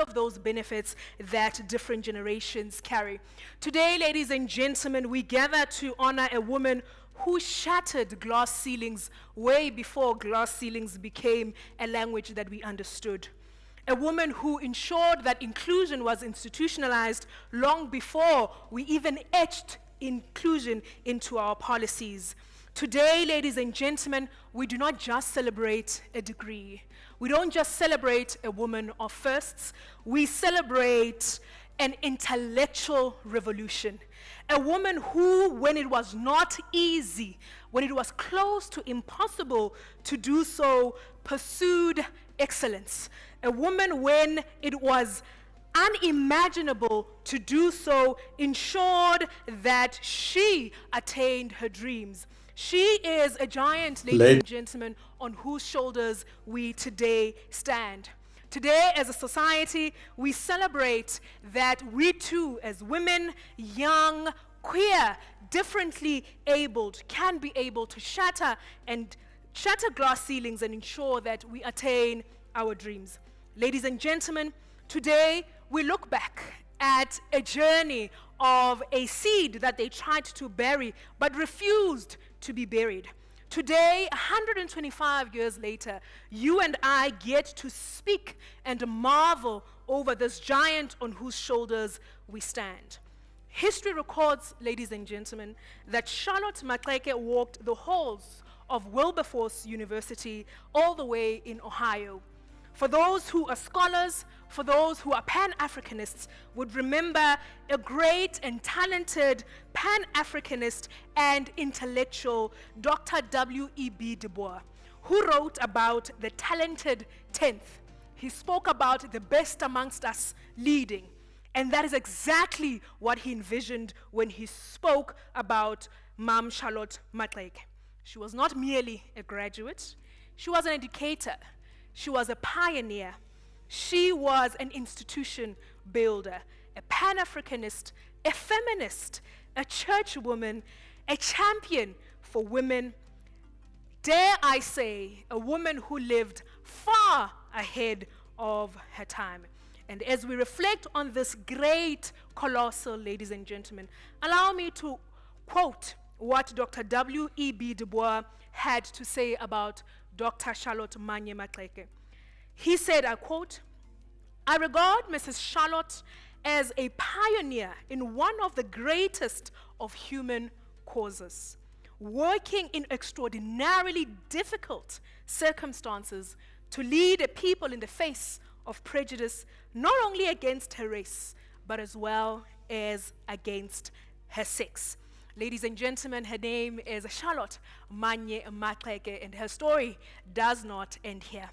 of those benefits that different generations carry. Today, ladies and gentlemen, we gather to honor a woman who shattered glass ceilings way before glass ceilings became a language that we understood. A woman who ensured that inclusion was institutionalized long before we even etched inclusion into our policies. Today, ladies and gentlemen, we do not just celebrate a degree. We don't just celebrate a woman of firsts. We celebrate an intellectual revolution. A woman who, when it was not easy, when it was close to impossible to do so, pursued excellence. A woman, when it was unimaginable to do so, ensured that she attained her dreams. She is a giant, ladies and gentlemen, on whose shoulders we today stand. Today, as a society, we celebrate that we too, as women, young, queer, differently abled, can be able to shatter glass ceilings and ensure that we attain our dreams. Ladies and gentlemen, today we look back at a journey of a seed that they tried to bury but refused to be buried. Today, 125 years later, you and I get to speak and marvel over this giant on whose shoulders we stand. History records, ladies and gentlemen, that Charlotte Maxeke walked the halls of Wilberforce University all the way in Ohio. For those who are scholars, for those who are Pan-Africanists, would remember a great and talented Pan-Africanist and intellectual, Dr. W.E.B. Du Bois, who wrote about the talented 10th. He spoke about the best amongst us leading. And that is exactly what he envisioned when he spoke about Mam Charlotte Maxeke. She was not merely a graduate. She was an educator. She was a pioneer. She was an institution builder, a Pan-Africanist, a feminist, a church woman, a champion for women. Dare I say, a woman who lived far ahead of her time. And as we reflect on this great, colossal, ladies and gentlemen, allow me to quote what Dr. W.E.B. Du Bois had to say about Dr. Charlotte Maxeke. He said, I quote, "I regard Mrs. Charlotte as a pioneer in one of the greatest of human causes, working in extraordinarily difficult circumstances to lead a people in the face of prejudice, not only against her race, but as well as against her sex." Ladies and gentlemen, her name is Charlotte Maxeke, and her story does not end here.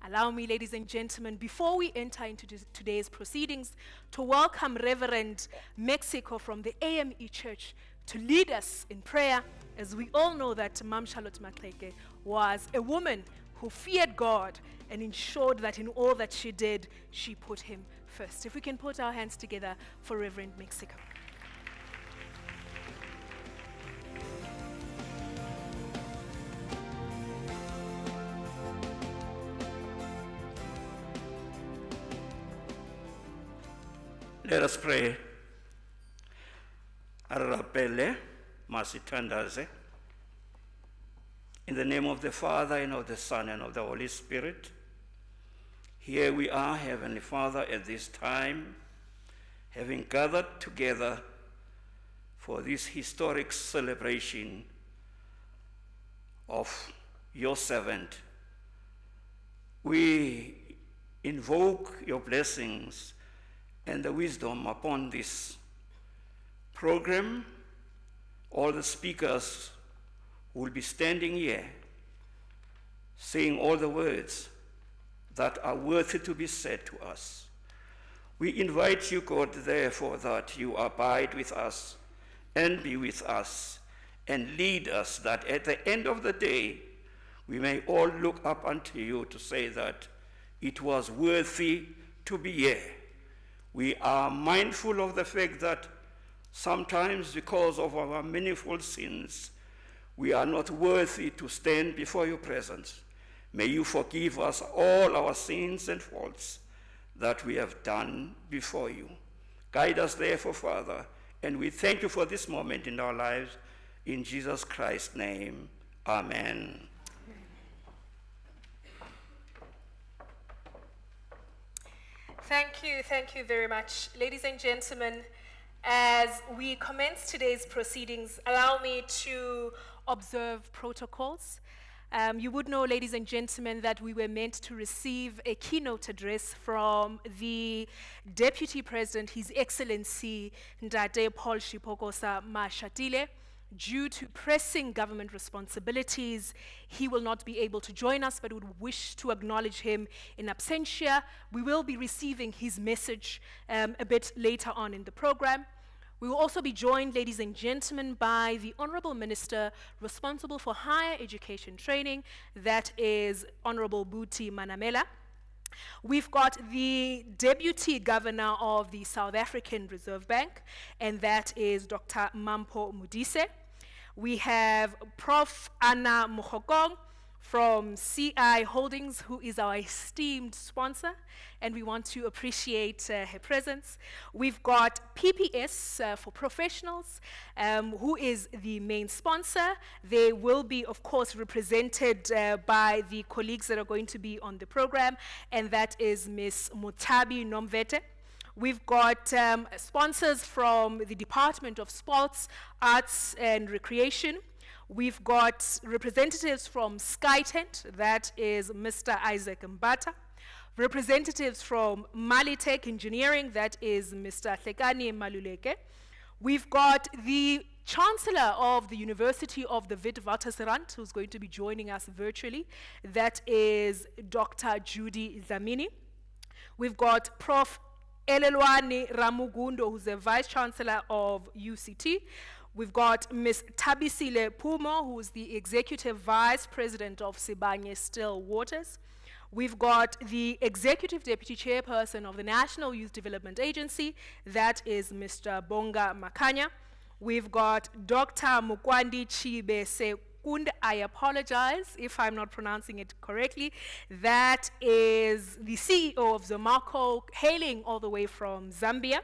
Allow me, ladies and gentlemen, before we enter into today's proceedings, to welcome Reverend Mexico from the AME Church to lead us in prayer, as we all know that Mam Charlotte Maxeke was a woman who feared God and ensured that in all that she did, she put him first. If we can put our hands together for Reverend Mexico. Let us pray. Arapele masitandaze. In the name of the Father, and of the Son, and of the Holy Spirit. Here we are, Heavenly Father, at this time, having gathered together for this historic celebration of your servant. We invoke your blessings and the wisdom upon this program. All the speakers will be standing here saying all the words that are worthy to be said to us. We invite you, God, therefore, that you abide with us and be with us and lead us, that at the end of the day, we may all look up unto you to say that it was worthy to be here. We are mindful of the fact that sometimes, because of our manifold sins, we are not worthy to stand before your presence. May you forgive us all our sins and faults, that we have done before you. Guide us therefore, Father, and we thank you for this moment in our lives. In Jesus Christ's name, amen. Thank you very much. Ladies and gentlemen, as we commence today's proceedings, allow me to observe protocols. You would know, ladies and gentlemen, that we were meant to receive a keynote address from the Deputy President, His Excellency Ndade Paul Shipokosa Mashatile. Due to pressing government responsibilities, he will not be able to join us, but would wish to acknowledge him in absentia. We will be receiving his message a bit later on in the program. We will also be joined, ladies and gentlemen, by the Honorable Minister responsible for higher education training, that is Honorable Buti Manamela. We've got the Deputy Governor of the South African Reserve Bank, and that is Dr. Mampo Mudise. We have Prof. Anna Mohokong from CI Holdings, who is our esteemed sponsor, and we want to appreciate her presence. We've got PPS for Professionals, who is the main sponsor. They will be, of course, represented by the colleagues that are going to be on the program, and that is Ms. Mutabi Nomvete. We've got sponsors from the Department of Sports, Arts and Recreation. We've got representatives from SkyTent, that is Mr. Isaac Mbata. Representatives from Malitech Engineering, that is Mr. Hlekani Maluleke. We've got the Chancellor of the University of the Witwatersrand, who's going to be joining us virtually. That is Dr. Judy Zamini. We've got Prof. Elelwani Ramugundo, who's the Vice Chancellor of UCT. We've got Ms. Tabisile Pumo, who is the Executive Vice President of Sibanye Still Waters. We've got the Executive Deputy Chairperson of the National Youth Development Agency, that is Mr. Bonga Makanya. We've got Dr. Mukwandi Chibe Sekund, I apologize if I'm not pronouncing it correctly. That is the CEO of Zomaco, hailing all the way from Zambia.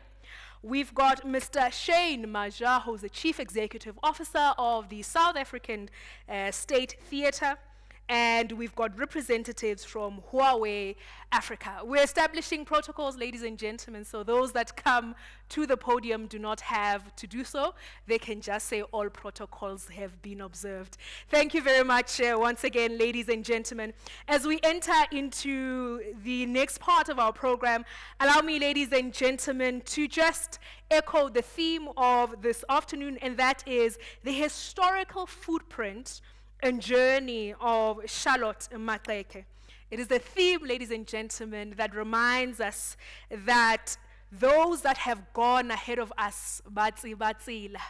We've got Mr. Shane Maja, who's the Chief Executive Officer of the South African State Theatre. And we've got representatives from Huawei Africa. We're establishing protocols, ladies and gentlemen, so those that come to the podium do not have to do so. They can just say all protocols have been observed. Thank you very much once again, ladies and gentlemen. As we enter into the next part of our program, allow me, ladies and gentlemen, to just echo the theme of this afternoon, and that is the historical footprint and journey of Charlotte Maxeke. It is a theme, ladies and gentlemen, that reminds us that those that have gone ahead of us, batsila,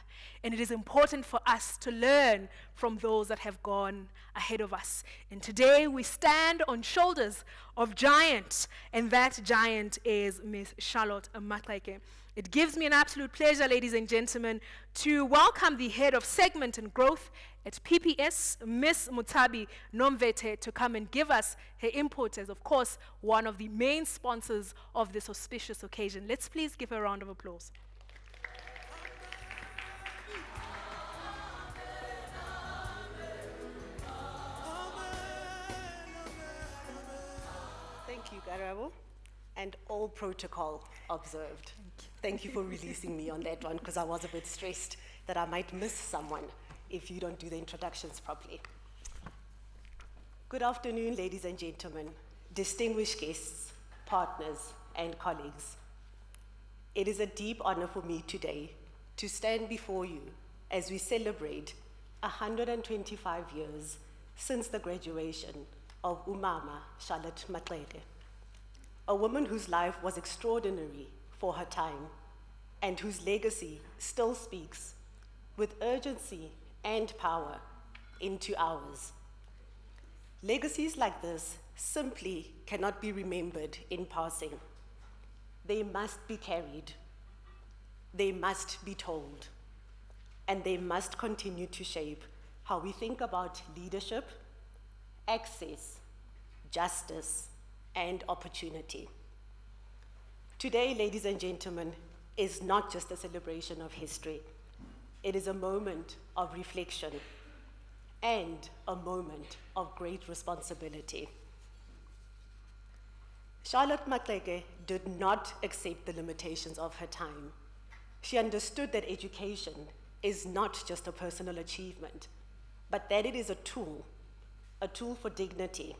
and it is important for us to learn from those that have gone ahead of us. And today we stand on shoulders of giants, and that giant is Miss Charlotte Maxeke. It gives me an absolute pleasure, ladies and gentlemen, to welcome the head of segment and growth at PPS, Ms. Mutabi Nomvete, to come and give us her input as, of course, one of the main sponsors of this auspicious occasion. Let's please give her a round of applause. Thank you, Garabo, and all protocol observed. Thank you for releasing me on that one, because I was a bit stressed that I might miss someone if you don't do the introductions properly. Good afternoon, ladies and gentlemen, distinguished guests, partners, and colleagues. It is a deep honor for me today to stand before you as we celebrate 125 years since the graduation of Umama Charlotte Maxeke, a woman whose life was extraordinary for her time and whose legacy still speaks with urgency and power into ours. Legacies like this simply cannot be remembered in passing. They must be carried, they must be told, and they must continue to shape how we think about leadership, access, justice, and opportunity. Today, ladies and gentlemen, is not just a celebration of history. It is a moment of reflection and a moment of great responsibility. Charlotte Maxeke did not accept the limitations of her time. She understood that education is not just a personal achievement, but that it is a tool for dignity,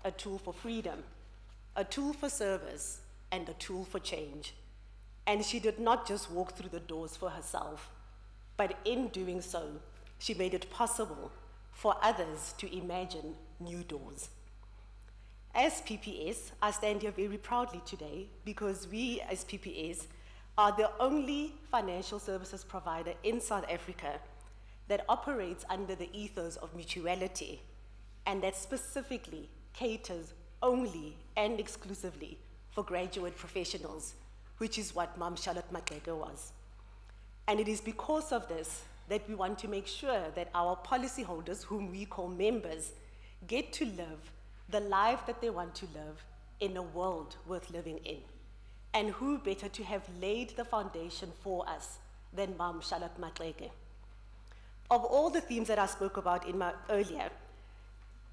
a tool for freedom, a tool for service, and a tool for change. And she did not just walk through the doors for herself, but in doing so, she made it possible for others to imagine new doors. As PPS, I stand here very proudly today because we as PPS are the only financial services provider in South Africa that operates under the ethos of mutuality and that specifically caters only and exclusively for graduate professionals, which is what Mom Charlotte Maxeke was. And it is because of this that we want to make sure that our policyholders, whom we call members, get to live the life that they want to live in a world worth living in. And who better to have laid the foundation for us than Mom Charlotte Maxeke? Of all the themes that I spoke about in my earlier,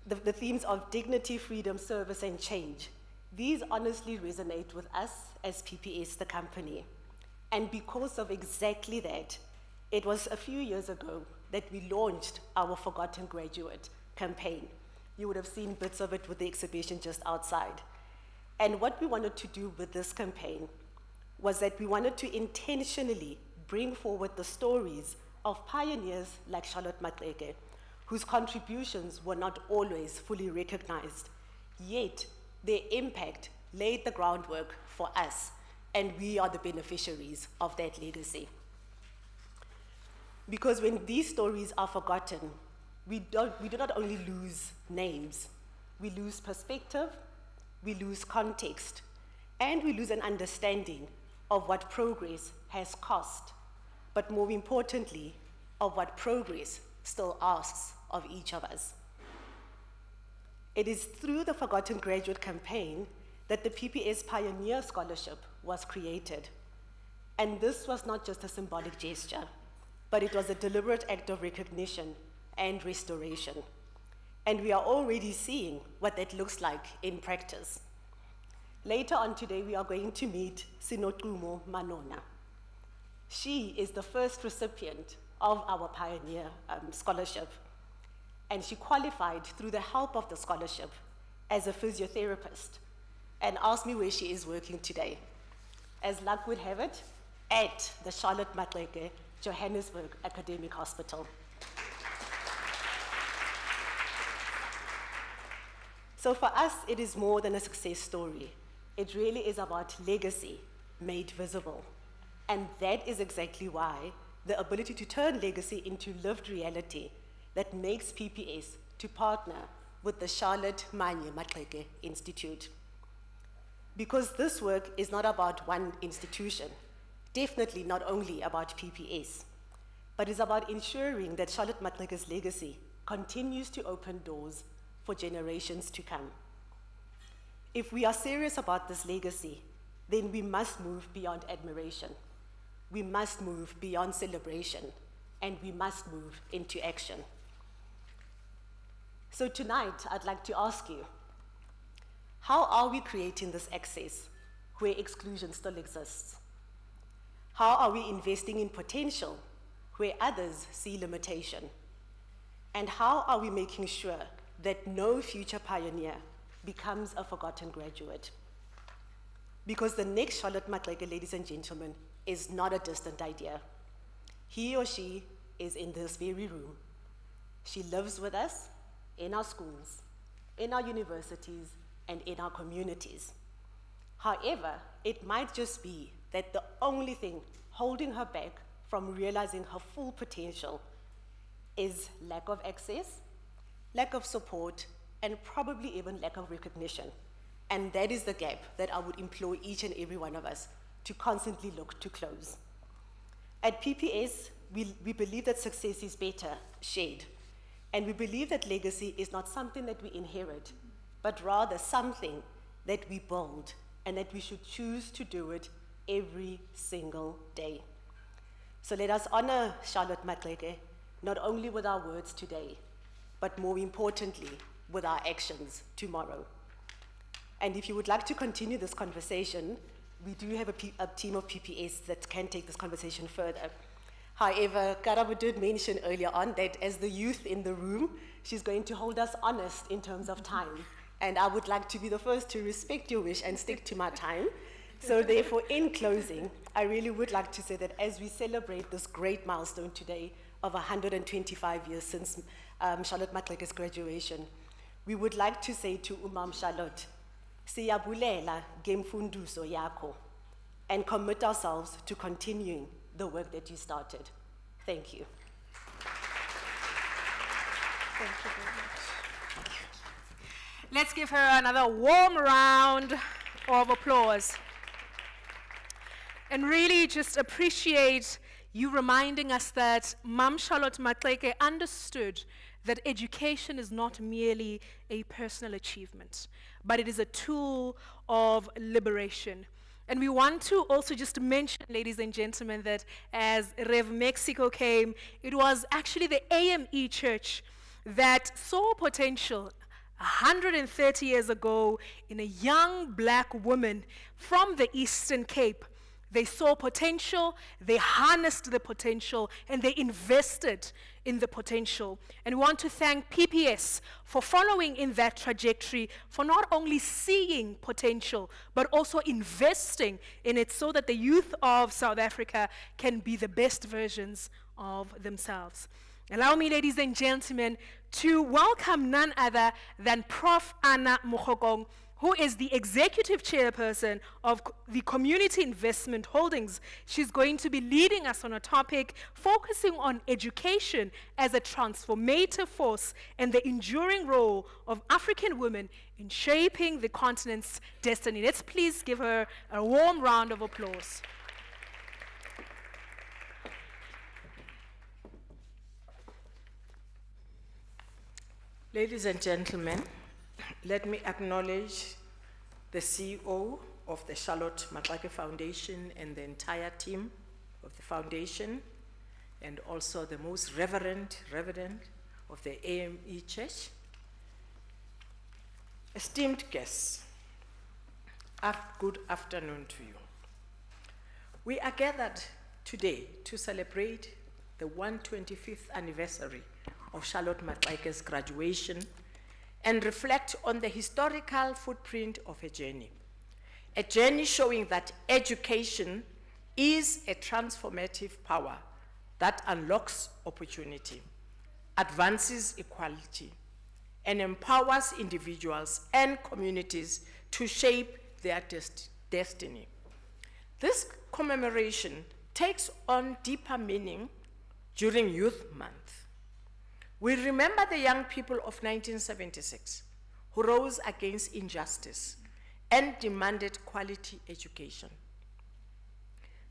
the themes of dignity, freedom, service, and change, these honestly resonate with us as PPS, the company. And because of exactly that, it was a few years ago that we launched our Forgotten Graduate campaign. You would have seen bits of it with the exhibition just outside. And what we wanted to do with this campaign was that we wanted to intentionally bring forward the stories of pioneers like Charlotte Maxeke, whose contributions were not always fully recognized, yet their impact laid the groundwork for us, and we are the beneficiaries of that legacy. Because when these stories are forgotten, we do not only lose names, we lose perspective, we lose context, and we lose an understanding of what progress has cost, but more importantly, of what progress still asks of each of us. It is through the Forgotten Graduate campaign that the PPS Pioneer Scholarship was created. And this was not just a symbolic gesture, but it was a deliberate act of recognition and restoration. And we are already seeing what that looks like in practice. Later on today, we are going to meet Sinotumo Manona. She is the first recipient of our Pioneer Scholarship, and she qualified through the help of the scholarship as a physiotherapist, and asked me where she is working today. As luck would have it, at the Charlotte Maxeke Johannesburg Academic Hospital. So for us, it is more than a success story. It really is about legacy made visible. And that is exactly why the ability to turn legacy into lived reality that makes PPS to partner with the Charlotte Maxeke Institute. Because this work is not about one institution, definitely not only about PPS, but is about ensuring that Charlotte Maxeke's legacy continues to open doors for generations to come. If we are serious about this legacy, then we must move beyond admiration. We must move beyond celebration, and we must move into action. So tonight, I'd like to ask you, how are we creating this access where exclusion still exists? How are we investing in potential where others see limitation? And how are we making sure that no future pioneer becomes a forgotten graduate? Because the next Charlotte Maxeke, ladies and gentlemen, is not a distant idea. He or she is in this very room. She lives with us in our schools, in our universities, and in our communities. However, it might just be that the only thing holding her back from realizing her full potential is lack of access, lack of support, and probably even lack of recognition. And that is the gap that I would implore each and every one of us to constantly look to close. At PPS, we believe that success is better shared. And we believe that legacy is not something that we inherit, but rather something that we build and that we should choose to do it every single day. So let us honor Charlotte Maxeke, not only with our words today, but more importantly, with our actions tomorrow. And if you would like to continue this conversation, we do have a team of PPS that can take this conversation further. However, Karabo did mention earlier on that as the youth in the room, she's going to hold us honest in terms of time. And I would like to be the first to respect your wish and stick to my time. So therefore, in closing, I really would like to say that as we celebrate this great milestone today of 125 years since Charlotte Maxeke's graduation, we would like to say to Umam Charlotte, siyabulela ngemfunduso yakho, and commit ourselves to continuing the work that you started. Thank you. Thank you very much. Let's give her another warm round of applause. And really just appreciate you reminding us that Mam Charlotte Maxeke understood that education is not merely a personal achievement, but it is a tool of liberation. And we want to also just mention, ladies and gentlemen, that as Rev Mexico came, it was actually the AME Church that saw potential 130 years ago in a young black woman from the Eastern Cape. They saw potential, they harnessed the potential, and they invested in the potential. And we want to thank PPS for following in that trajectory, for not only seeing potential, but also investing in it so that the youth of South Africa can be the best versions of themselves. Allow me, ladies and gentlemen, to welcome none other than Prof. Anna Mokgokong, who is the executive chairperson of the Community Investment Holdings. She's going to be leading us on a topic focusing on education as a transformative force and the enduring role of African women in shaping the continent's destiny. Let's please give her a warm round of applause. Ladies and gentlemen, let me acknowledge the CEO of the Charlotte Maxeke Foundation and the entire team of the foundation, and also the most reverend of the AME Church. Esteemed guests, good afternoon to you. We are gathered today to celebrate the 125th anniversary of Charlotte Maxeke's graduation and reflect on the historical footprint of her journey. A journey showing that education is a transformative power that unlocks opportunity, advances equality, and empowers individuals and communities to shape their destiny. This commemoration takes on deeper meaning during Youth Month. We remember the young people of 1976 who rose against injustice and demanded quality education.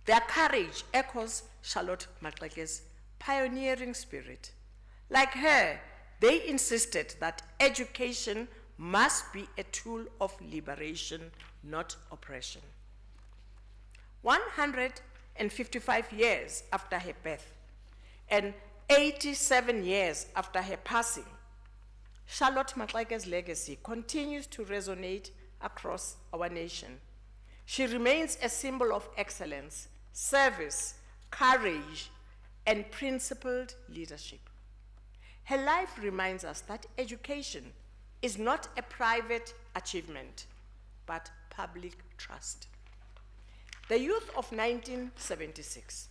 Their courage echoes Charlotte Maxeke's pioneering spirit. Like her, they insisted that education must be a tool of liberation, not oppression. 155 years after her birth, and 87 years after her passing, Charlotte Maxeke's legacy continues to resonate across our nation. She remains a symbol of excellence, service, courage, and principled leadership. Her life reminds us that education is not a private achievement, but public trust. The youth of 1976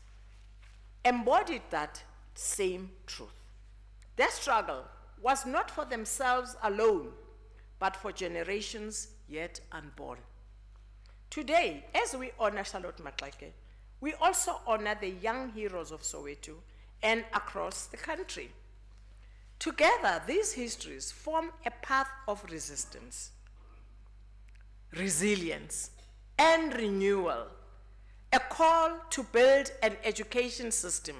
embodied that same truth. Their struggle was not for themselves alone, but for generations yet unborn. Today, as we honor Charlotte Maxeke, we also honor the young heroes of Soweto and across the country. Together, these histories form a path of resistance, resilience, and renewal, a call to build an education system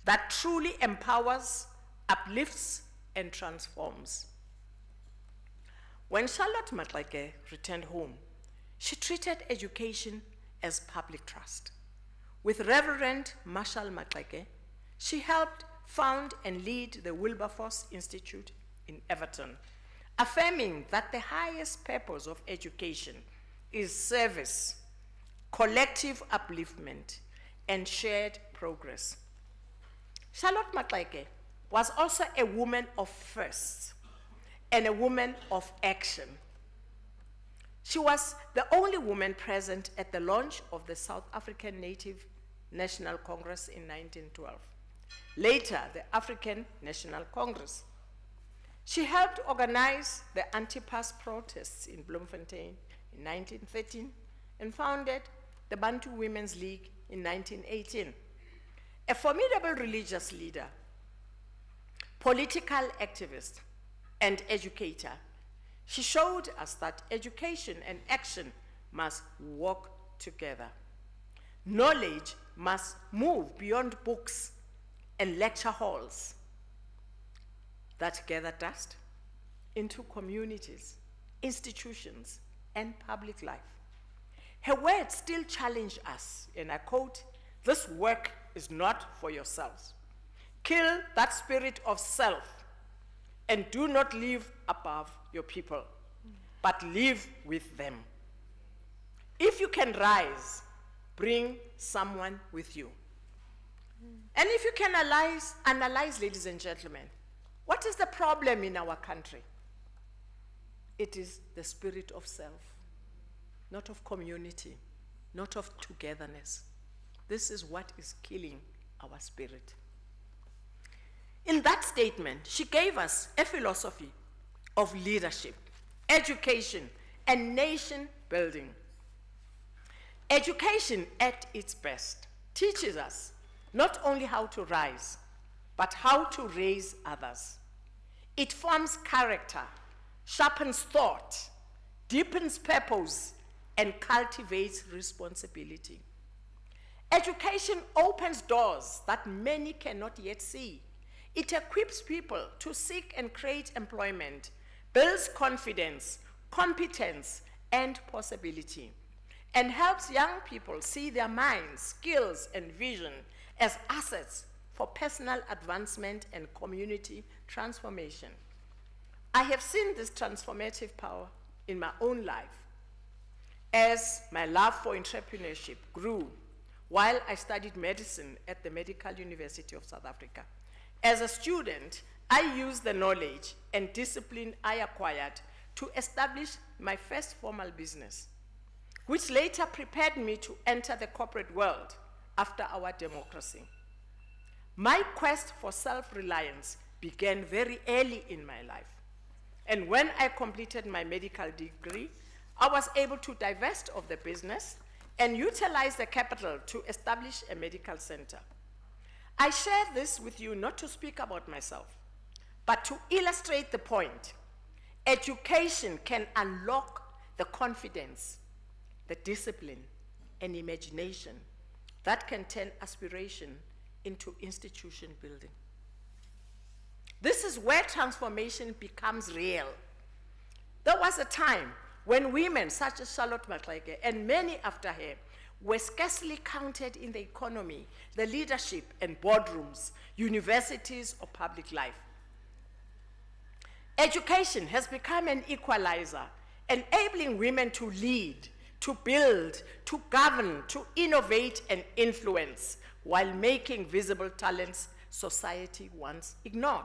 that truly empowers, uplifts, and transforms. When Charlotte Maxeke returned home, She treated education as public trust. With Reverend President Mashatile, she helped found and lead the Wilberforce Institute in Everton, affirming that the highest purpose of education is service, collective upliftment, and shared progress. Charlotte Maxeke was also a woman of firsts and a woman of action. She was the only woman present at the launch of the South African Native National Congress in 1912, later the African National Congress. She helped organize the anti-pass protests in Bloemfontein in 1913 and founded the Bantu Women's League in 1918. A formidable religious leader, political activist, and educator, she showed us that education and action must work together. Knowledge must move beyond books and lecture halls that gather dust into communities, institutions, and public life. Her words still challenge us, and I quote, "This work is not for yourselves. Kill that spirit of self and do not live above your people, but live with them. If you can rise, bring someone with you." And if you can analyze, ladies and gentlemen, what is the problem in our country? It is the spirit of self, not of community, not of togetherness. This is what is killing our spirit. In that statement, she gave us a philosophy of leadership, education, and nation building. Education at its best teaches us not only how to rise, but how to raise others. It forms character, sharpens thought, deepens purpose, and cultivates responsibility. Education opens doors that many cannot yet see. It equips people to seek and create employment, builds confidence, competence, and possibility, and helps young people see their minds, skills, and vision as assets for personal advancement and community transformation. I have seen this transformative power in my own life as my love for entrepreneurship grew while I studied medicine at the Medical University of South Africa. As a student, I used the knowledge and discipline I acquired to establish my first formal business, which later prepared me to enter the corporate world after our democracy. My quest for self-reliance began very early in my life. And when I completed my medical degree, I was able to divest of the business and utilize the capital to establish a medical center. I share this with you not to speak about myself, but to illustrate the point. Education can unlock the confidence, the discipline, and imagination that can turn aspiration into institution building. This is where transformation becomes real. There was a time when women such as Charlotte Maxeke and many after her were scarcely counted in the economy, the leadership and boardrooms, universities, or public life. Education has become an equalizer, enabling women to lead, to build, to govern, to innovate and influence, while making visible talents society once ignored.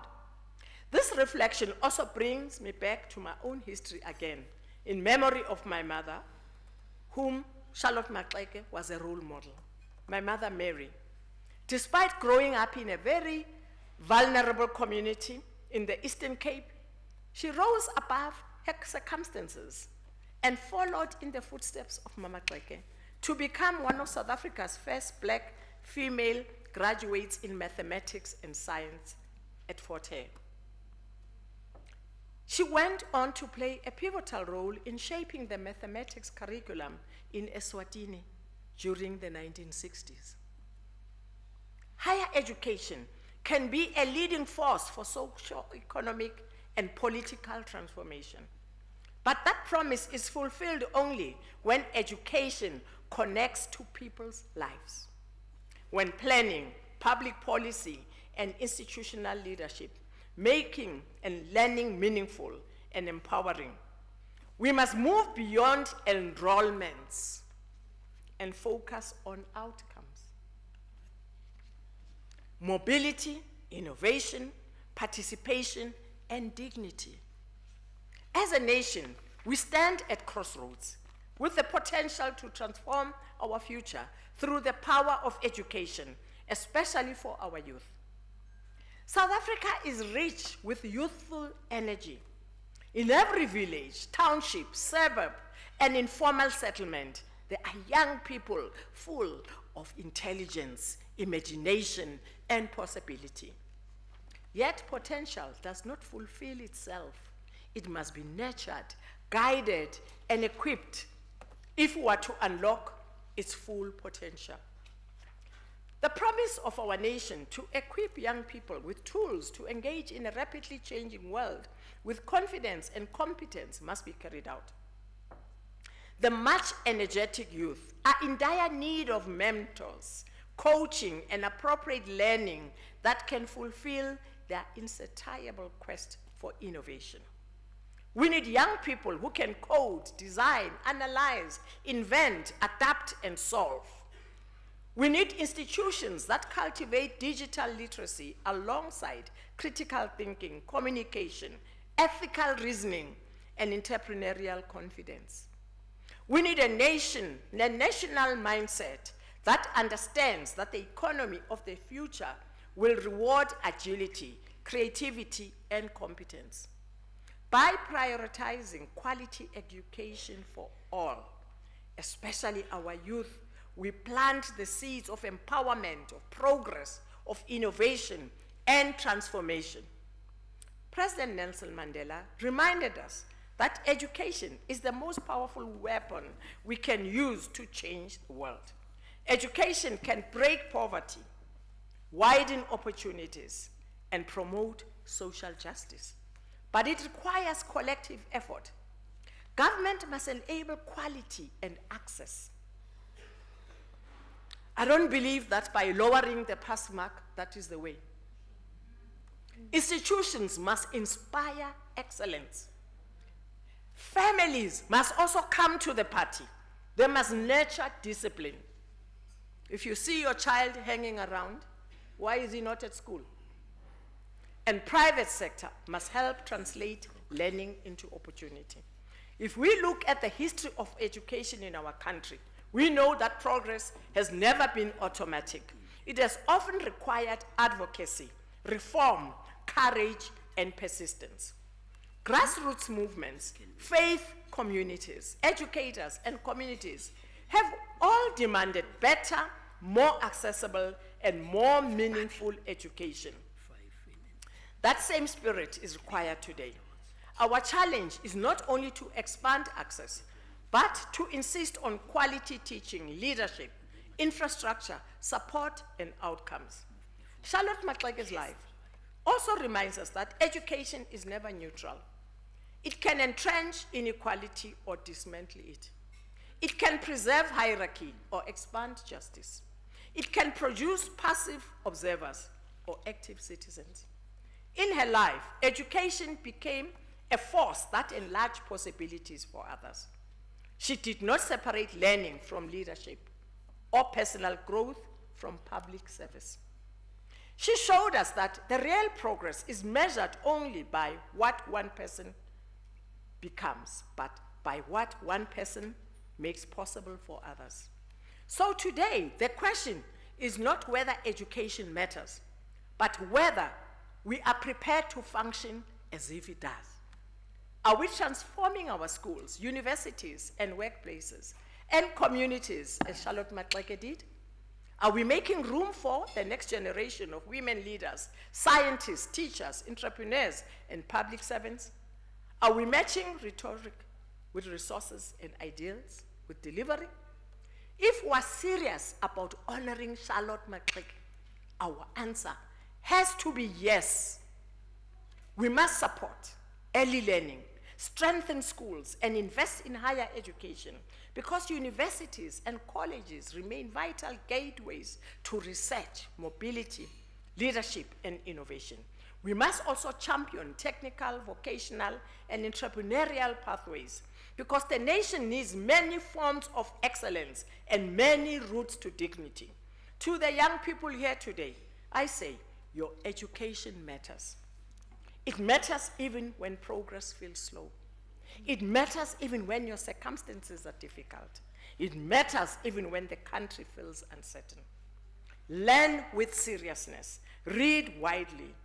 This reflection also brings me back to my own history again, in memory of my mother, whom Charlotte Maxeke was a role model. My mother, Mary, despite growing up in a very vulnerable community in the Eastern Cape, she rose above her circumstances and followed in the footsteps of Mama Maxeke to become one of South Africa's first black female graduates in mathematics and science at Fort Hare. She went on to play a pivotal role in shaping the mathematics curriculum in Eswatini during the 1960s. Higher education can be a leading force for socio-economic and political transformation. But that promise is fulfilled only when education connects to people's lives. When planning, public policy, and institutional leadership, making and learning meaningful and empowering. We must move beyond enrollments and focus on outcomes. Mobility, innovation, participation, and dignity. As a nation, we stand at crossroads with the potential to transform our future through the power of education, especially for our youth. South Africa is rich with youthful energy. In every village, township, suburb, and informal settlement, there are young people full of intelligence, imagination, and possibility. Yet potential does not fulfill itself. It must be nurtured, guided, and equipped if we are to unlock its full potential. The promise of our nation to equip young people with tools to engage in a rapidly changing world with confidence and competence must be carried out. The much energetic youth are in dire need of mentors, coaching, and appropriate learning that can fulfill their insatiable quest for innovation. We need young people who can code, design, analyze, invent, adapt, and solve. We need institutions that cultivate digital literacy alongside critical thinking, communication, ethical reasoning, and entrepreneurial confidence. We need a national mindset that understands that the economy of the future will reward agility, creativity, and competence. By prioritizing quality education for all, especially our youth, we plant the seeds of empowerment, of progress, of innovation, and transformation. President Nelson Mandela reminded us that education is the most powerful weapon we can use to change the world. Education can break poverty, widen opportunities, and promote social justice. But it requires collective effort. Government must enable quality and access. I don't believe that by lowering the pass mark, that is the way. Institutions must inspire excellence. Families must also come to the party. They must nurture discipline. If you see your child hanging around, why is he not at school? And private sector must help translate learning into opportunity. If we look at the history of education in our country, we know that progress has never been automatic. It has often required advocacy, reform, courage, and persistence. Grassroots movements, faith communities, educators, and communities have all demanded better, more accessible, and more meaningful education. That same spirit is required today. Our challenge is not only to expand access, but to insist on quality teaching, leadership, infrastructure, support, and outcomes. Charlotte Maxeke's life also reminds us that education is never neutral. It can entrench inequality or dismantle it. It can preserve hierarchy or expand justice. It can produce passive observers or active citizens. In her life, education became a force that enlarged possibilities for others. She did not separate learning from leadership or personal growth from public service. She showed us that the real progress is measured only by what one person becomes, but by what one person makes possible for others. So today, the question is not whether education matters, but whether we are prepared to function as if it does. Are we transforming our schools, universities, and workplaces, and communities, as Charlotte Maxeke did? Are we making room for the next generation of women leaders, scientists, teachers, entrepreneurs, and public servants? Are we matching rhetoric with resources and ideals with delivery? If we're serious about honoring Charlotte Maxeke, our answer has to be yes. We must support early learning, strengthen schools, and invest in higher education, because universities and colleges remain vital gateways to research, mobility, leadership, and innovation. We must also champion technical, vocational, and entrepreneurial pathways, because the nation needs many forms of excellence and many routes to dignity. To the young people here today, I say, your education matters. It matters even when progress feels slow. It matters even when your circumstances are difficult. It matters even when the country feels uncertain. Learn with seriousness, read widely,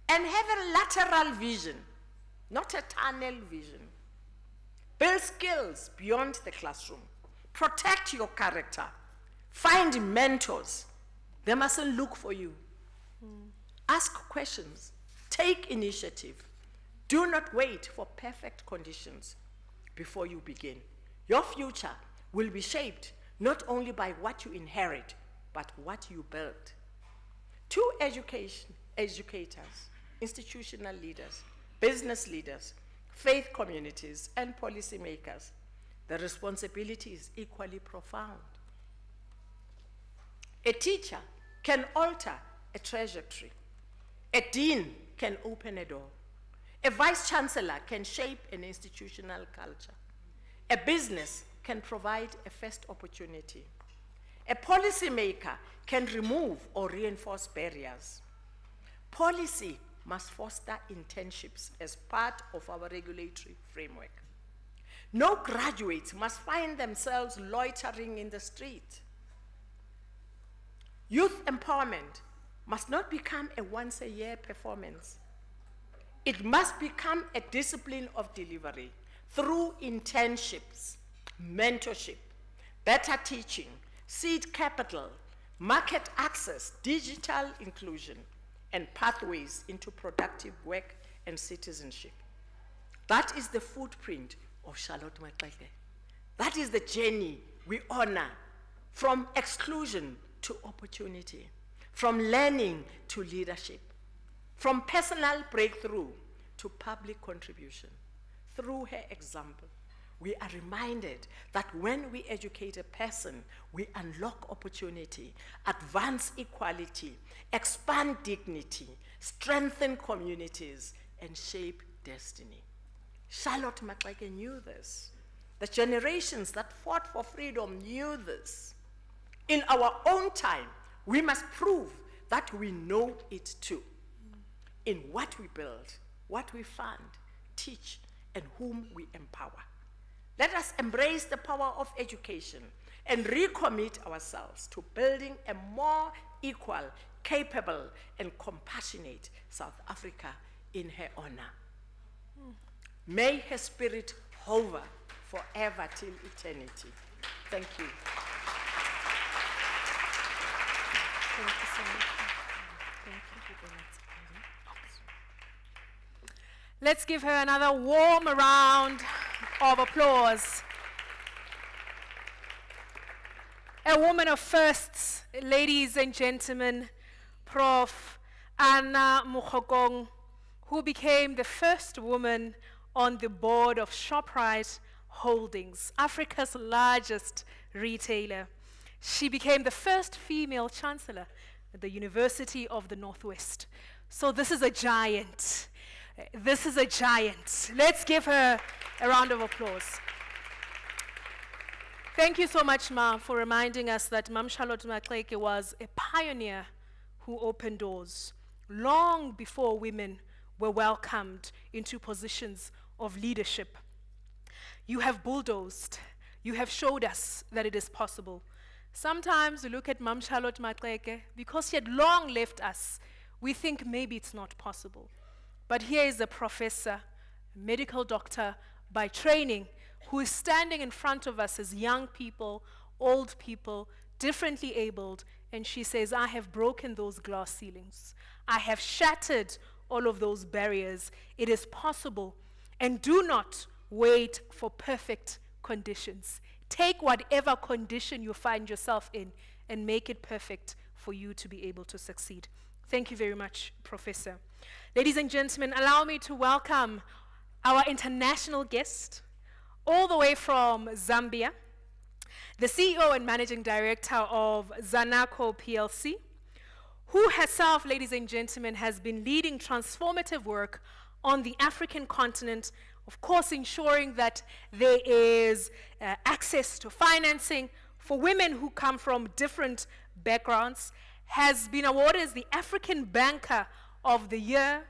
and have a lateral vision, not a tunnel vision. Build skills beyond the classroom. Protect your character. Find mentors. They mustn't look for you. Ask questions. Take initiative. Do not wait for perfect conditions before you begin. Your future will be shaped not only by what you inherit, but what you build. To educators, institutional leaders, business leaders, faith communities, and policymakers, the responsibility is equally profound. A teacher can alter a trajectory. A dean can open a door. A vice chancellor can shape an institutional culture. A business can provide a first opportunity. A policymaker can remove or reinforce barriers. Policy must foster internships as part of our regulatory framework. No graduates must find themselves loitering in the street. Youth empowerment must not become a once-a-year performance. It must become a discipline of delivery through internships, mentorship, better teaching, seed capital, market access, digital inclusion, and pathways into productive work and citizenship. That is the footprint of Charlotte Maxeke. That is the journey we honor, from exclusion to opportunity, from learning to leadership, from personal breakthrough to public contribution. Through her example, we are reminded that when we educate a person, we unlock opportunity, advance equality, expand dignity, strengthen communities, and shape destiny. Charlotte Maxeke knew this. The generations that fought for freedom knew this. In our own time, we must prove that we know it too. In what we build, what we fund, teach, and whom we empower. Let us embrace the power of education and recommit ourselves to building a more equal, capable, and compassionate South Africa in her honor. May her spirit hover forever till eternity. Thank you. Thank you so much. Thank you. Let's give her another warm round of applause. A woman of firsts, ladies and gentlemen, Prof. Anna Mokgokong, who became the first woman on the board of Shoprite Holdings, Africa's largest retailer. She became the first female chancellor at the University of the Northwest. So this is a giant. This is a giant. Let's give her a round of applause. Thank you so much, Ma, for reminding us that Mam Charlotte Maxeke was a pioneer who opened doors long before women were welcomed into positions of leadership. You have bulldozed. You have showed us that it is possible. Sometimes we look at Mam Charlotte Maxeke, because she had long left us, we think maybe it's not possible. But here is a professor, a medical doctor by training, who is standing in front of us as young people, old people, differently abled, and she says, I have broken those glass ceilings. I have shattered all of those barriers. It is possible. And do not wait for perfect conditions. Take whatever condition you find yourself in and make it perfect for you to be able to succeed. Thank you very much, Professor. Ladies and gentlemen, allow me to welcome our international guest, all the way from Zambia, the CEO and Managing Director of Zanaco PLC, who herself, ladies and gentlemen, has been leading transformative work on the African continent, of course ensuring that there is access to financing for women who come from different backgrounds, has been awarded as the African Banker of the Year,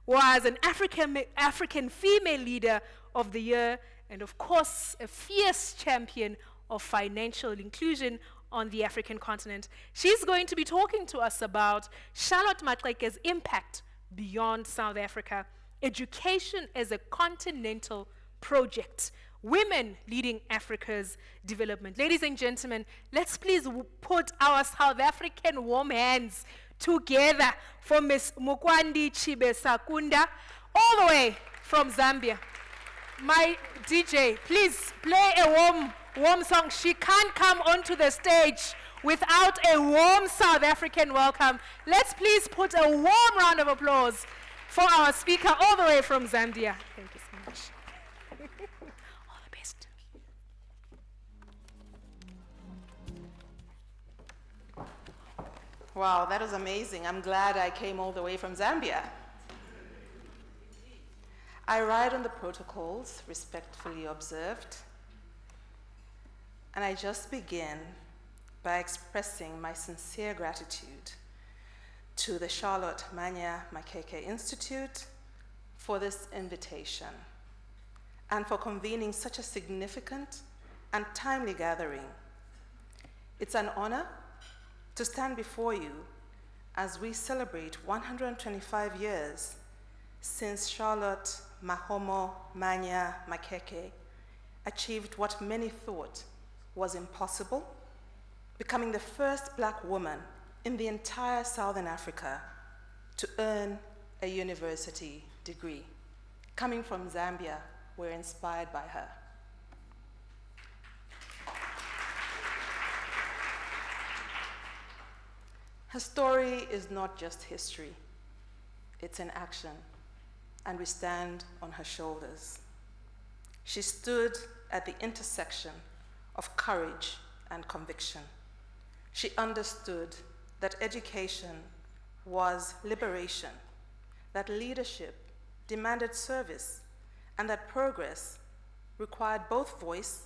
was an African Female Leader of the Year, and of course a fierce champion of financial inclusion on the African continent. She's going to be talking to us about Charlotte Maxeke's impact beyond South Africa, education as a continental project, women leading Africa's development. Ladies and gentlemen, let's please put our South African warm hands together for Ms. Mukwandi Chibe Sakunda, all the way from Zambia. My DJ, please play a warm song. She can't come onto the stage without a warm South African welcome. Let's please put a warm round of applause for our speaker all the way from Zambia. Thank you so much. All the best. Wow, that was amazing. I'm glad I came all the way from Zambia. I ride on the protocols respectfully observed, and I just begin by expressing my sincere gratitude to the Charlotte Maxeke Institute for this invitation and for convening such a significant and timely gathering. It's an honor to stand before you as we celebrate 125 years since Charlotte Maxeke achieved what many thought was impossible, becoming the first Black woman in the entire Southern Africa to earn a university degree. Coming from Zambia, we're inspired by her. Her story is not just history, it's in action, and we stand on her shoulders. She stood at the intersection of courage and conviction. She understood that education was liberation, that leadership demanded service, and that progress required both voice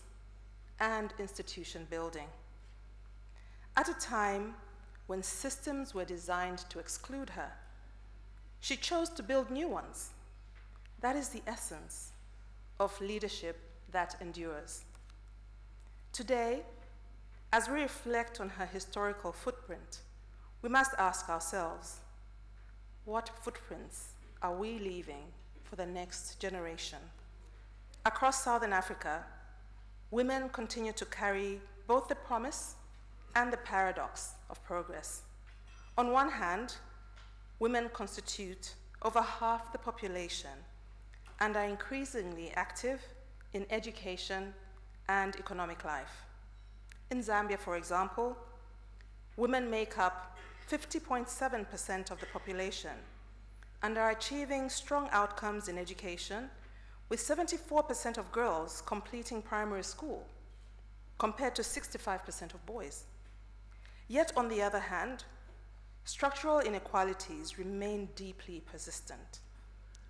and institution building. At a time when systems were designed to exclude her, she chose to build new ones. That is the essence of leadership that endures. Today, as we reflect on her historical footprint, we must ask ourselves, what footprints are we leaving for the next generation? Across Southern Africa, women continue to carry both the promise and the paradox of progress. On one hand, women constitute over half the population and are increasingly active in education and economic life. In Zambia, for example, women make up 50.7% of the population and are achieving strong outcomes in education, with 74% of girls completing primary school, compared to 65% of boys. Yet, on the other hand, structural inequalities remain deeply persistent.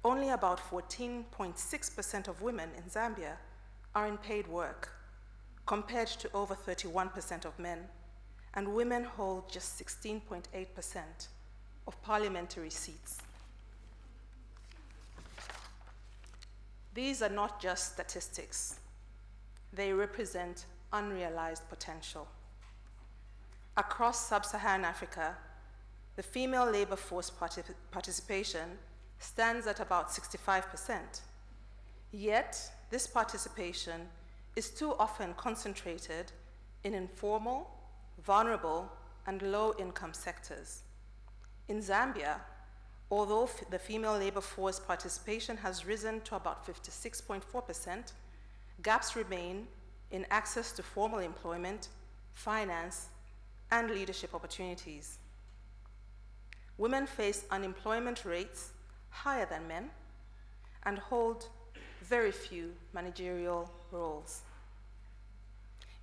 Only about 14.6% of women in Zambia are in paid work, compared to over 31% of men, and women hold just 16.8% of parliamentary seats. These are not just statistics. They represent unrealized potential. Across sub-Saharan Africa, the female labor force participation stands at about 65%. Yet, this participation is too often concentrated in informal, vulnerable, and low-income sectors. In Zambia, although the female labor force participation has risen to about 56.4%, gaps remain in access to formal employment, finance, and leadership opportunities. Women face unemployment rates higher than men and hold very few managerial roles.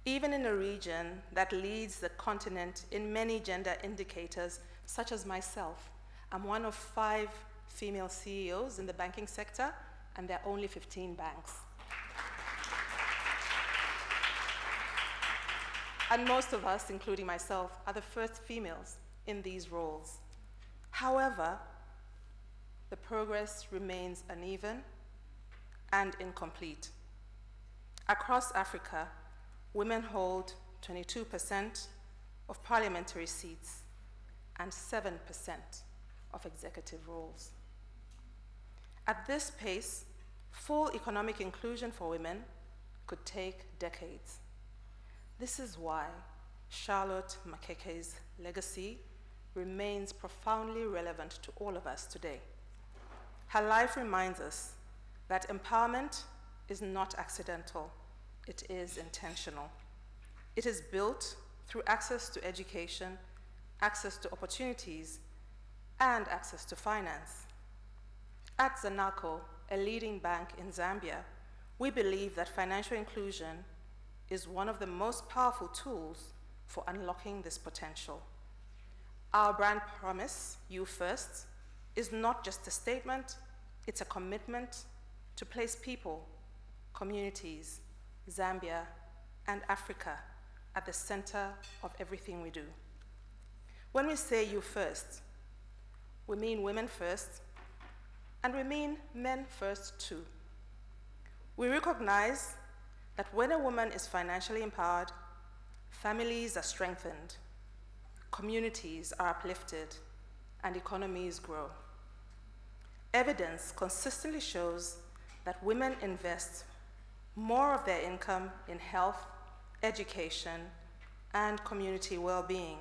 Even in a region that leads the continent in many gender indicators, such as myself, I'm one of 5 female CEOs in the banking sector, and there are only 15 banks. And most of us, including myself, are the first females in these roles. However, the progress remains uneven and incomplete. Across Africa, women hold 22% of parliamentary seats and 7% of executive roles. At this pace, full economic inclusion for women could take decades. This is why Charlotte Maxeke's legacy remains profoundly relevant to all of us today. Her life reminds us that empowerment is not accidental, it is intentional. It is built through access to education, access to opportunities, and access to finance. At Zanaco, a leading bank in Zambia, we believe that financial inclusion is one of the most powerful tools for unlocking this potential. Our brand promise, You First, is not just a statement, it's a commitment to place people, communities, Zambia, and Africa at the center of everything we do. When we say You First, we mean women first, and we mean men first too. We recognize that when a woman is financially empowered, families are strengthened, communities are uplifted, and economies grow. Evidence consistently shows that women invest more of their income in health, education, and community well-being,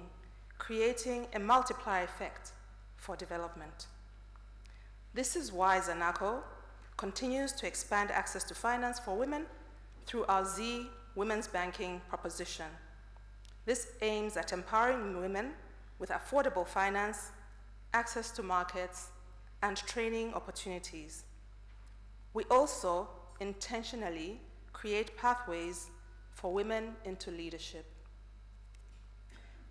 creating a multiplier effect for development. This is why Zanaco continues to expand access to finance for women through our Z Women's Banking proposition. This aims at empowering women with affordable finance, access to markets, and training opportunities. We also intentionally create pathways for women into leadership.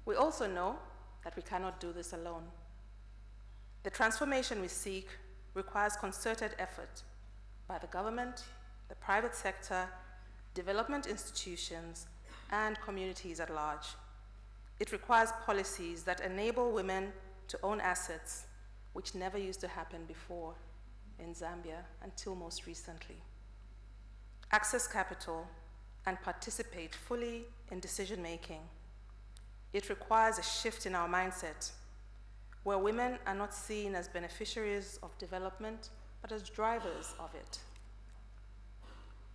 We also know that we cannot do this alone. The transformation we seek requires concerted effort by the government, the private sector, development institutions, and communities at large. It requires policies that enable women to own assets, which never used to happen before in Zambia until most recently. Access capital and participate fully in decision-making. It requires a shift in our mindset, where women are not seen as beneficiaries of development, but as drivers of it.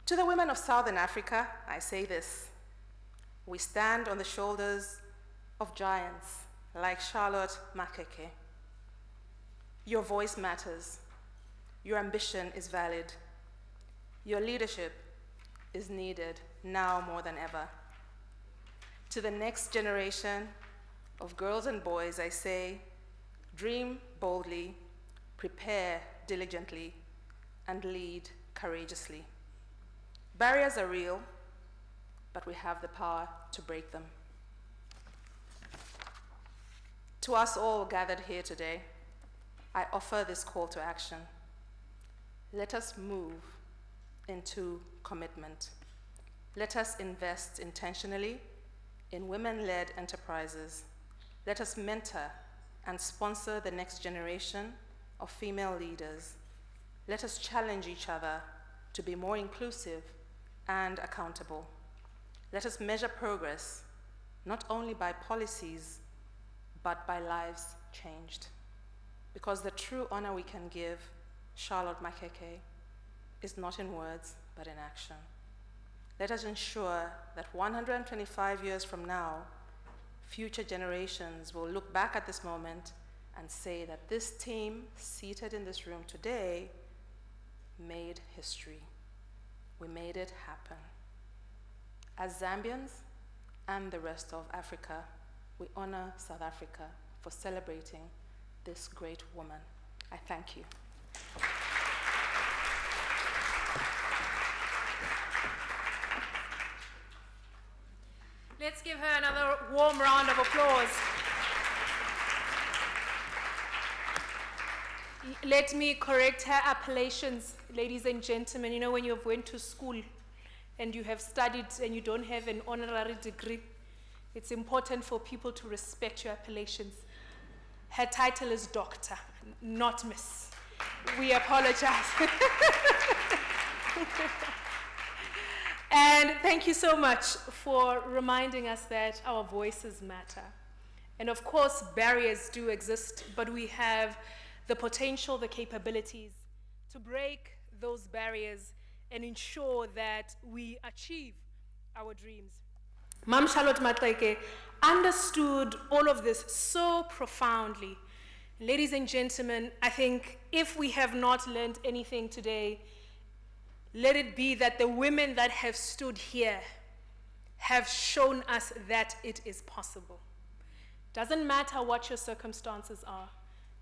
To the women of Southern Africa, I say this: we stand on the shoulders of giants like Charlotte Maxeke. Your voice matters. Your ambition is valid. Your leadership is needed now more than ever. To the next generation of girls and boys, I say, dream boldly, prepare diligently, and lead courageously. Barriers are real, but we have the power to break them. To us all gathered here today, I offer this call to action. Let us move into commitment. Let us invest intentionally in women-led enterprises. Let us mentor and sponsor the next generation of female leaders. Let us challenge each other to be more inclusive and accountable. Let us measure progress, not only by policies, but by lives changed. Because the true honor we can give Charlotte Maxeke is not in words, but in action. Let us ensure that 125 years from now, future generations will look back at this moment and say that this team seated in this room today made history. We made it happen. As Zambians and the rest of Africa, we honor South Africa for celebrating this great woman. I thank you. Let's give her another warm round of applause. Let me correct her appellations, ladies and gentlemen. You know, when you have went to school and you have studied and you don't have an honorary degree, it's important for people to respect your appellations. Her title is Doctor, not Miss. We apologize. And thank you so much for reminding us that our voices matter. And of course, barriers do exist, but we have the potential, the capabilities to break those barriers and ensure that we achieve our dreams. Mam Charlotte Maxeke understood all of this so profoundly. Ladies and gentlemen, I think if we have not learned anything today, let it be that the women that have stood here have shown us that it is possible. Doesn't matter what your circumstances are.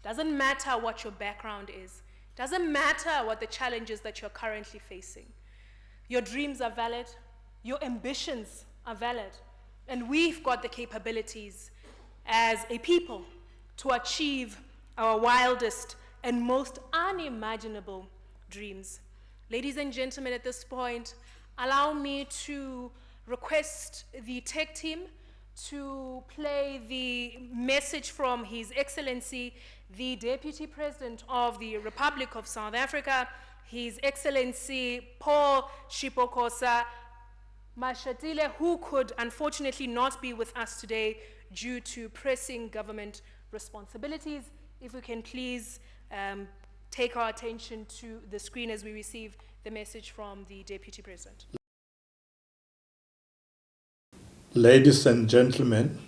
Doesn't matter what your background is. Doesn't matter what the challenges that you're currently facing. Your dreams are valid. Your ambitions are valid. And we've got the capabilities as a people to achieve our wildest and most unimaginable dreams. Ladies and gentlemen, at this point, allow me to request the tech team to play the message from His Excellency, the Deputy President of the Republic of South Africa, His Excellency Paul Shipokosa Mashatile, who could unfortunately not be with us today due to pressing government responsibilities. If we can please take our attention to the screen as we receive the message from the Deputy President. Ladies and gentlemen,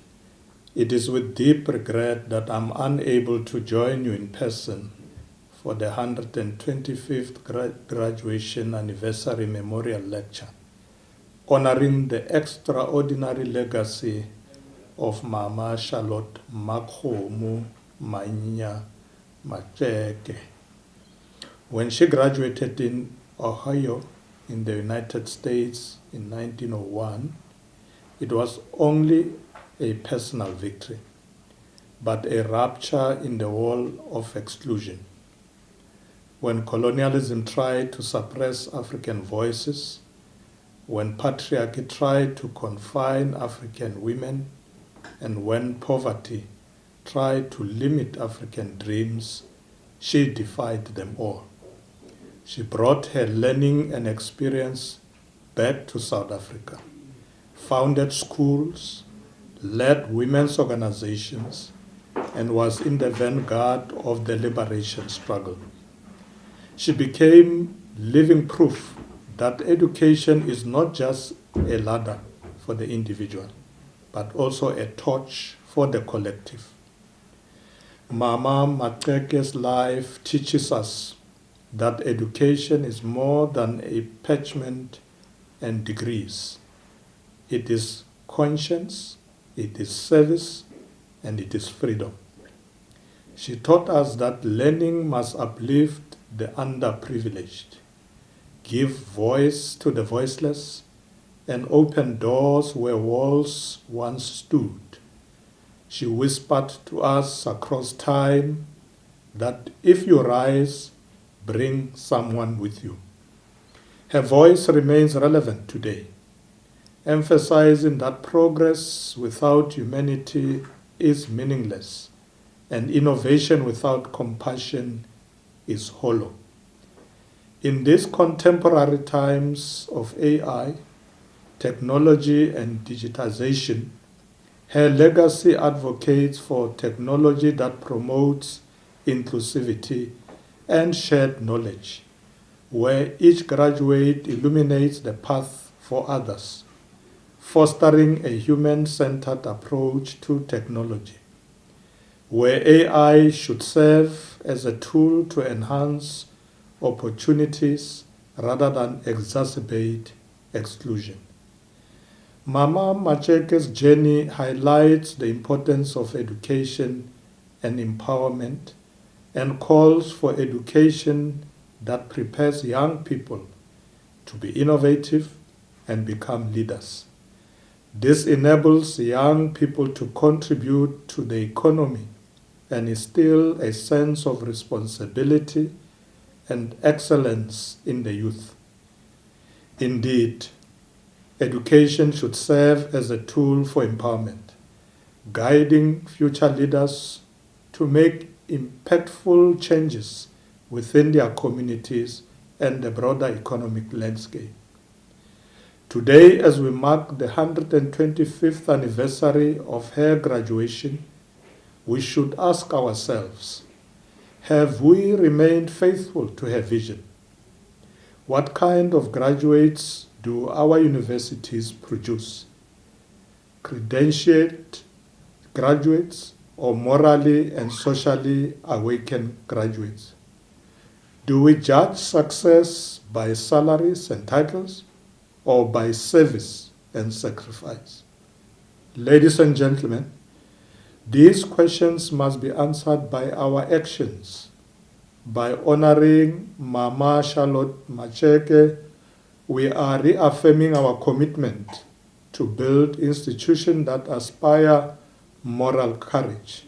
it is with deep regret that I'm unable to join you in person for the 125th graduation anniversary memorial lecture, honoring the extraordinary legacy of Mama Charlotte Maxeke. When she graduated in Ohio in the United States in 1901, it was only a personal victory, but a rupture in the wall of exclusion. When colonialism tried to suppress African voices, when patriarchy tried to confine African women, and when poverty tried to limit African dreams, she defied them all. She brought her learning and experience back to South Africa, founded schools, led women's organizations, and was in the vanguard of the liberation struggle. She became living proof that education is not just a ladder for the individual, but also a torch for the collective. Mama Maxeke's life teaches us that education is more than a parchment and degrees. It is conscience, it is service, and it is freedom. She taught us that learning must uplift the underprivileged, give voice to the voiceless, and open doors where walls once stood. She whispered to us across time that if you rise, bring someone with you. Her voice remains relevant today, emphasizing that progress without humanity is meaningless, and innovation without compassion is hollow. In these contemporary times of AI, technology, and digitization, her legacy advocates for technology that promotes inclusivity and shared knowledge, where each graduate illuminates the path for others, fostering a human-centered approach to technology, where AI should serve as a tool to enhance opportunities rather than exacerbate exclusion. Mama Maxeke's journey highlights the importance of education and empowerment and calls for education that prepares young people to be innovative and become leaders. This enables young people to contribute to the economy and instill a sense of responsibility and excellence in the youth. Indeed, education should serve as a tool for empowerment, guiding future leaders to make impactful changes within their communities and the broader economic landscape. Today, as we mark the 125th anniversary of her graduation, we should ask ourselves, have we remained faithful to her vision? What kind of graduates do our universities produce? Credentialed graduates or morally and socially awakened graduates? Do we judge success by salaries and titles or by service and sacrifice? Ladies and gentlemen, these questions must be answered by our actions. By honoring Mama Charlotte Maxeke, we are reaffirming our commitment to build institutions that aspire moral courage,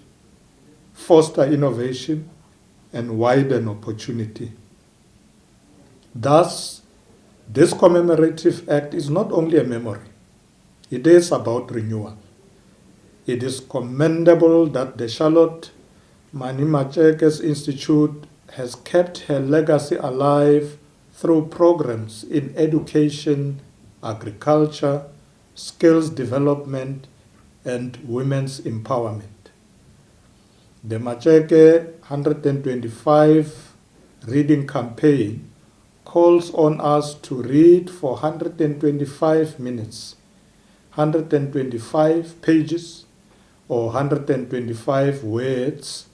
foster innovation, and widen opportunity. Thus, this commemorative act is not only a memory, it is about renewal. It is commendable that the Charlotte Maxeke Institute has kept her legacy alive through programs in education, agriculture, skills development, and women's empowerment. The Maxeke 125 reading campaign calls on us to read for 125 minutes, 125 pages, or 125 words,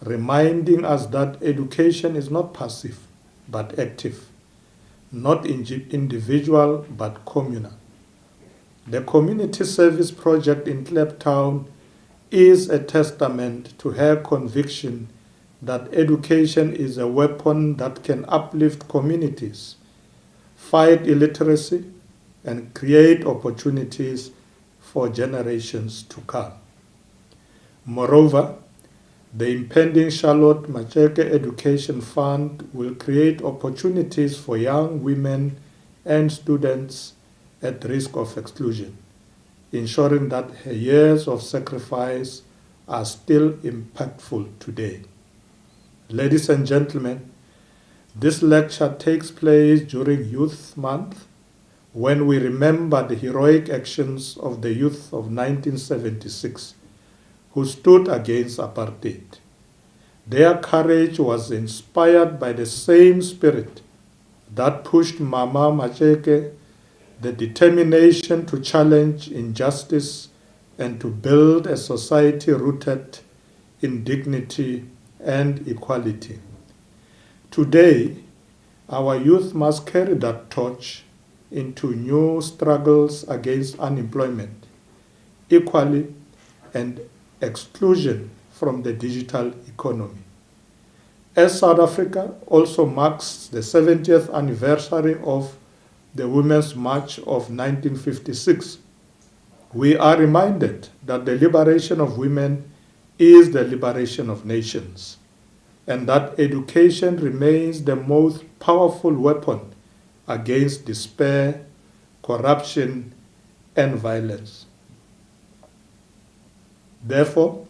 reminding us that education is not passive but active, not individual but communal. The community service project in Kliptown is a testament to her conviction that education is a weapon that can uplift communities, fight illiteracy, and create opportunities for generations to come. Moreover, the impending Charlotte Maxeke Education Fund will create opportunities for young women and students at risk of exclusion, ensuring that her years of sacrifice are still impactful today. Ladies and gentlemen, this lecture takes place during Youth Month, when we remember the heroic actions of the youth of 1976 who stood against apartheid. Their courage was inspired by the same spirit that pushed Mama Maxeke, the determination to challenge injustice and to build a society rooted in dignity and equality. Today, our youth must carry that torch into new struggles against unemployment, equality, and exclusion from the digital economy. As South Africa also marks the 70th anniversary of the Women's March of 1956, we are reminded that the liberation of women is the liberation of nations, and that education remains the most powerful weapon against despair, corruption, and violence. Therefore,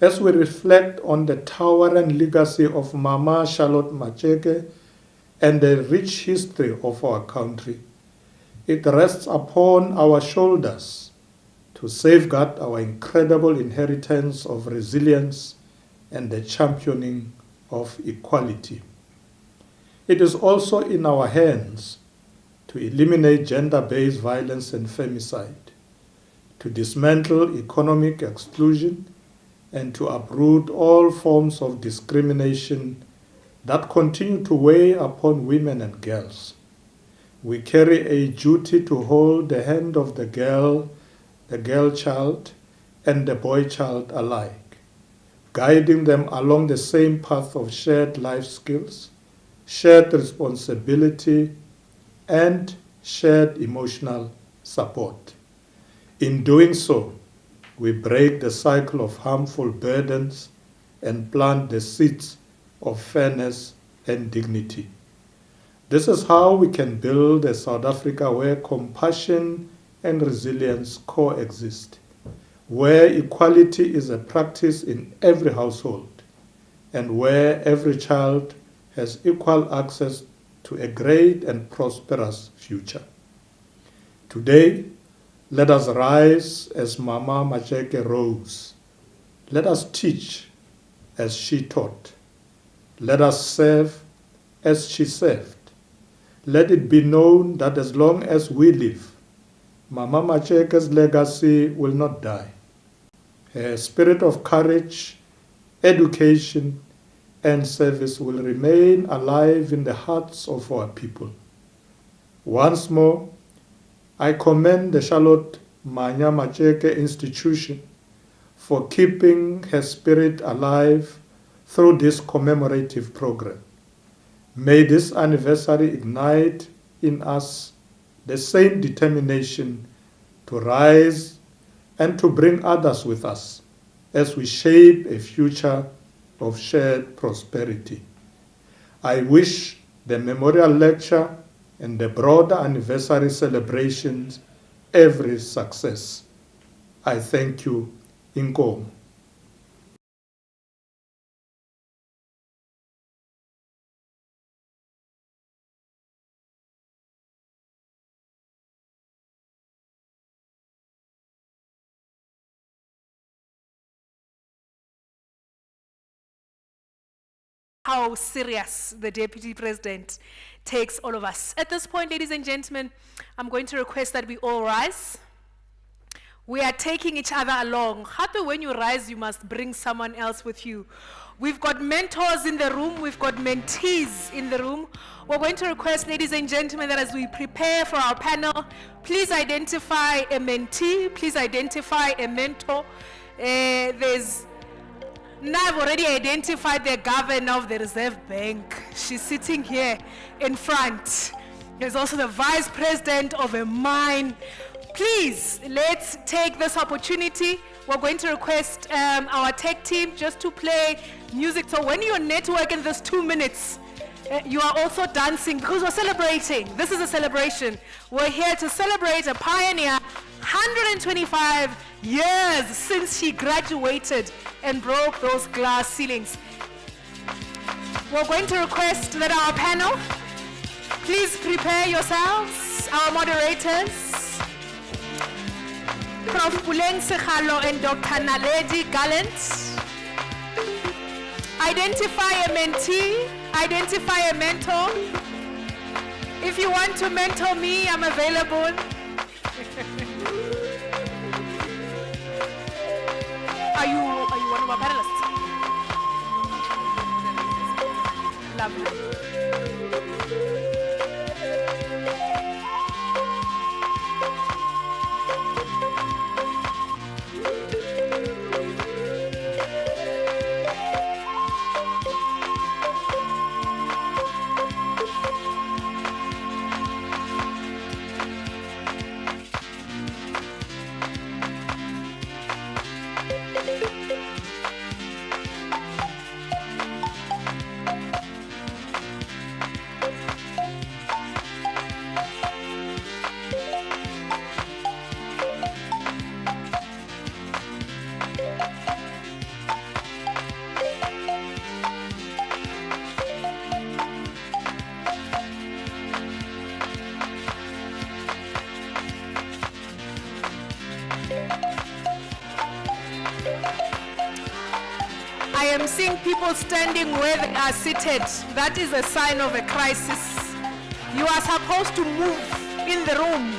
as we reflect on the towering legacy of Mama Charlotte Maxeke and the rich history of our country, it rests upon our shoulders to safeguard our incredible inheritance of resilience and the championing of equality. It is also in our hands to eliminate gender-based violence and femicide, to dismantle economic exclusion, and to uproot all forms of discrimination that continue to weigh upon women and girls. We carry a duty to hold the hand of the girl child, and the boy child alike, guiding them along the same path of shared life skills, shared responsibility, and shared emotional support. In doing so, we break the cycle of harmful burdens and plant the seeds of fairness and dignity. This is how we can build a South Africa where compassion and resilience coexist, where equality is a practice in every household, and where every child has equal access to a great and prosperous future. Today, let us rise as Mama Maxeke rose. Let us teach as she taught. Let us serve as she served. Let it be known that as long as we live, Mama Macheke's legacy will not die. Her spirit of courage, education, and service will remain alive in the hearts of our people. Once more, I commend the Charlotte Maxeke Institution for keeping her spirit alive through this commemorative program. May this anniversary ignite in us the same determination to rise and to bring others with us as we shape a future of shared prosperity. I wish the memorial lecture and the broader anniversary celebrations every success. I thank you. Inkomo. How serious the Deputy President takes all of us. At this point, ladies and gentlemen, I'm going to request that we all rise. We are taking each other along. Happy when you rise, you must bring someone else with you. We've got mentors in the room. We've got mentees in the room. We're going to request, ladies and gentlemen, that as we prepare for our panel, please identify a mentee, please identify a mentor. Now I've already identified the governor of the Reserve Bank. She's sitting here in front. There's also the vice president of a mine. Please, let's take this opportunity. We're going to request our tech team just to play music. So when you're networking this 2 minutes, you are also dancing because we're celebrating. This is a celebration. We're here to celebrate a pioneer, 125 years since she graduated and broke those glass ceilings. We're going to request that our panel, please prepare yourselves, our moderators, Prof. Puleng Sekgalo and Dr. Naledi Gallant. Identify a mentee, identify a mentor. If you want to mentor me, I'm available. Are you one of our panelists? Lovely. I am seeing people standing where they are seated. That is a sign of a crisis. You are supposed to move in the room.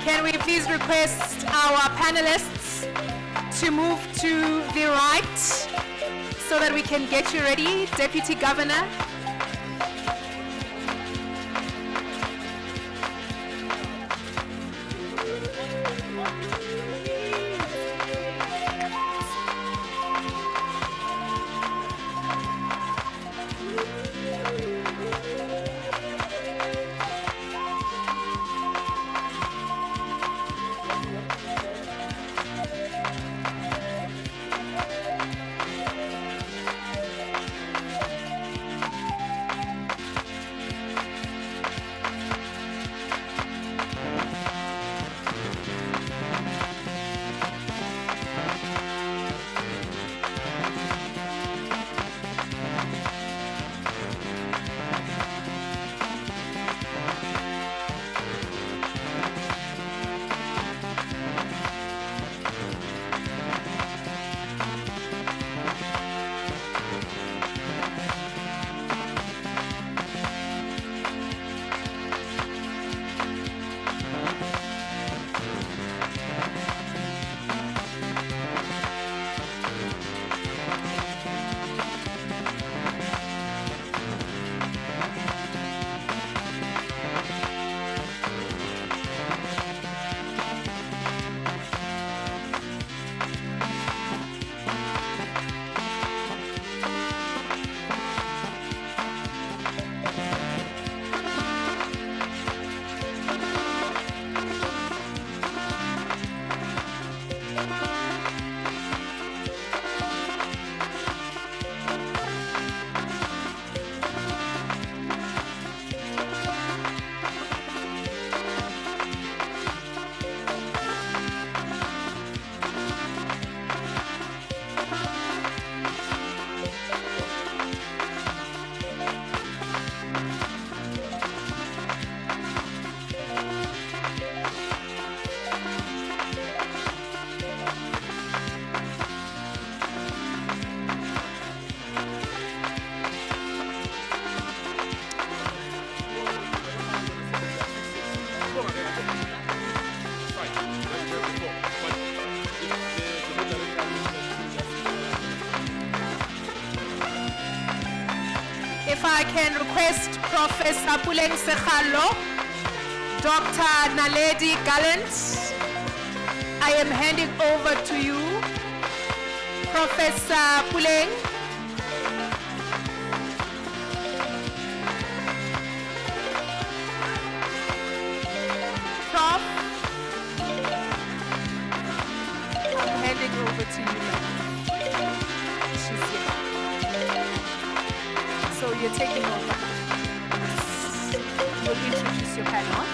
Can we please request our panelists to move to the right so that we can get you ready, Deputy Governor? can request Professor Puleng Sekhalo, Dr. Naledi Gallant. I am handing over to you, Professor Puleng. Prof, I'm handing over to you now. She's here. So you're taking over. You'll introduce your panel.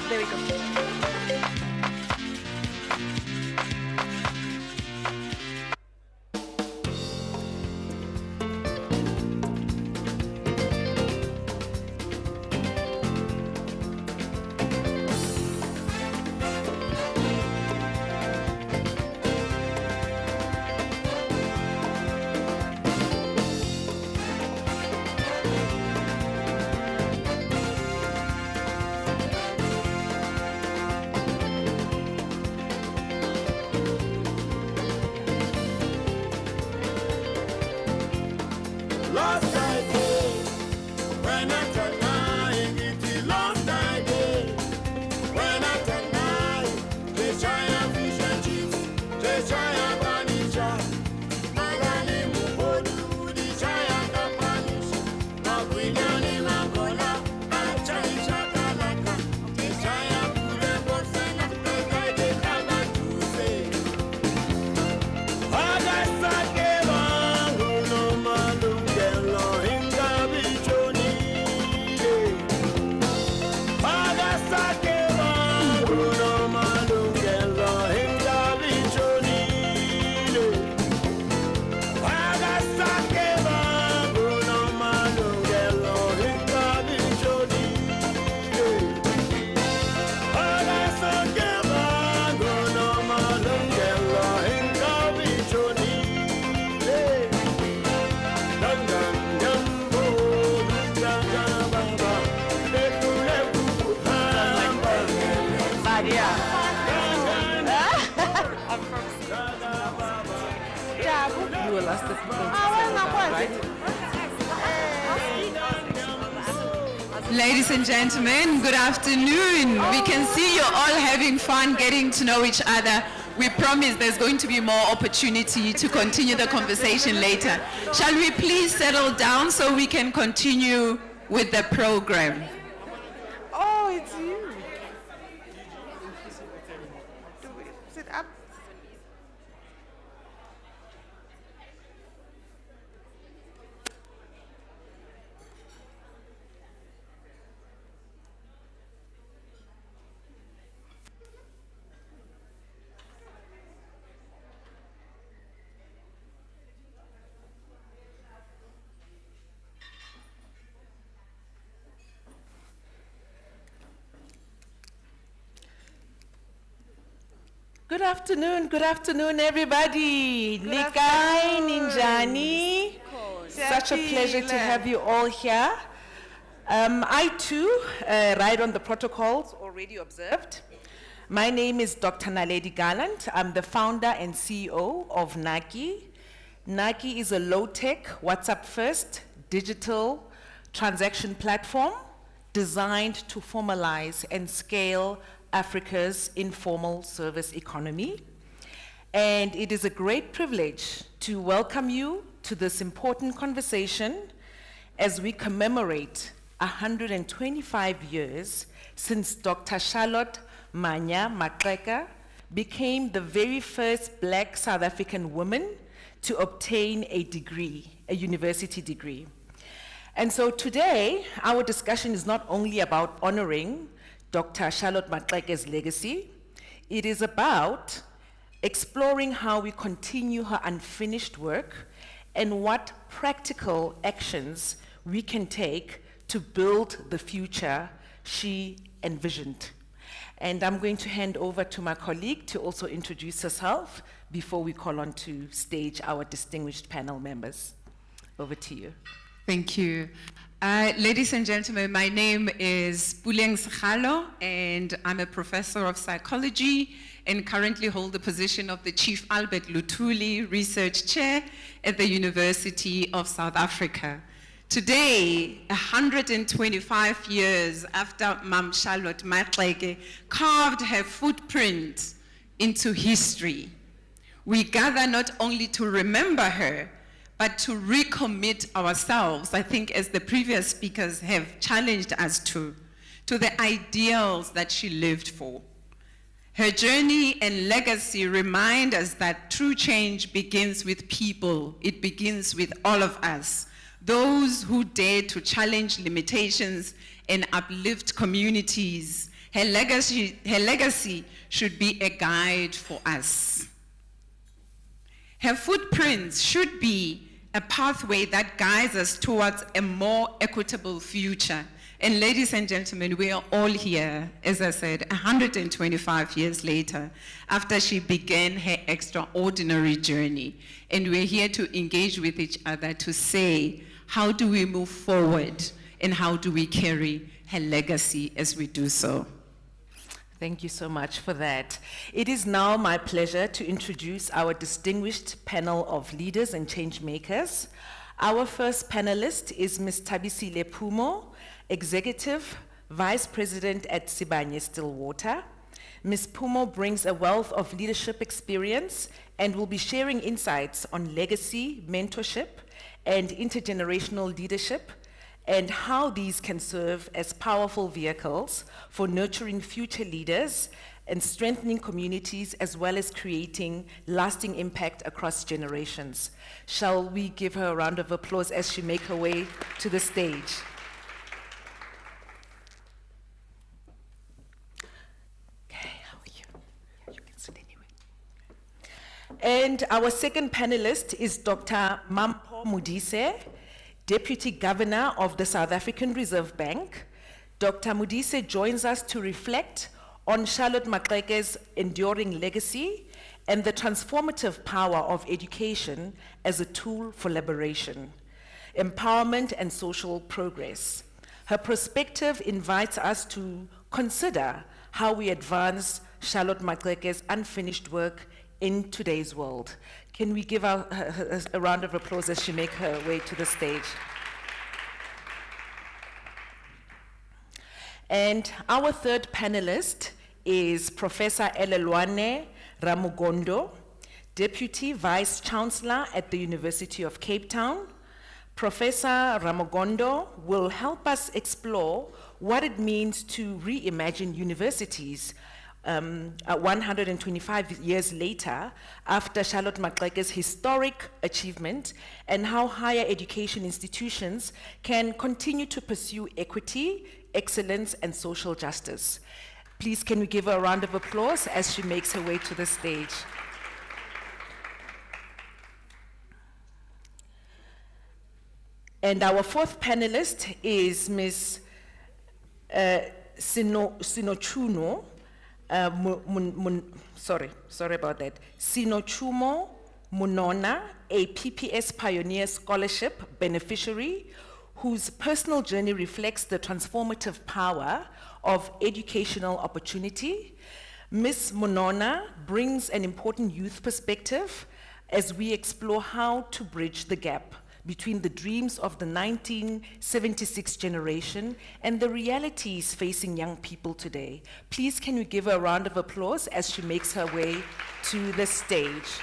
There we go. You will ask the people. Ladies and gentlemen, good afternoon. We can see you're all having fun getting to know each other. We promise there's going to be more opportunity to continue the conversation later. Shall we please settle down so we can continue with the program? Oh, it's you. Sit up. Good afternoon, everybody. Nikai, Ninjani. Such a pleasure to have you all here. I too ride on the protocols already observed. My name is Dr. Naledi Gallant. I'm the founder and CEO of NAKI. NAKI is a low-tech, WhatsApp-first digital transaction platform designed to formalize and scale Africa's informal service economy. And it is a great privilege to welcome you to this important conversation as we commemorate 125 years since Dr. Charlotte Maxeke became the very first Black South African woman to obtain a degree, a university degree. And so today, our discussion is not only about honoring Dr. Charlotte Maxeke's legacy, it is about exploring how we continue her unfinished work and what practical actions we can take to build the future she envisioned. And I'm going to hand over to my colleague to also introduce herself before we call on to stage our distinguished panel members. Over to you. Thank you. Ladies and gentlemen, my name is Puleng Sekgalo, and I'm a professor of psychology and currently hold the position of the Chief Albert Luthuli Research Chair at the University of South Africa. Today, 125 years after Mam Charlotte Maxeke carved her footprint into history, we gather not only to remember her, but to recommit ourselves, I think as the previous speakers have challenged us to the ideals that she lived for. Her journey and legacy remind us that true change begins with people. It begins with all of us, those who dare to challenge limitations and uplift communities. Her legacy should be a guide for us. Her footprints should be a pathway that guides us towards a more equitable future. And ladies and gentlemen, we are all here, as I said, 125 years later, after she began her extraordinary journey. And we're here to engage with each other to say, how do we move forward and how do we carry her legacy as we do so? Thank you so much for that. It is now my pleasure to introduce our distinguished panel of leaders and change makers. Our first panelist is Ms. Thabisile Phumo, Executive Vice President at Sibanye-Stillwater. Ms. Phumo brings a wealth of leadership experience and will be sharing insights on legacy, mentorship, and intergenerational leadership, and how these can serve as powerful vehicles for nurturing future leaders and strengthening communities, as well as creating lasting impact across generations. Shall we give her a round of applause as she makes her way to the stage? Okay, how are you? You can sit anyway. And our second panelist is Dr. Mampho Modise, Deputy Governor of the South African Reserve Bank. Dr. Modise joins us to reflect on Charlotte Maxeke's enduring legacy and the transformative power of education as a tool for liberation, empowerment, and social progress. Her perspective invites us to consider how we advance Charlotte Maxeke's unfinished work in today's world. Can we give her a round of applause as she makes her way to the stage? And our third panelist is Professor Elelwane Ramugondo, Deputy Vice Chancellor at the University of Cape Town. Professor Ramugondo will help us explore what it means to reimagine universities 125 years later, after Charlotte Maxeke's historic achievement, and how higher education institutions can continue to pursue equity, excellence, and social justice. Please, can we give her a round of applause as she makes her way to the stage? And our fourth panelist is Ms. Sinochumo. Sorry about that. Sinochumo Munona, a PPS Pioneer Scholarship beneficiary whose personal journey reflects the transformative power of educational opportunity. Ms. Munona brings an important youth perspective as we explore how to bridge the gap between the dreams of the 1976 generation and the realities facing young people today. Please, can we give her a round of applause as she makes her way to the stage?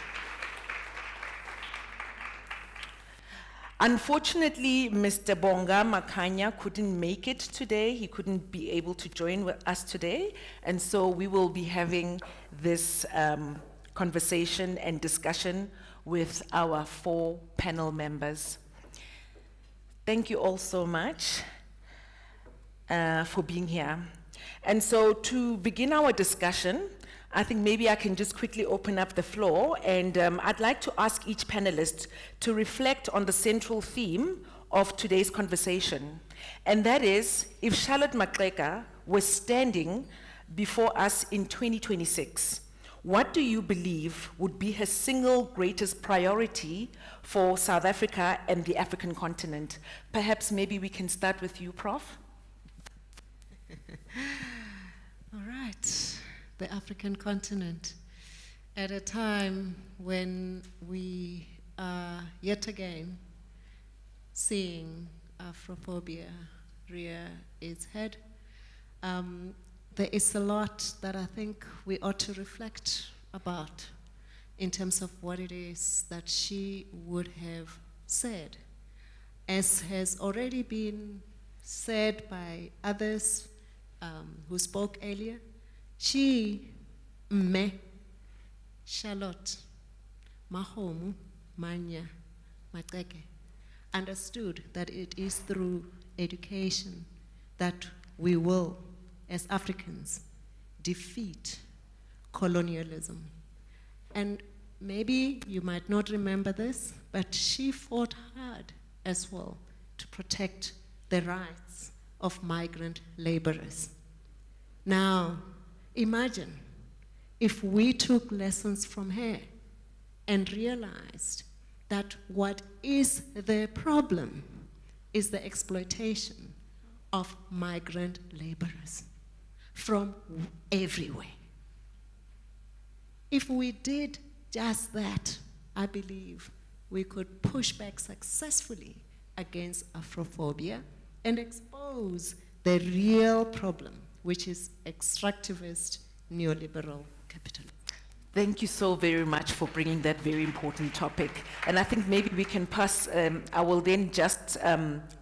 Unfortunately, Mr. Bonga Makanya couldn't make it today. He couldn't be able to join with us today. And so we will be having this conversation and discussion with our 4 panel members. Thank you all so much for being here. And so to begin our discussion, I think maybe I can just quickly open up the floor, and I'd like to ask each panelist to reflect on the central theme of today's conversation, and that is, if Charlotte Maxeke was standing before us in 2026, what do you believe would be her single greatest priority for South Africa and the African continent? Perhaps maybe we can start with you, Prof. All right, the African continent. At a time when we are yet again seeing Afrophobia rear its head, there is a lot that I think we ought to reflect about in terms of what it is that she would have said. As has already been said by others who spoke earlier, she, Charlotte Maxeke Lecture, understood that it is through education that we will, as Africans, defeat colonialism. And maybe you might not remember this, but she fought hard as well to protect the rights of migrant laborers. Now, imagine if we took lessons from her and realized that what is the problem is the exploitation of migrant laborers from everywhere. If we did just that, I believe we could push back successfully against Afrophobia and expose the real problem, which is extractivist neoliberal capitalism. Thank you so very much for bringing that very important topic. And I think maybe we can pass, I will then just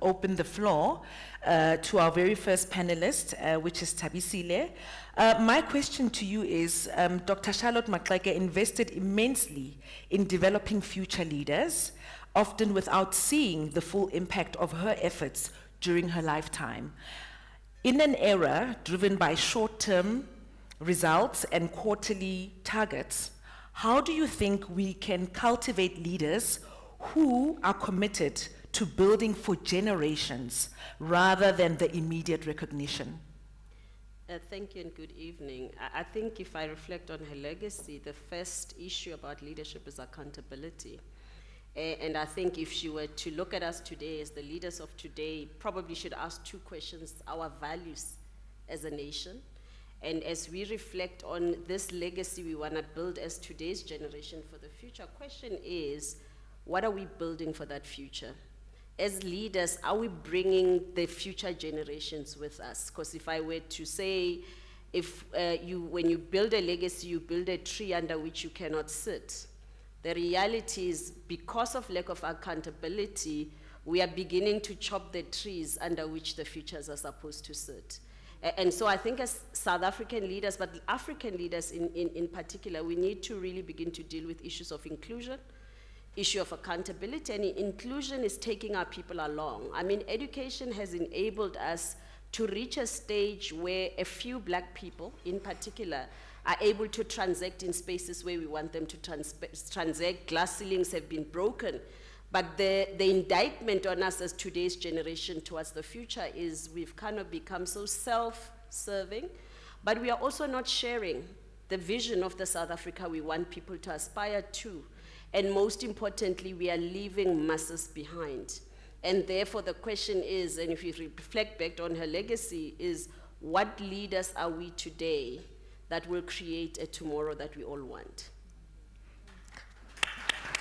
open the floor to our very first panelist, which is Thabisile. My question to you is, Dr. Charlotte Maxeke invested immensely in developing future leaders, often without seeing the full impact of her efforts during her lifetime. In an era driven by short-term results and quarterly targets, how do you think we can cultivate leaders who are committed to building for generations rather than the immediate recognition? Thank you and good evening. I think if I reflect on her legacy, the first issue about leadership is accountability. And I think if she were to look at us today as the leaders of today, probably should ask two questions: our values as a nation, and as we reflect on this legacy we want to build as today's generation for the future, question is, what are we building for that future? As leaders, are we bringing the future generations with us? Because if I were to say, when you build a legacy, you build a tree under which you cannot sit. The reality is, because of lack of accountability, we are beginning to chop the trees under which the futures are supposed to sit. And so I think as South African leaders, but African leaders in particular, we need to really begin to deal with issues of inclusion, issue of accountability, and inclusion is taking our people along. I mean, education has enabled us to reach a stage where a few black people, in particular, are able to transact in spaces where we want them to transact. Glass ceilings have been broken. But the indictment on us as today's generation towards the future is we've kind of become so self-serving, but we are also not sharing the vision of the South Africa we want people to aspire to. And most importantly, we are leaving masses behind. And therefore the question is, and if you reflect back on her legacy, is what leaders are we today that will create a tomorrow that we all want?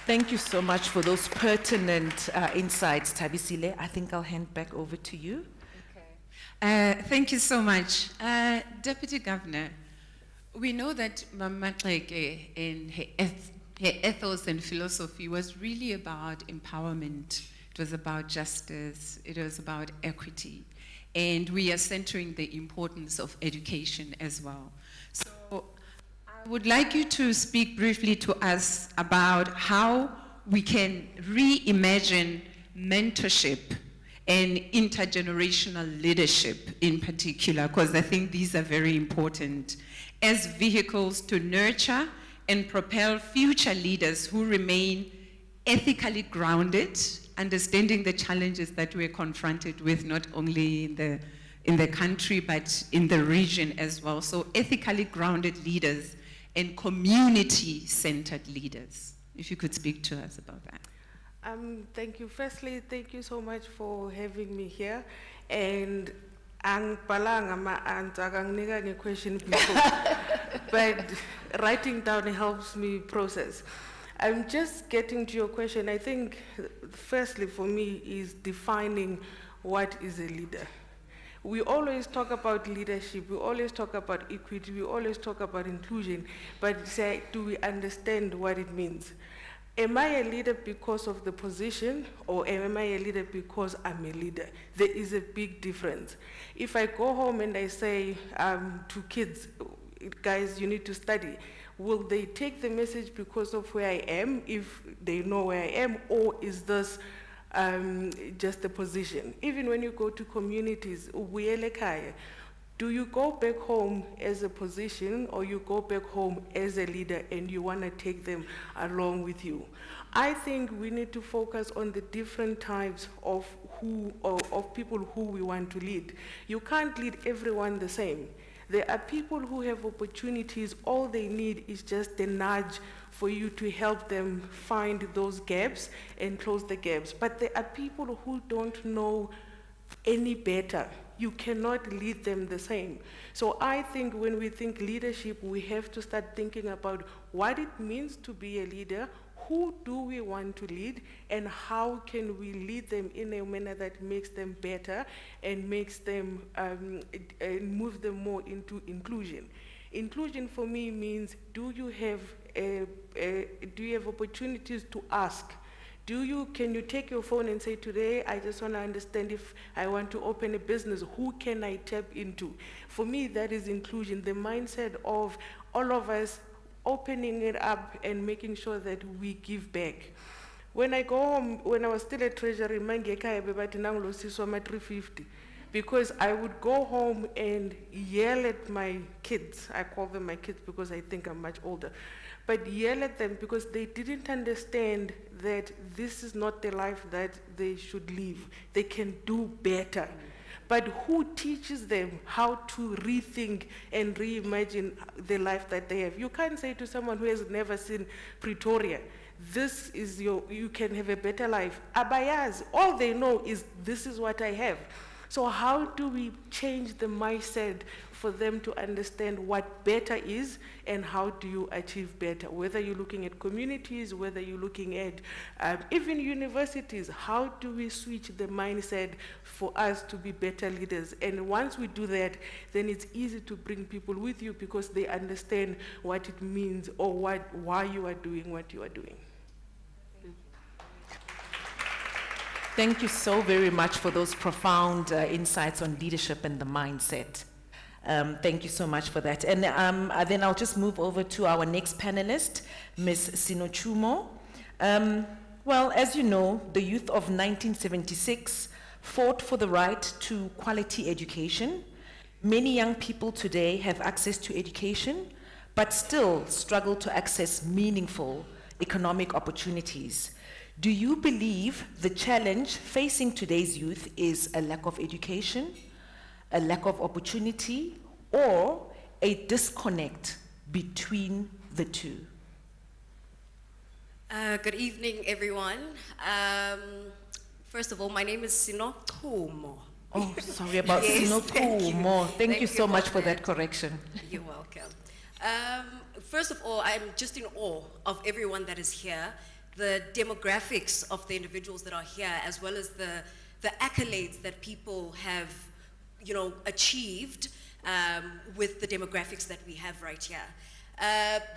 Thank you so much for those pertinent insights, Thabisile. I think I'll hand back over to you. Okay. Thank you so much. Deputy Governor, we know that Mama Maxeke in her ethos and philosophy was really about empowerment. It was about justice. It was about equity. And we are centering the importance of education as well. So I would like you to speak briefly to us about how we can reimagine mentorship and intergenerational leadership in particular, because I think these are very important as vehicles to nurture and propel future leaders who remain ethically grounded, understanding the challenges that we're confronted with, not only in the country, but in the region as well. So ethically grounded leaders and community-centered leaders. If you could speak to us about that. Thank you. Firstly, thank you so much for having me here. And angipalanga question before, but writing down helps me process. I'm just getting to your question. I think, firstly, for me, is defining what is a leader. We always talk about leadership, we always talk about equity, we always talk about inclusion, but say, do we understand what it means? Am I a leader because of the position, or am I a leader because I'm a leader? There is a big difference. If I go home and I say to kids, guys, you need to study, will they take the message because of where I am, if they know where I am, or is this just a position? Even when you go to communities, do you go back home as a position, or you go back home as a leader and you want to take them along with you? I think we need to focus on the different types of people who we want to lead. You can't lead everyone the same. There are people who have opportunities, all they need is just a nudge for you to help them find those gaps and close the gaps. But there are people who don't know any better. You cannot lead them the same. So I think when we think leadership, we have to start thinking about what it means to be a leader, who do we want to lead, and how can we lead them in a manner that makes them better and makes them, move them more into inclusion. Inclusion for me means, do you have opportunities to ask? Can you take your phone and say, today I just want to understand if I want to open a business, who can I tap into? For me, that is inclusion, the mindset of all of us opening it up and making sure that we give back. When I go home, when I was still a treasurer, because I would go home and yell at my kids. I call them my kids because I think I'm much older. But yell at them because they didn't understand that this is not the life that they should live. They can do better. But who teaches them how to rethink and reimagine the life that they have? You can't say to someone who has never seen Pretoria, you can have a better life. Abayaz, all they know is, this is what I have. So how do we change the mindset for them to understand what better is, and how do you achieve better? Whether you're looking at communities, whether you're looking at even universities, how do we switch the mindset for us to be better leaders? And once we do that, then it's easy to bring people with you because they understand what it means, or why you are doing what you are doing. Thank you so very much for those profound insights on leadership and the mindset. Thank you so much for that. And then I'll just move over to our next panelist, Ms. Sinochumo. Well, as you know, the youth of 1976 fought for the right to quality education. Many young people today have access to education, but still struggle to access meaningful economic opportunities. Do you believe the challenge facing today's youth is a lack of education, a lack of opportunity, or a disconnect between the two? Good evening, everyone. First of all, my name is Sinochumo. Oh, sorry about Yes, Sinochumo. Thank you so much for that. that correction. You're welcome. First of all, I'm just in awe of everyone that is here, the demographics of the individuals that are here, as well as the accolades that people have, achieved with the demographics that we have right here.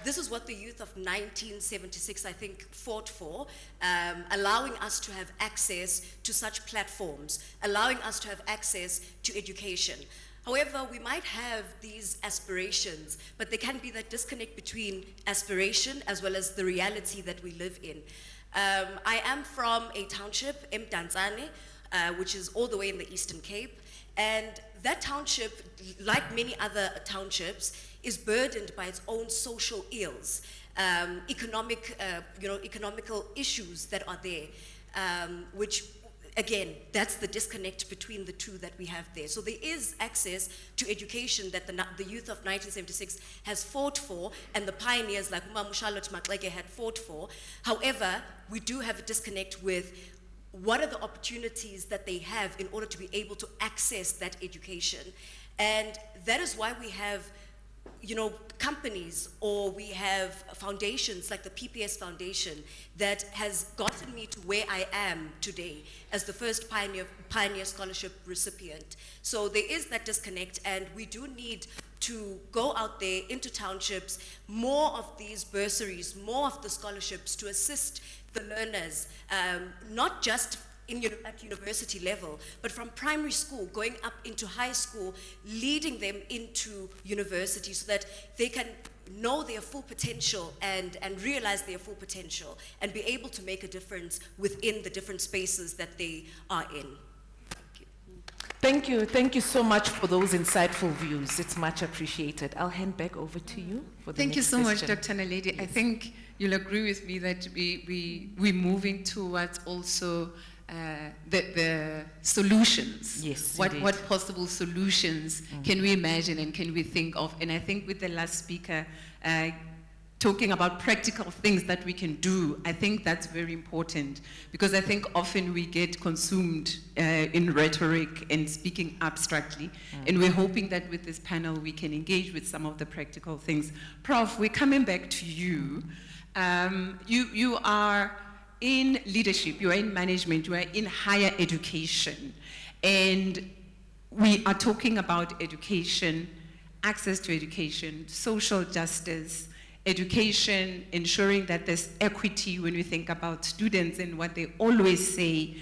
This is what the youth of 1976, I think, fought for, allowing us to have access to such platforms, allowing us to have access to education. However, we might have these aspirations, but there can be that disconnect between aspiration as well as the reality that we live in. I am from a township, Mdantsane, which is all the way in the Eastern Cape, and that township, like many other townships, is burdened by its own social ills, economical issues that are there, which again, that's the disconnect between the two that we have there. So there is access to education that the youth of 1976 has fought for, and the pioneers like Charlotte Maxeke had fought for. However, we do have a disconnect with what are the opportunities that they have in order to be able to access that education. And that is why we have, you know, companies, or we have foundations like the PPS Foundation that has gotten me to where I am today as the first Pioneer Scholarship recipient. So there is that disconnect, and we do need to go out there into townships, more of these bursaries, more of the scholarships to assist the learners, not just at university level, but from primary school, going up into high school, leading them into university so that they can know their full potential and realize their full potential and be able to make a difference within the different spaces that they are in. Thank you. Thank you so much for those insightful views. It's much appreciated. I'll hand back over to you for the Thank you next so question. much, Dr. Naledi. Yes. I think you'll agree with me that we're moving towards also the solutions. Yes, What indeed. possible solutions can we imagine and can we think of? And I think with the last speaker talking about practical things that we can do, I think that's very important, because I think often we get consumed in rhetoric and speaking abstractly, and we're hoping that with this panel we can engage with some of the practical things. Prof, we're coming back to you. You are in leadership, you are in management, you are in higher education, and we are talking about education, access to education, social justice, education, ensuring that there's equity when we think about students and what they always say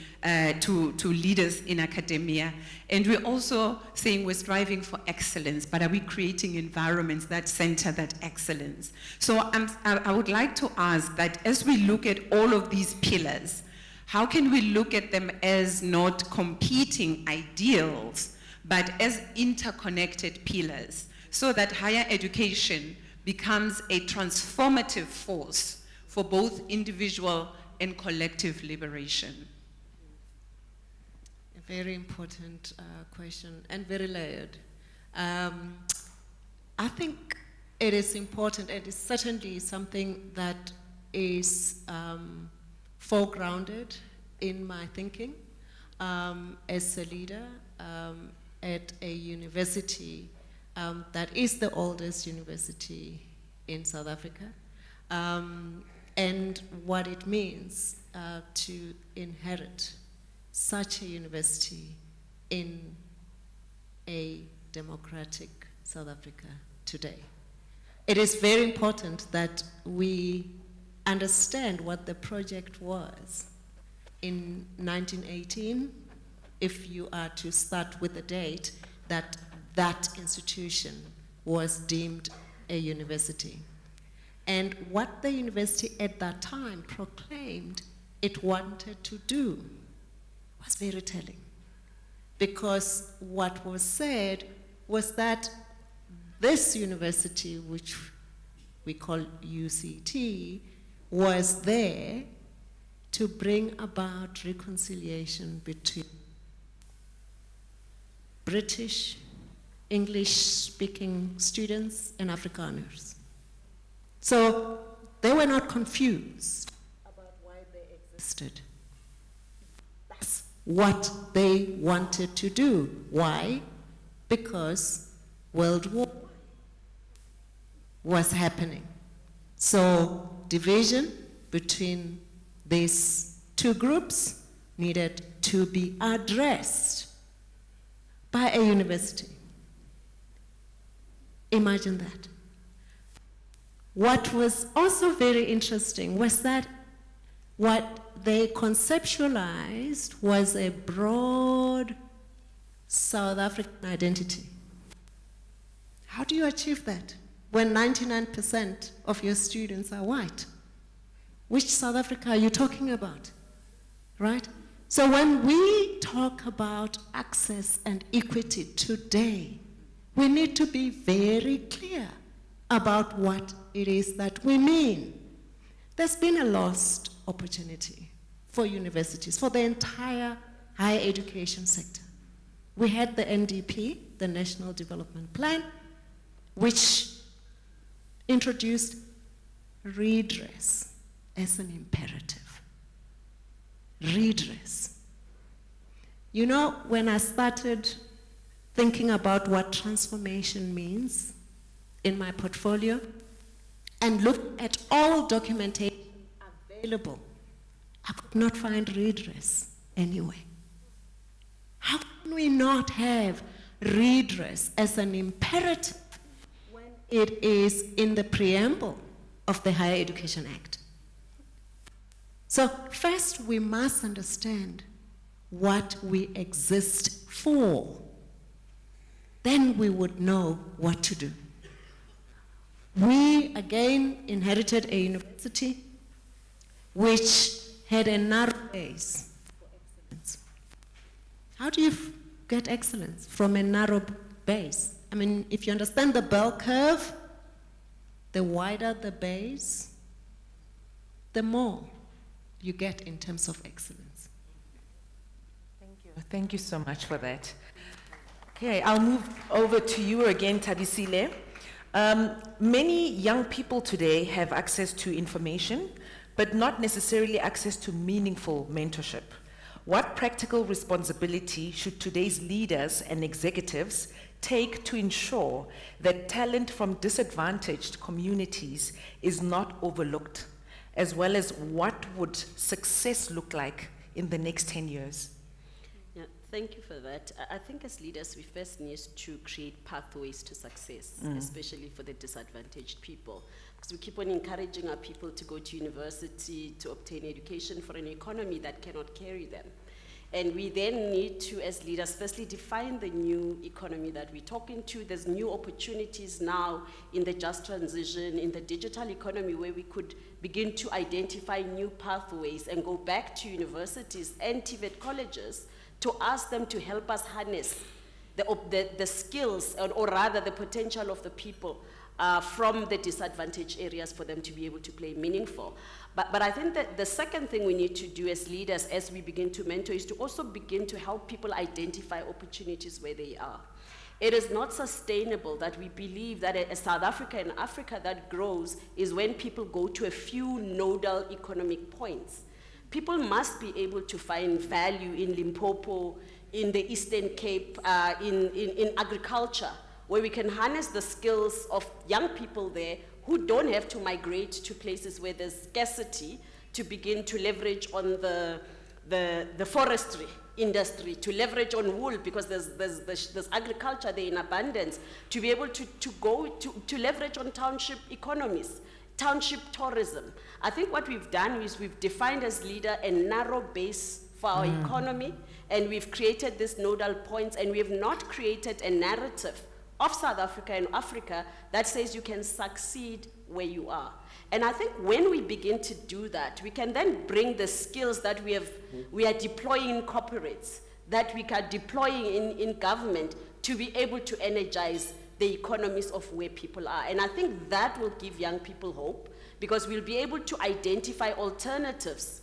to leaders in academia. And we're also saying we're striving for excellence, but are we creating environments that center that excellence? So I would like to ask that as we look at all of these pillars, how can we look at them as not competing ideals, but as interconnected pillars, so that higher education becomes a transformative force for both individual and collective liberation? A very important question, and very layered. I think it is important, and it's certainly something that is foregrounded in my thinking as a leader at a university that is the oldest university in South Africa, and what it means to inherit such a university in a democratic South Africa today. It is very important that we understand what the project was in 1918, if you are to start with the date that that institution was deemed a university. And what the university at that time proclaimed it wanted to do was very telling. Because what was said was that this university, which we call UCT, was there to bring about reconciliation between British English-speaking students and Afrikaners. So they were not confused about why they existed. That's what they wanted to do. Why? Because World War was happening. So division between these two groups needed to be addressed by a university. Imagine that. What was also very interesting was that what they conceptualized was a broad South African identity. How do you achieve that when 99% of your students are white? Which South Africa are you talking about, right? So when we talk about access and equity today, we need to be very clear about what it is that we mean. There's been a lost opportunity for universities, for the entire higher education sector. We had the NDP, the National Development Plan, which introduced redress as an imperative. Redress. You know, when I started thinking about what transformation means in my portfolio and looked at all documentation available, I could not find redress anywhere. How can we not have redress as an imperative when it is in the preamble of the Higher Education Act? So first we must understand what we exist for. Then we would know what to do. We again inherited a university which had a narrow base for excellence. How do you get excellence from a narrow base? I mean, if you understand the bell curve, the wider the base, the more you get in terms of excellence. Thank you. Thank you so much for that. Okay, I'll move over to you again, Tabisile. Many young people today have access to information, but not necessarily access to meaningful mentorship. What practical responsibility should today's leaders and executives take to ensure that talent from disadvantaged communities is not overlooked, as well as what would success look like in the next 10 years? Yeah, thank you for that. I think as leaders, we first need to create pathways to success, especially for the disadvantaged people. Because we keep on encouraging our people to go to university, to obtain education for an economy that cannot carry them. And we then need to, as leaders, firstly define the new economy that we're talking to. There's new opportunities now in the just transition, in the digital economy, where we could begin to identify new pathways and go back to universities and TVET colleges to ask them to help us harness the skills, or rather the potential of the people from the disadvantaged areas for them to be able to play meaningful. But I think that the second thing we need to do as leaders as we begin to mentor is to also begin to help people identify opportunities where they are. It is not sustainable that we believe that a South Africa and Africa that grows is when people go to a few nodal economic points. People must be able to find value in Limpopo, in the Eastern Cape, in agriculture, where we can harness the skills of young people there who don't have to migrate to places where there's scarcity to begin to leverage on the forestry industry, to leverage on wool because there's agriculture there in abundance, to be able to leverage on township economies, township tourism. I think what we've done is we've defined as leader a narrow base for our economy, and we've created these nodal points, and we have not created a narrative of South Africa and Africa that says you can succeed where you are. And I think when we begin to do that, we can then bring the skills that we are deploying in corporates, that we are deploying in government to be able to energize the economies of where people are. And I think that will give young people hope, because we'll be able to identify alternatives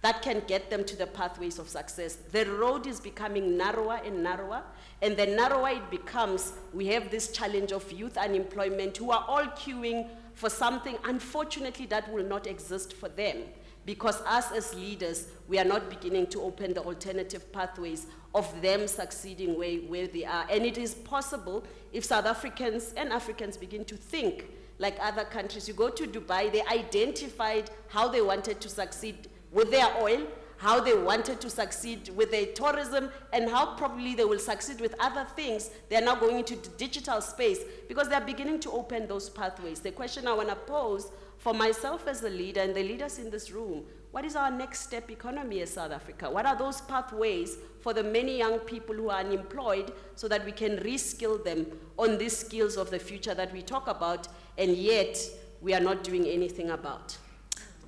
that can get them to the pathways of success. The road is becoming narrower and narrower, and the narrower it becomes, we have this challenge of youth unemployment who are all queuing for something, unfortunately, that will not exist for them, because us as leaders, we are not beginning to open the alternative pathways of them succeeding where they are. And it is possible if South Africans and Africans begin to think like other countries. You go to Dubai, they identified how they wanted to succeed with their oil, how they wanted to succeed with their tourism, and how probably they will succeed with other things. They're now going into the digital space because they're beginning to open those pathways. The question I want to pose for myself as a leader and the leaders in this room, what is our next step economy as South Africa? What are those pathways for the many young people who are unemployed so that we can reskill them on these skills of the future that we talk about, and yet we are not doing anything about?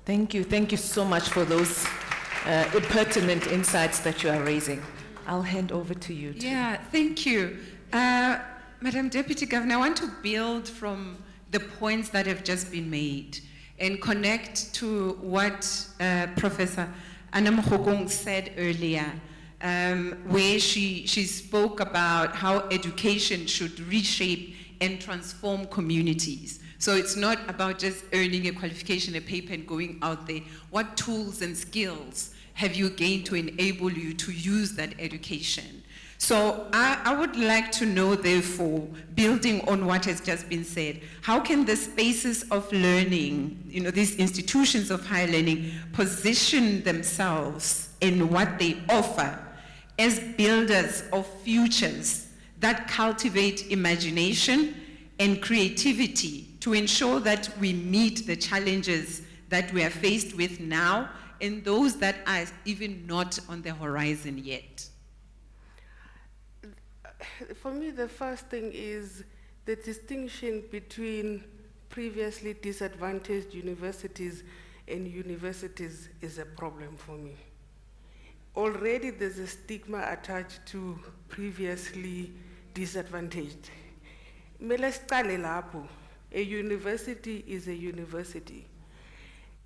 Thank you so much for those pertinent insights that you are raising. I'll hand over to you. Yeah, thank you. Madam Deputy Governor, I want to build from the points that have just been made and connect to what Professor Anna Mokgokong said earlier. where she spoke about how education should reshape and transform communities. So it's not about just earning a qualification, a paper, and going out there. What tools and skills have you gained to enable you to use that education? So I would like to know, therefore, building on what has just been said, how can the spaces of learning, these institutions of higher learning, position themselves in what they offer as builders of futures that cultivate imagination and creativity to ensure that we meet the challenges that we are faced with now and those that are even not on the horizon yet? For me, the first thing is the distinction between previously disadvantaged universities and universities is a problem for me. Already there's a stigma attached to previously disadvantaged. A university is a university.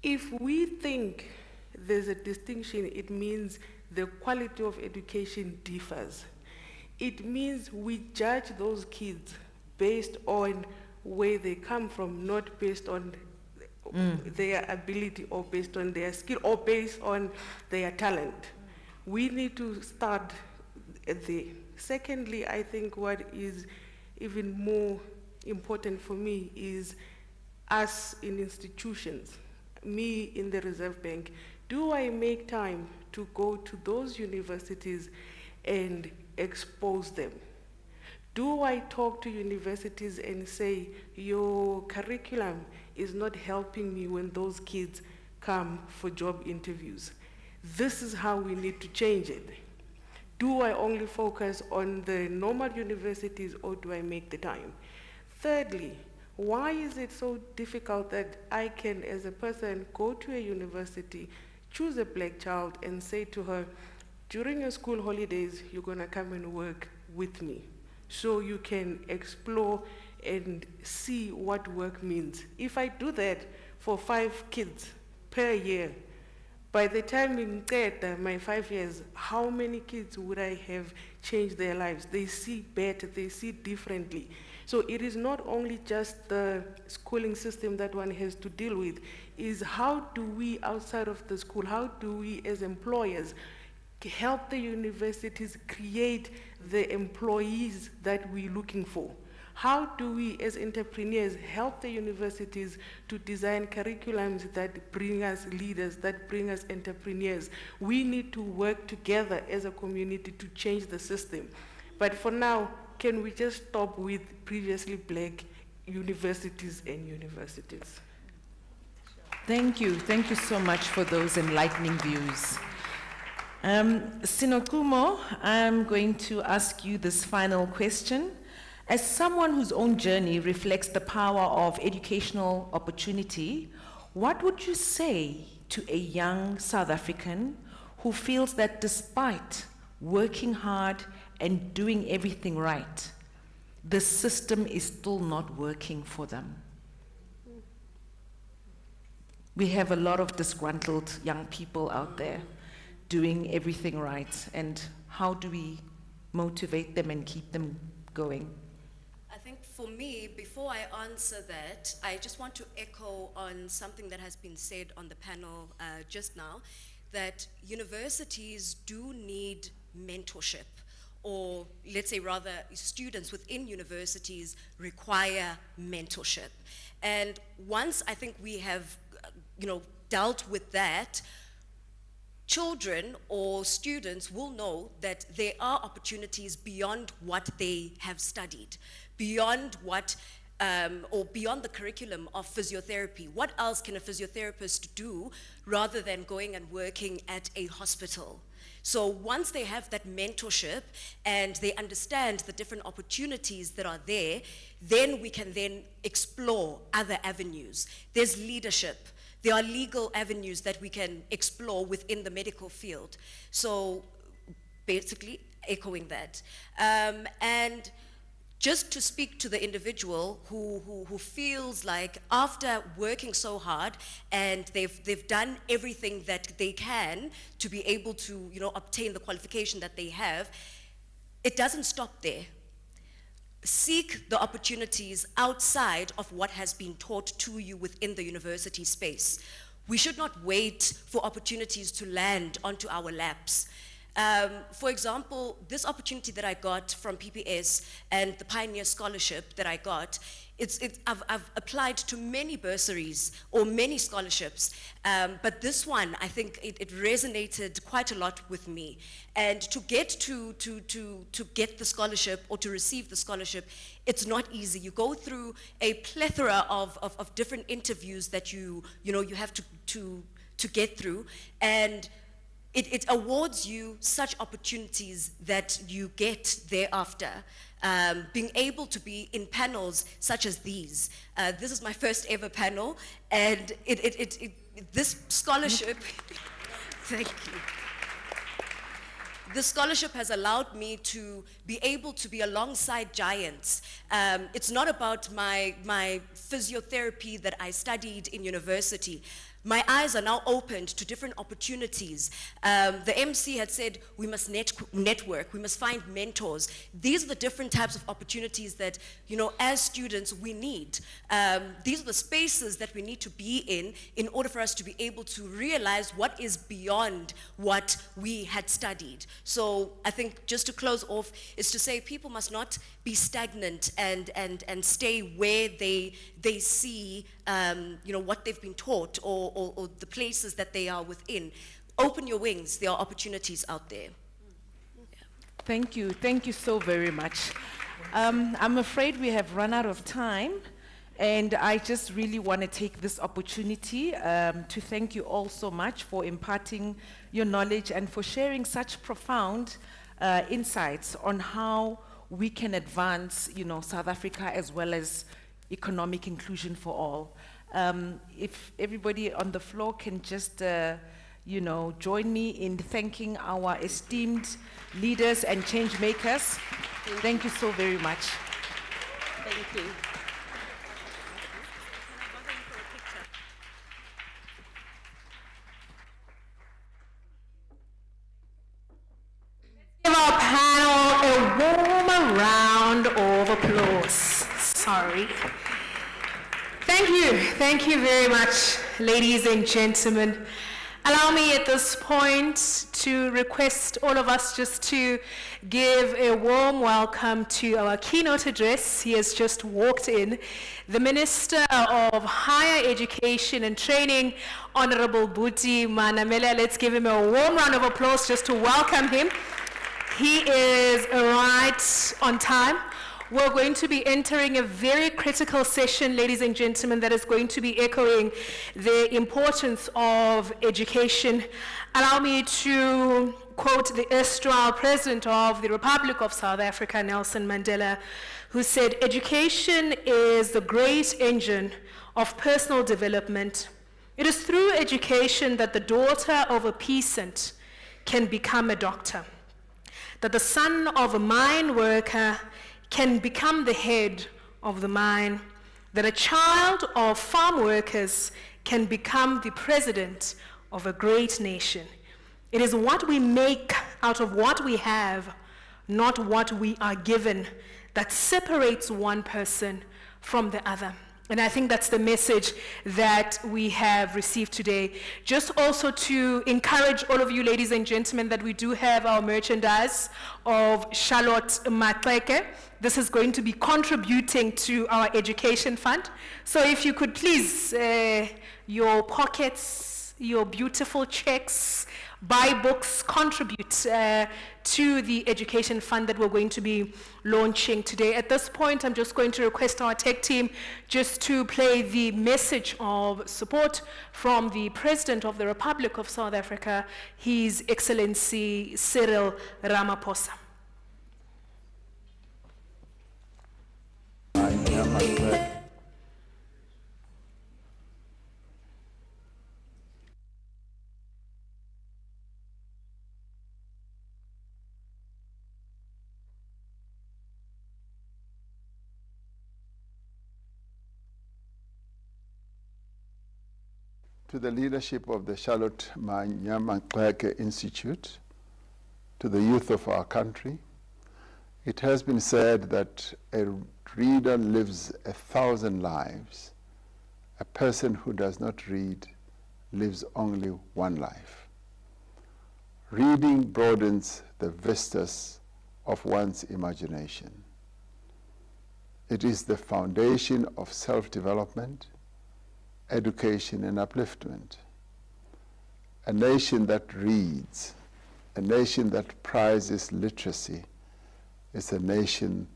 If we think there's a distinction, it means the quality of education differs. It means we judge those kids based on where they come from, not based on their ability or based on their skill or based on their talent. We need to start there. Secondly, I think what is even more important for me is us in institutions, me in the Reserve Bank. Do I make time to go to those universities and expose them? Do I talk to universities and say, your curriculum is not helping me when those kids come for job interviews? This is how we need to change it. Do I only focus on the normal universities or do I make the time? Thirdly, why is it so difficult that I can, as a person, go to a university, choose a black child and say to her, during your school holidays, you're gonna come and work with me so you can explore and see what work means. If I do that for 5 kids per year, by the time in my 5 years, how many kids would I have changed their lives? They see better, they see differently. So it is not only just the schooling system that one has to deal with, is how do we, outside of the school, how do we as employers help the universities create the employees that we're looking for? How do we as entrepreneurs help the universities to design curriculums that bring us leaders, that bring us entrepreneurs? We need to work together as a community to change the system. But for now, can we just stop with previously black universities and universities? Thank you. Thank you so much for those enlightening views. Sinokumo, I'm going to ask you this final question. As someone whose own journey reflects the power of educational opportunity, what would you say to a young South African who feels that despite working hard and doing everything right, the system is still not working for them? We have a lot of disgruntled young people out there doing everything right, and how do we motivate them and keep them going? I think for me, before I answer that, I just want to echo on something that has been said on the panel just now, that universities do need mentorship, or let's say rather students within universities require mentorship. And once I think we have dealt with that, children or students will know that there are opportunities beyond what they have studied, beyond what, or beyond the curriculum of physiotherapy. What else can a physiotherapist do rather than going and working at a hospital? So once they have that mentorship and they understand the different opportunities that are there, then we can then explore other avenues. There's leadership. There are legal avenues that we can explore within the medical field. So basically echoing that. And just to speak to the individual who feels like after working so hard and they've done everything that they can to be able to, obtain the qualification that they have, it doesn't stop there. Seek the opportunities outside of what has been taught to you within the university space. We should not wait for opportunities to land onto our laps. For example, this opportunity that I got from PPS and the Pioneer Scholarship that I got, I've applied to many bursaries or many scholarships, but this one, I think it resonated quite a lot with me. And to get to get the scholarship or to receive the scholarship, it's not easy. You go through a plethora of different interviews that you have to get through, and it awards you such opportunities that you get thereafter. Being able to be in panels such as these. This is my first ever panel, and this scholarship, thank you. This scholarship has allowed me to be able to be alongside giants. It's not about my physiotherapy that I studied in university. My eyes are now opened to different opportunities. The MC had said we must network, we must find mentors. These are the different types of opportunities that, as students, we need. These are the spaces that we need to be in order for us to be able to realize what is beyond what we had studied. So I think just to close off is to say people must not be stagnant and stay where they see what they've been taught or the places that they are within. Open your wings. There are opportunities out there. Thank you so very much. I'm afraid we have run out of time, and I just really want to take this opportunity to thank you all so much for imparting your knowledge and for sharing such profound insights on how we can advance, South Africa as well as economic inclusion for all. If everybody on the floor can just, join me in thanking our esteemed leaders and change makers. Thank you so very much. Thank you. Give our panel a warm round of applause. Sorry. Thank you very much, ladies and gentlemen. Allow me at this point to request all of us just to give a warm welcome to our keynote address. He has just walked in. The Minister of Higher Education and Training, Honorable Buti Manamela. Let's give him a warm round of applause just to welcome him. He is right on time. We're going to be entering a very critical session, ladies and gentlemen, that is going to be echoing the importance of education. Allow me to quote the erstwhile President of the Republic of South Africa, Nelson Mandela, who said, "Education is the great engine of personal development. It is through education that the daughter of a peasant can become a doctor, that the son of a mine worker can become the head of the mine, that a child of farm workers can become the president of a great nation. It is what we make out of what we have, not what we are given, that separates one person from the other." And I think that's the message that we have received today. Just also to encourage all of you, ladies and gentlemen, that we do have our merchandise of Charlotte Maxeke. This is going to be contributing to our education fund. So if you could please, your pockets, your beautiful checks, buy books, contribute to the education fund that we're going to be launching today. At this point, I'm just going to request our tech team just to play the message of support from the President of the Republic of South Africa, His Excellency Cyril Ramaphosa. to the leadership of the Charlotte Maxeke Institute, to the youth of our country. It has been said that a reader lives 1,000 lives. A person who does not read lives only one life. Reading broadens the vistas of one's imagination. It is the foundation of self-development, education, and upliftment. A nation that reads, a nation that prizes literacy, is a nation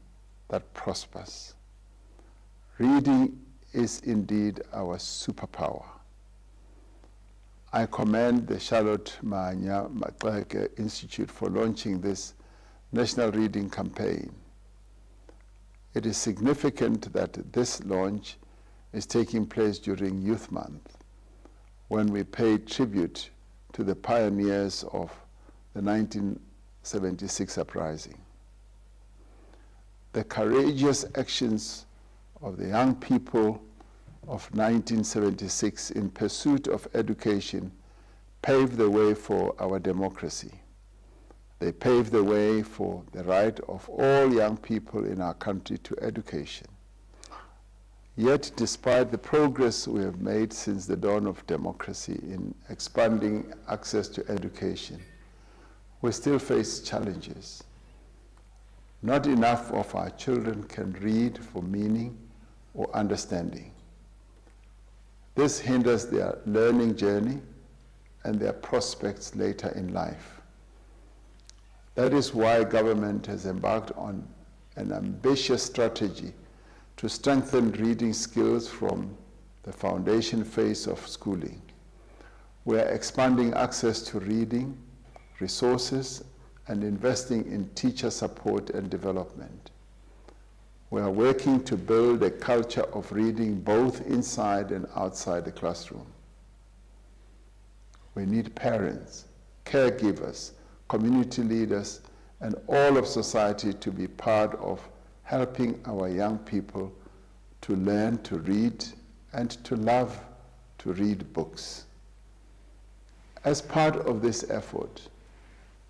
that prospers. Reading is indeed our superpower. I commend the Charlotte Maxeke Institute for launching this National Reading Campaign. It is significant that this launch is taking place during Youth Month, when we pay tribute to the pioneers of the 1976 uprising. The courageous actions of the young people of 1976 in pursuit of education paved the way for our democracy. They paved the way for the right of all young people in our country to education. Yet, despite the progress we have made since the dawn of democracy in expanding access to education, we still face challenges. Not enough of our children can read for meaning or understanding. This hinders their learning journey and their prospects later in life. That is why government has embarked on an ambitious strategy to strengthen reading skills from the foundation phase of schooling. We are expanding access to reading, resources, and investing in teacher support and development. We are working to build a culture of reading both inside and outside the classroom. We need parents, caregivers, community leaders, and all of society to be part of helping our young people to learn to read and to love to read books. As part of this effort,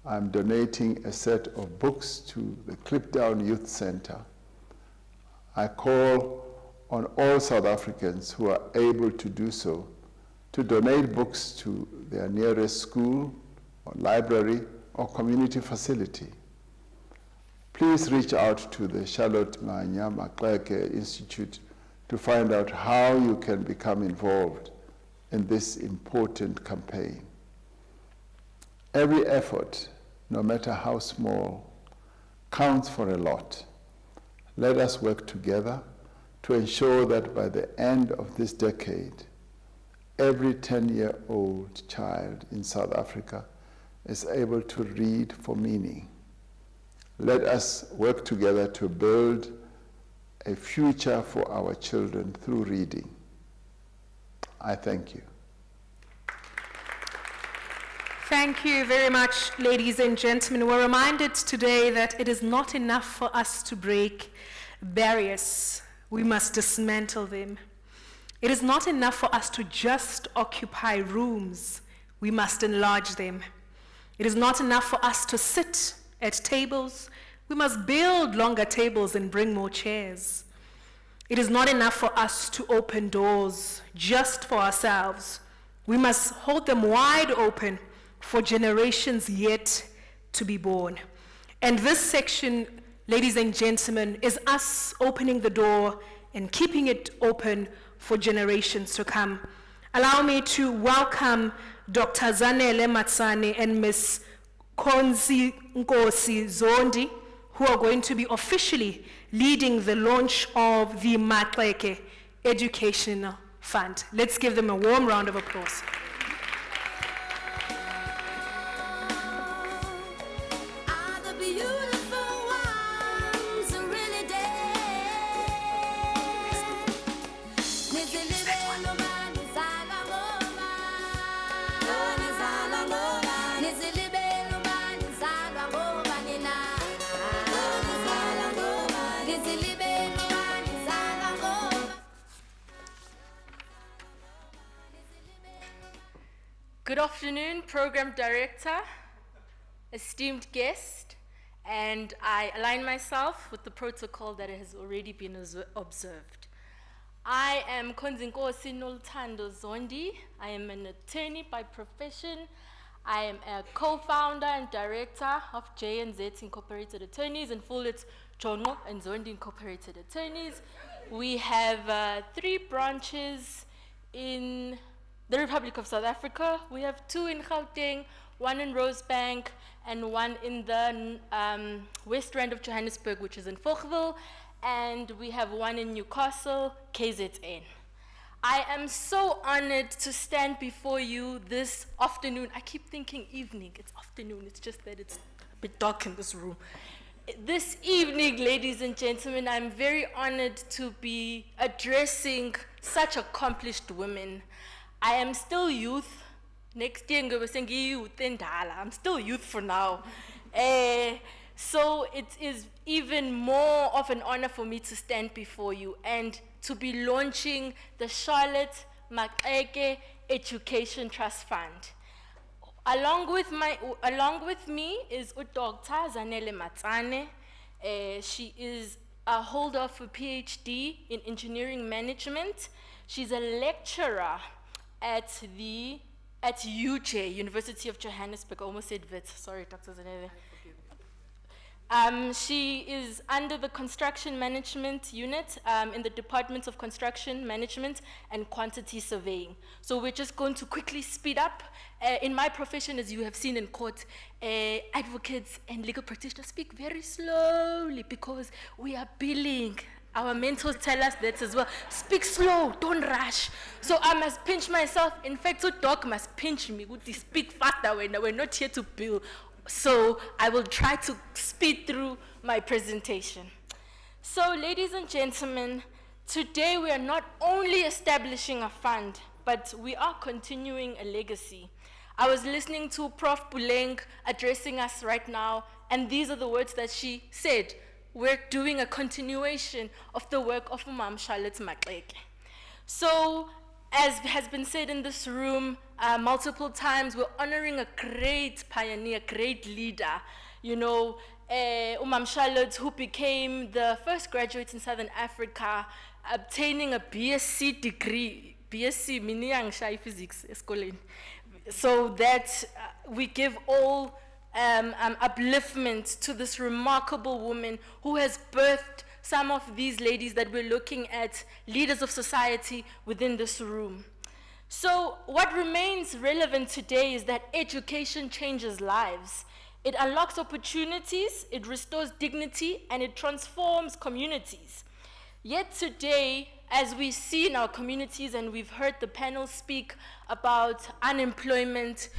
I'm donating a set of books to the Clipdown Youth Center. I call on all South Africans who are able to do so to donate books to their nearest school or library or community facility. Please reach out to the Charlotte Maxeke Institute to find out how you can become involved in this important campaign. Every effort, no matter how small, counts for a lot. Let us work together to ensure that by the end of this decade, every 10-year-old child in South Africa is able to read for meaning. Let us work together to build a future for our children through reading. I thank you. Thank you very much, ladies and gentlemen. We're reminded today that it is not enough for us to break barriers. We must dismantle them. It is not enough for us to just occupy rooms. We must enlarge them. It is not enough for us to sit at tables. We must build longer tables and bring more chairs. It is not enough for us to open doors just for ourselves. We must hold them wide open for generations yet to be born. And this section, ladies and gentlemen, is us opening the door and keeping it open for generations to come. Allow me to welcome Dr. Zanele Matsane and Ms. Konzi Nkosi Zondi, who are going to be officially leading the launch of the Maxeke Educational Fund. Let's give them a warm round of applause. Good afternoon, Program Director, esteemed guest, and I align myself with the protocol that has already been observed. I am Konzinkosi Nolthando Zondi. I am an attorney by profession. I am a co-founder and director of J&Z Incorporated Attorneys, and full it's Jono and Zondi Incorporated Attorneys. We have 3 branches in the Republic of South Africa. We have 2 in Gauteng, 1 in Rosebank, and 1 in the West Rand of Johannesburg, which is in Fochville, and we have 1 in Newcastle, KZN. I am so honored to stand before you this afternoon. I keep thinking evening, it's afternoon, it's just that it's a bit dark in this room. This evening, ladies and gentlemen, I'm very honored to be addressing such accomplished women. I am still youth. Next year, I'm still youth for now. So it is even more of an honor for me to stand before you and to be launching the Charlotte Maxeke Education Trust Fund. Along with me is Dr. Zanele Matsane. She is a holder of a PhD in engineering management. She's a lecturer at UJ, University of Johannesburg. I almost said Wits. Sorry, Dr. Zanele. She is under the construction management unit in the Department of Construction Management and Quantity Surveying. So we're just going to quickly speed up. In my profession, as you have seen in court, advocates and legal practitioners speak very slowly because we are billing. Our mentors tell us that as well. Speak slow, don't rush. So I must pinch myself. In fact, so dog must pinch me. Would speak faster when we're not here to bill. So I will try to speed through my presentation. So ladies and gentlemen, today we are not only establishing a fund, but we are continuing a legacy. I was listening to Prof. Buleng addressing us right now, and these are the words that she said. We're doing a continuation of the work of Ma'am Charlotte Maxeke. So, as has been said in this room multiple times, we're honoring a great pioneer, great leader. You know, Ma'am Charlotte, who became the first graduate in Southern Africa, obtaining a BSc degree, BSc meaning physics, so that we give all upliftment to this remarkable woman who has birthed some of these ladies that we're looking at, leaders of society within this room. So what remains relevant today is that education changes lives. It unlocks opportunities, it restores dignity, and it transforms communities. Yet today, as we see in our communities, and we've heard the panel speak about unemployment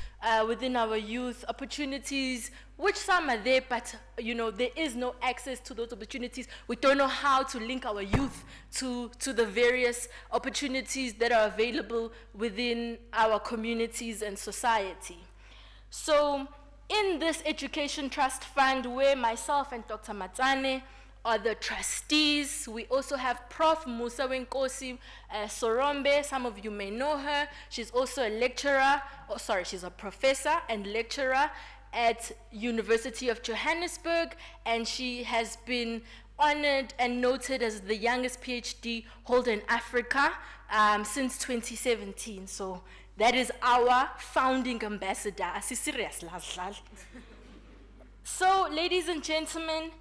within our youth, opportunities, which some are there, but you know, there is no access to those opportunities. We don't know how to link our youth to the various opportunities that are available within our communities and society. So in this Education Trust Fund, where myself and Dr. Matsane are the trustees, we also have Prof. Musa Wenkosi Sorombe. Some of you may know her. She's also a lecturer, she's a professor and lecturer at University of Johannesburg, and she has been honored and noted as the youngest PhD holder in Africa since 2017. So that is our founding ambassador. So, ladies and gentlemen,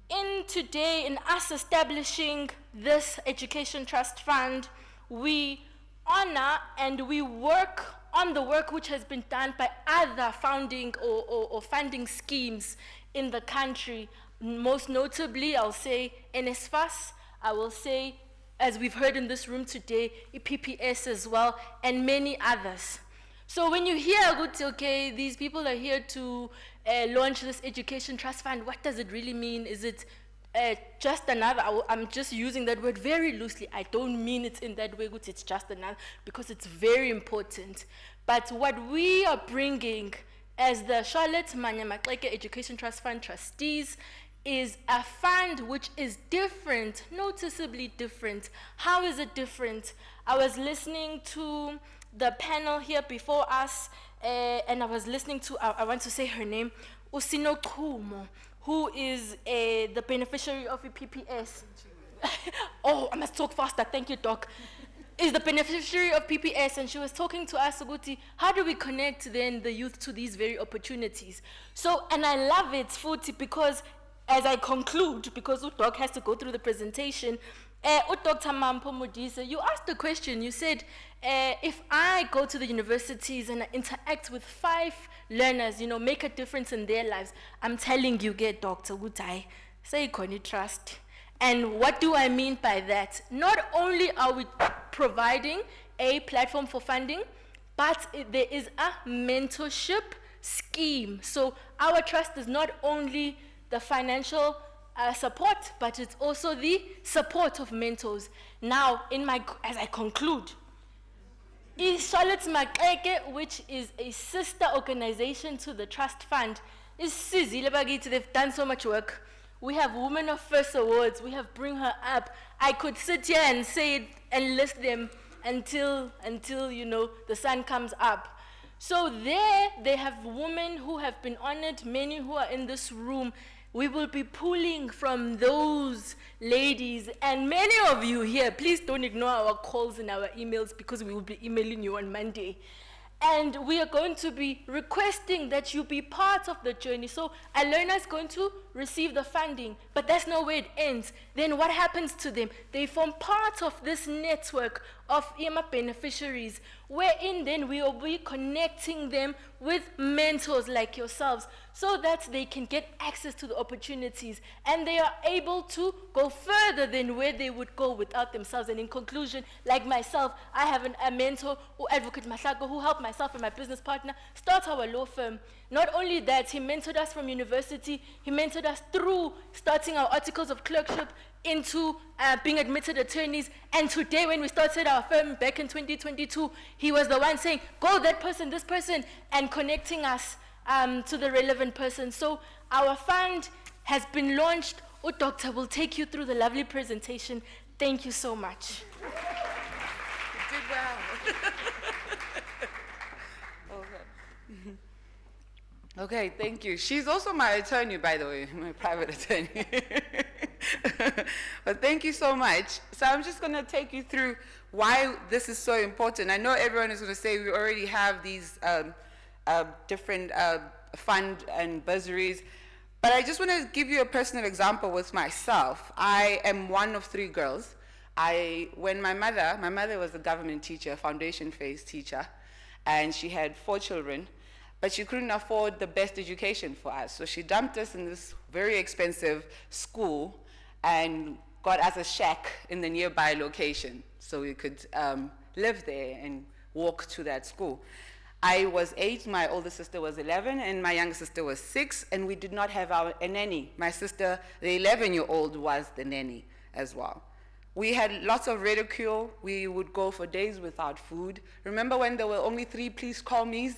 in us establishing this Education Trust Fund, we honor and we work on the work which has been done by other founding or funding schemes in the country. Most notably, I'll say NSFAS, I will say, as we've heard in this room today, PPS as well, and many others. So when you hear, okay, these people are here to launch this Education Trust Fund, what does it really mean? Is it just another, I'm just using that word very loosely. I don't mean it in that way, it's just another, because it's very important. But what we are bringing as the Charlotte Maxeke Education Trust Fund trustees is a fund which is different, noticeably different. How is it different? I was listening to the panel here before us, and I was listening to, I want to say her name, Usino Kumo, who is the beneficiary of the PPS. Oh, I must talk faster, thank you, Doc. Is the beneficiary of PPS, and she was talking to us, Uguti, how do we connect then the youth to these very opportunities? So, and I love it, Futi, because as I conclude, because Doc has to go through the presentation, Dr. Mampo Modise, you asked the question, you said, if I go to the universities and I interact with 5 learners, you know, make a difference in their lives, I'm telling you, get Dr. Gutai, say trust. And what do I mean by that? Not only are we providing a platform for funding, but there is a mentorship scheme. So our trust is not only the financial support, but it's also the support of mentors. Now, as I conclude, Charlotte Maxeke, which is a sister organization to the Trust Fund, they've done so much work. We have Women of First Awards. We have Bring Her Up. I could sit here and say it and list them until you know the sun comes up. So there they have women who have been honored, many who are in this room. We will be pulling from those ladies, and many of you here, please don't ignore our calls and our emails, because we will be emailing you on Monday. And we are going to be requesting that you be part of the journey. So a learner is going to receive the funding, but that's not where it ends. Then what happens to them? They form part of this network of EMA beneficiaries, wherein then we will be connecting them with mentors like yourselves, so that they can get access to the opportunities and they are able to go further than where they would go without themselves. And in conclusion, like myself, I have a mentor, Advocate Mahlako, who helped myself and my business partner start our law firm. Not only that, he mentored us from university, he mentored us through starting our articles of clerkship into being admitted attorneys. And today, when we started our firm back in 2022, he was the one saying, go that person, this person, and connecting us to the relevant person. So our fund has been launched. Doctor will take you through the lovely presentation. Thank you so much. You did well. Okay, thank you. She's also my attorney, by the way, my private attorney. But thank you so much. So I'm just going to take you through why this is so important. I know everyone is going to say we already have these different fund and bursaries, but I just want to give you a personal example with myself. I am one of 3 girls. When my mother was a government teacher, foundation phase teacher, and she had 4 children, but she couldn't afford the best education for us. So she dumped us in this very expensive school and got us a shack in the nearby location so we could live there and walk to that school. I was 8, my older sister was 11, and my younger sister was 6, and we did not have a nanny. My sister, the 11-year-old, was the nanny as well. We had lots of ridicule. We would go for days without food. Remember when there were only 3 please call me's?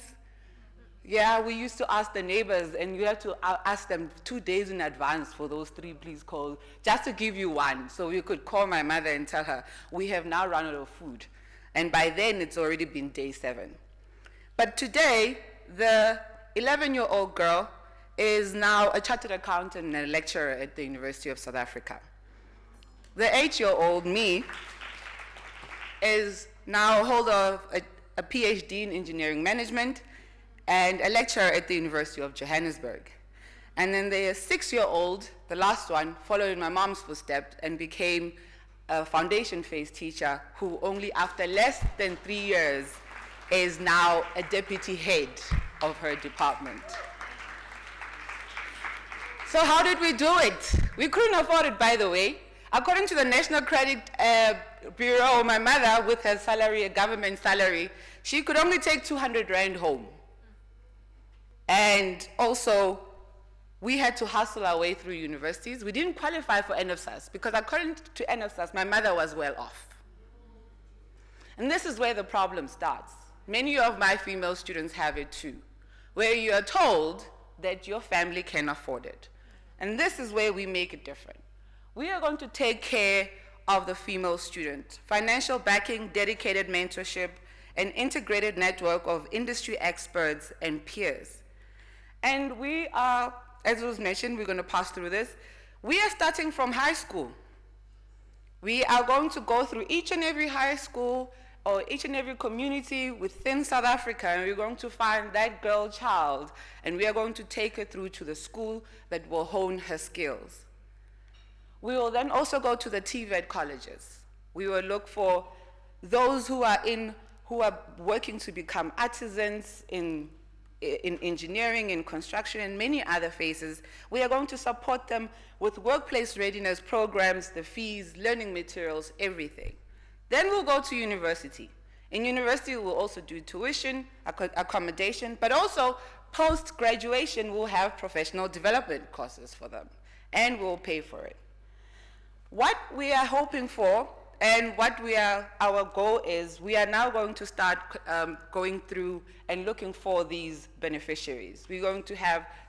Yeah, we used to ask the neighbors, and you have to ask them 2 days in advance for those 3 please calls, just to give you one. So we could call my mother and tell her, we have now run out of food. And by then, it's already been day 7. But today, the 11-year-old girl is now a chartered accountant and a lecturer at the University of South Africa. The 8-year-old me is now a holder of a PhD in engineering management and a lecturer at the University of Johannesburg. And then the 6-year-old, the last one, followed in my mom's footsteps and became a foundation phase teacher who only after less than 3 years is now a deputy head of her department. So how did we do it? We couldn't afford it, by the way. According to the National Credit Bureau, my mother, with her salary, a government salary, she could only take 200 Rand home. And also, we had to hustle our way through universities. We didn't qualify for NFSAS because according to NFSAS, my mother was well off. And this is where the problem starts. Many of my female students have it too, where you are told that your family can afford it. And this is where we make it different. We are going to take care of the female student. Financial backing, dedicated mentorship, an integrated network of industry experts and peers. And we are, as was mentioned, we're going to pass through this. We are starting from high school. We are going to go through each and every high school or each and every community within South Africa, and we're going to find that girl child, and we are going to take her through to the school that will hone her skills. We will then also go to the TVET colleges. We will look for those who are working to become artisans in engineering, in construction, and many other phases. We are going to support them with workplace readiness programs, the fees, learning materials, everything. Then we'll go to university. In university, we'll also do tuition, accommodation, but also post-graduation, we'll have professional development courses for them, and we'll pay for it. What we are hoping for, and our goal is, we are now going to start going through and looking for these beneficiaries. We're going to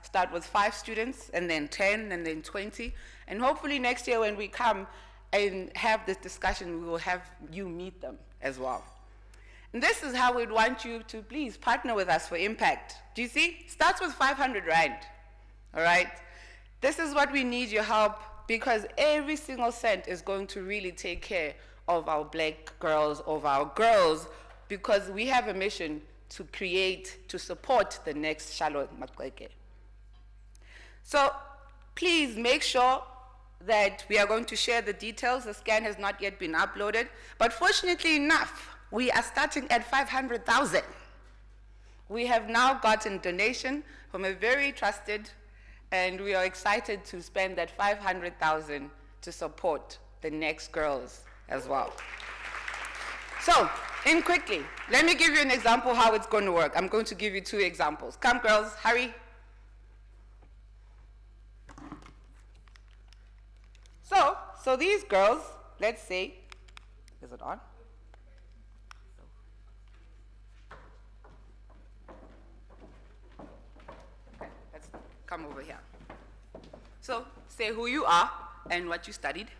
start with 5 students, and then 10, and then 20, and hopefully next year when we come and have this discussion, we will have you meet them as well. And this is how we'd want you to please partner with us for impact. Do you see? It starts with 500 Rand, all right? This is what we need your help, because every single cent is going to really take care of our black girls, of our girls, because we have a mission to support the next Charlotte Maxeke. So please make sure that we are going to share the details. The scan has not yet been uploaded, but fortunately enough, we are starting at 500,000. We have now gotten donation from a very trusted, and we are excited to spend that 500,000 to support the next girls as well. So, in quickly, let me give you an example how it's going to work. I'm going to give you 2 examples. Come girls, hurry. So these girls, let's say, is it on? Okay, let's come over here. So say who you are and what you studied.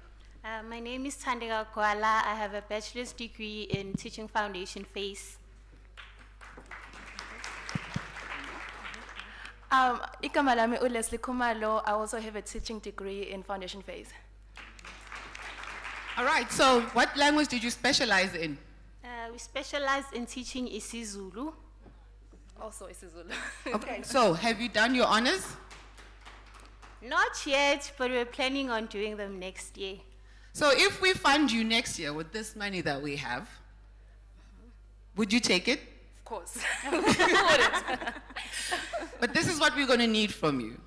My name is Thandeka Kwala. I have a bachelor's degree in teaching foundation phase. Igama lami uLeslie Khumalo. I also have a teaching degree in foundation phase. All right, so what language did you specialize in? We specialize in teaching isiZulu. Also isiZulu. Okay, so have you done your honors? Not yet, but we're planning on doing them next year. So if we fund you next year with this money that we have, would you take it? Of course. But this is what we're going to need from you.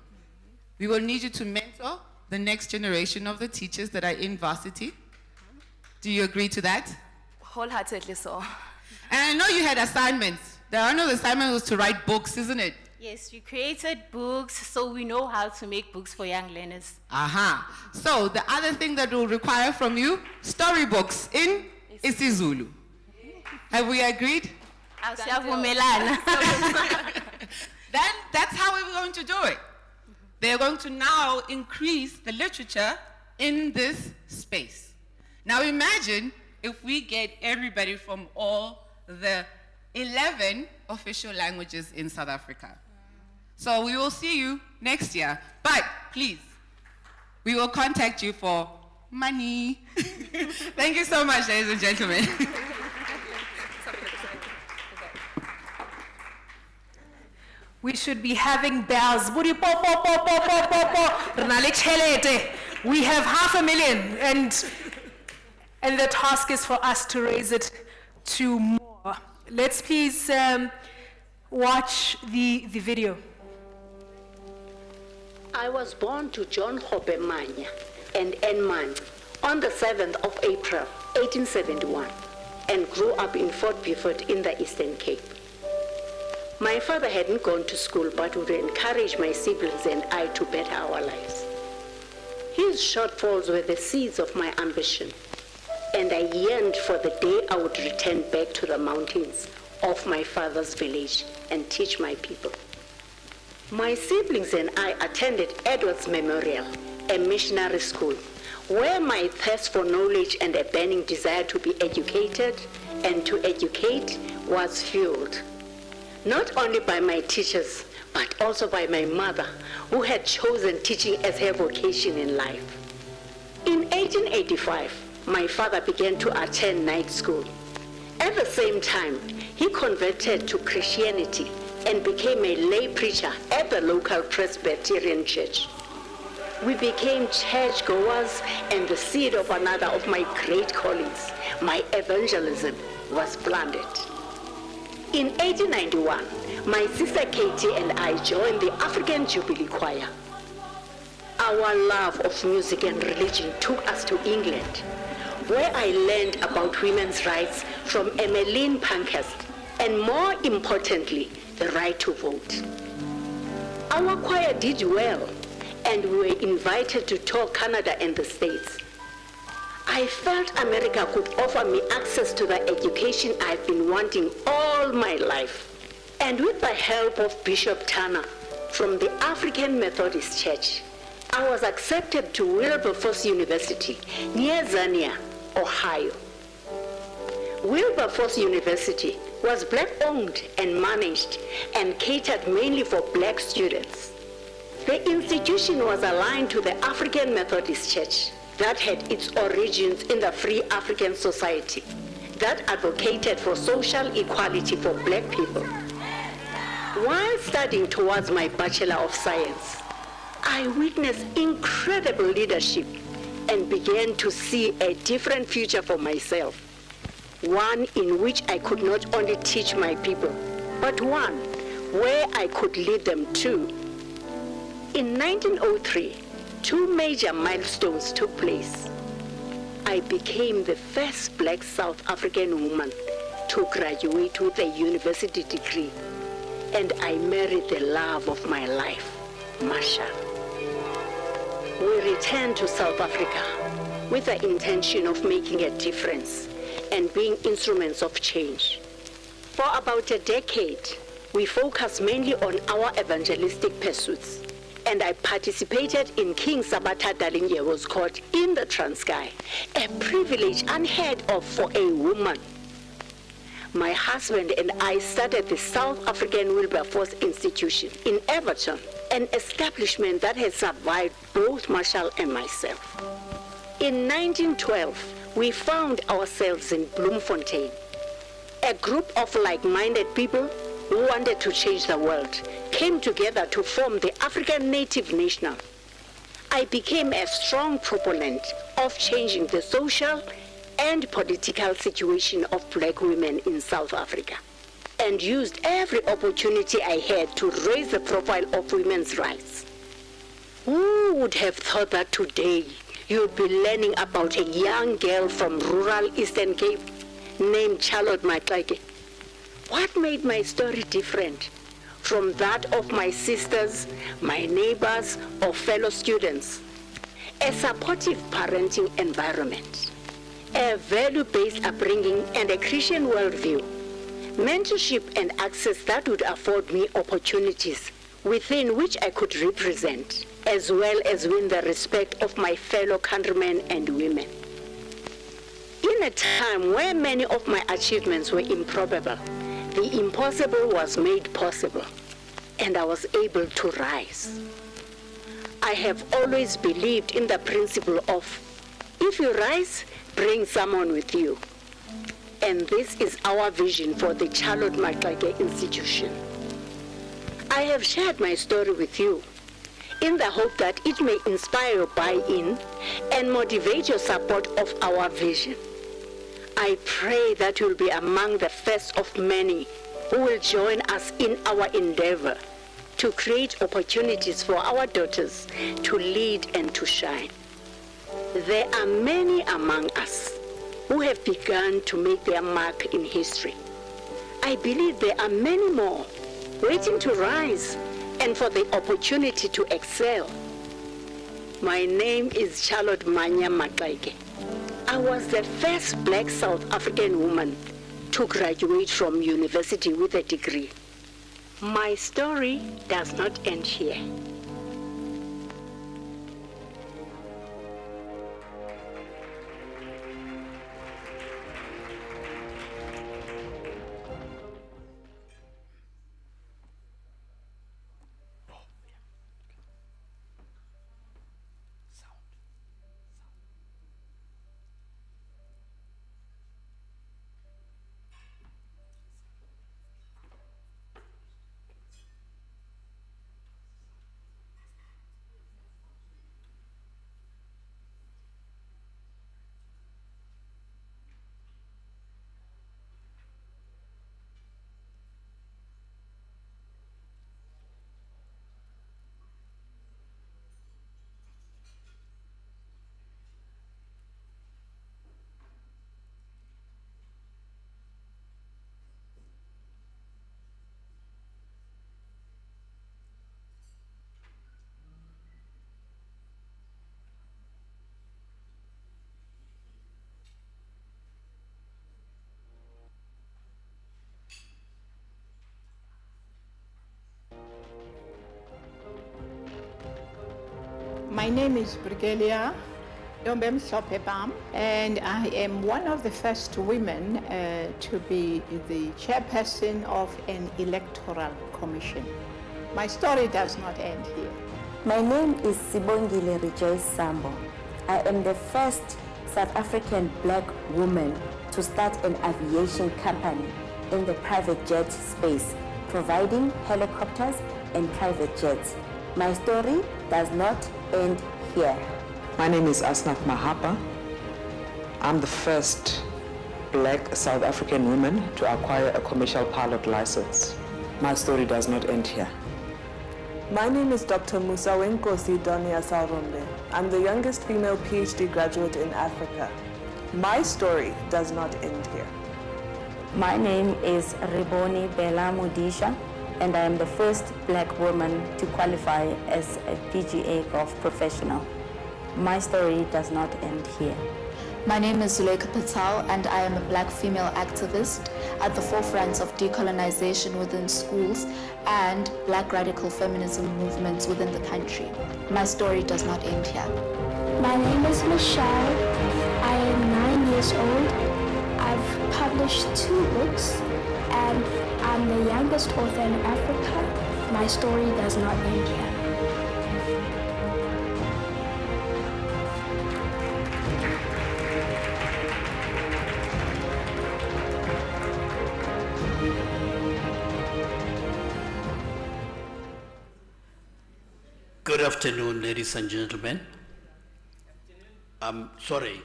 We will need you to mentor the next generation of the teachers that are in varsity. Do you agree to that? Wholeheartedly so. And I know you had assignments. One of the assignments was to write books, isn't it? Yes, we created books, so we know how to make books for young learners. Aha. So the other thing that we'll require from you, storybooks in isiZulu. Have we agreed? Then that's how we're going to do it. They're going to now increase the literature in this space. Now imagine if we get everybody from all the 11 official languages in South Africa. So we will see you next year. But please, we will contact you for money. Thank you so much, ladies and gentlemen. We should be having bells. We have 500,000, and the task is for us to raise it to more. Let's please watch the video. I was born to John Hope Manya and Enman on the 7th of April, 1871, and grew up in Fort Beaufort in the Eastern Cape. My father hadn't gone to school, but would encourage my siblings and I to better our lives. His shortfalls were the seeds of my ambition, and I yearned for the day I would return back to the mountains of my father's village and teach my people. My siblings and I attended Edwards Memorial, a missionary school, where my thirst for knowledge and a burning desire to be educated and to educate was fueled not only by my teachers, but also by my mother, who had chosen teaching as her vocation in life. In 1885, my father began to attend night school. At the same time, he converted to Christianity and became a lay preacher at the local Presbyterian church. We became churchgoers, and the seed of another of my great callings, my evangelism, was planted. In 1891, my sister Katie and I joined the African Jubilee Choir. Our love of music and religion took us to England, where I learned about women's rights from Emmeline Pankhurst, and more importantly, the right to vote. Our choir did well, and we were invited to tour Canada and the States. I felt America could offer me access to the education I've been wanting all my life. And with the help of Bishop Turner from the African Methodist Church, I was accepted to Wilberforce University near Zania, Ohio. Wilberforce University was black-owned and managed and catered mainly for black students. The institution was aligned to the African Methodist Church that had its origins in the Free African Society that advocated for social equality for black people. While studying towards my Bachelor of Science, I witnessed incredible leadership and began to see a different future for myself, one in which I could not only teach my people, but one where I could lead them too. In 1903, two major milestones took place. I became the first black South African woman to graduate with a university degree, and I married the love of my life, Masha. We returned to South Africa with the intention of making a difference and being instruments of change. For about a decade, we focused mainly on our evangelistic pursuits, and I participated in King Sabata Dalinyewo's court in the Transkei, a privilege unheard of for a woman. My husband and I started the South African Wilberforce Institution in Everton, an establishment that has survived both Marshall and myself. In 1912, we found ourselves in Bloemfontein. A group of like-minded people who wanted to change the world came together to form the African Native National. I became a strong proponent of changing the social and political situation of black women in South Africa, and used every opportunity I had to raise the profile of women's rights. Who would have thought that today you'd be learning about a young girl from rural Eastern Cape named Charlotte Maxeke? What made my story different from that of my sisters, my neighbors, or fellow students? A supportive parenting environment, a value-based upbringing and a Christian worldview, mentorship and access that would afford me opportunities within which I could represent, as well as win the respect of my fellow countrymen and women. In a time where many of my achievements were improbable, the impossible was made possible, and I was able to rise. I have always believed in the principle of, if you rise, bring someone with you. And this is our vision for the Charlotte Maxeke Institution. I have shared my story with you in the hope that it may inspire your buy-in and motivate your support of our vision. I pray that you'll be among the first of many who will join us in our endeavor to create opportunities for our daughters to lead and to shine. There are many among us who have begun to make their mark in history. I believe there are many more waiting to rise and for the opportunity to excel. My name is Charlotte Maxeke. I was the first black South African woman to graduate from university with a degree. My story does not end here. My name is Brigelia Dombem Sopebam, and I am one of the first women to be the chairperson of an electoral commission. My story does not end here. My name is Sibongile Rejoice Sambo. I am the first South African black woman to start an aviation company in the private jet space, providing helicopters and private jets. My story does not end here. My name is Asnaf Mahapa. I'm the first black South African woman to acquire a commercial pilot license. My story does not end here. My name is Dr. Musa Wenkosi Donia Salrombe. I'm the youngest female PhD graduate in Africa. My story does not end here. My name is Riboni Bela Mudisha, and I am the first black woman to qualify as a PGA golf professional. My story does not end here. My name is Zuleika Patel, and I am a black female activist at the forefront of decolonization within schools and black radical feminism movements within the country. My story does not end here. My name is Michelle. I am 9 years old. I've published 2 books, and I'm the youngest author in Africa. My story does not end here. Good afternoon, ladies and gentlemen.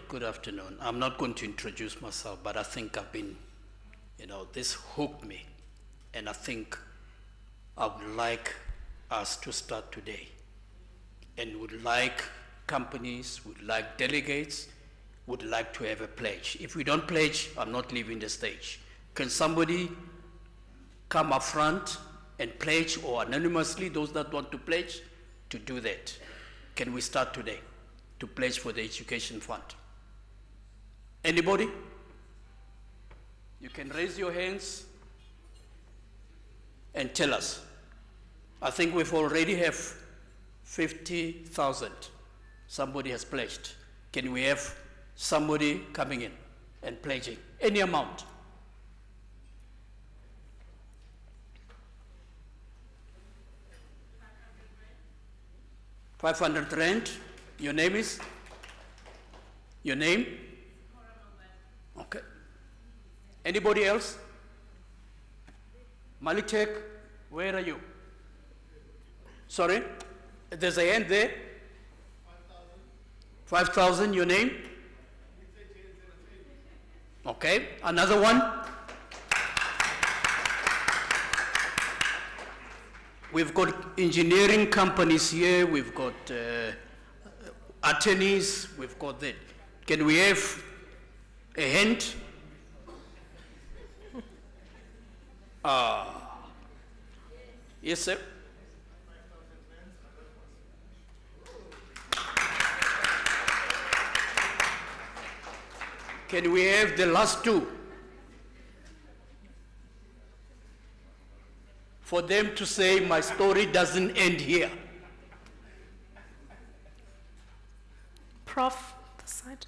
Good afternoon. I'm not going to introduce myself, but I think I've been, this hooked me. And I think I would like us to start today. And would like companies, would like delegates, would like to have a pledge. If we don't pledge, I'm not leaving the stage. Can somebody come up front and pledge, or anonymously, those that want to pledge, to do that? Can we start today to pledge for the education fund? Anybody? You can raise your hands and tell us. I think we've already have 50,000. Somebody has pledged. Can we have somebody coming in and pledging any amount? R500. Your name is? Your name? Okay. Anybody else? Malitek, where are you? Sorry? There's a hand there. 5,000, your name? Okay, another one. We've got engineering companies here, we've got attorneys, we've got that. Can we have a hand? Yes, sir. Can we have the last two? For them to say, my story doesn't end here. Prof, this side.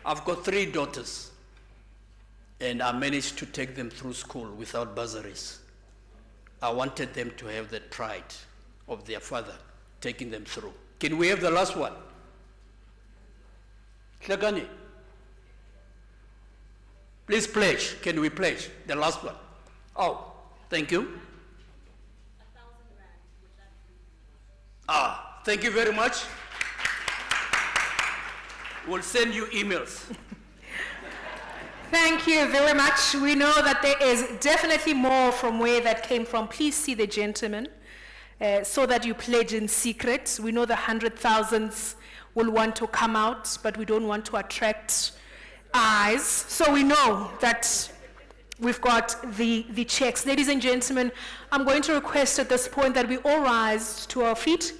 I've got 3 daughters, and I managed to take them through school without bursaries. I wanted them to have that pride of their father taking them through. Can we have the last one? Hlagani, please pledge. Can we pledge? The last one. Oh, thank you. Thank you very much. We'll send you emails. Thank you very much. We know that there is definitely more from where that came from. Please see the gentleman so that you pledge in secret. We know the 100,000s will want to come out, but we don't want to attract eyes. So we know that we've got the checks. Ladies and gentlemen, I'm going to request at this point that we all rise to our feet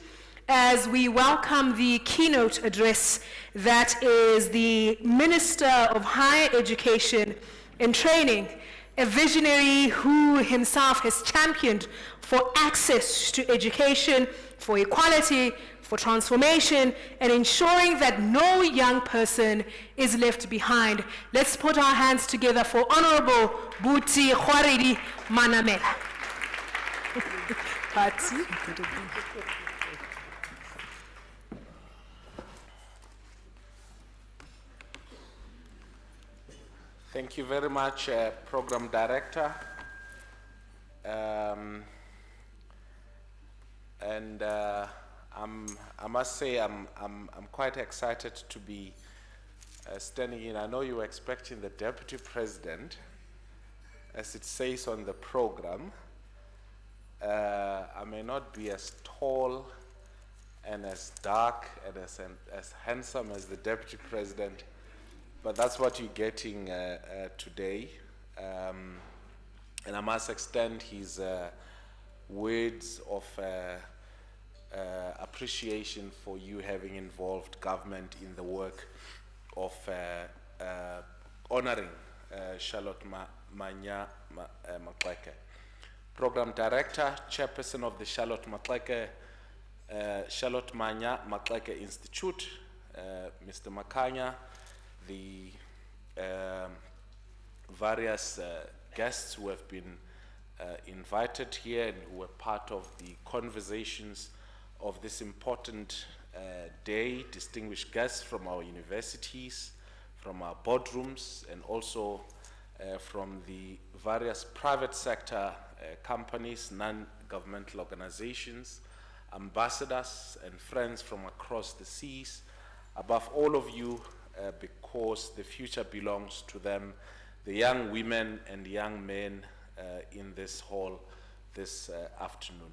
as we welcome the keynote address that is the Minister of Higher Education and Training, a visionary who himself has championed for access to education, for equality, for transformation, and ensuring that no young person is left behind. Let's put our hands together for Honorable Buti Khwaredi Manamela. Thank you very much, Program Director. I must say I'm quite excited to be standing in. I know you were expecting the Deputy President, as it says on the program. I may not be as tall and as dark and as handsome as the Deputy President, but that's what you're getting today. And I must extend his words of appreciation for you having involved government in the work of honoring Charlotte Maxeke. Program Director, Chairperson of the Charlotte Maxeke Institute, Mr. Makanya, the various guests who have been invited here and who were part of the conversations of this important day, distinguished guests from our universities, from our boardrooms, and also from the various private sector companies, non-governmental organizations, ambassadors and friends from across the seas. Above all of you, because the future belongs to them, the young women and young men in this hall this afternoon.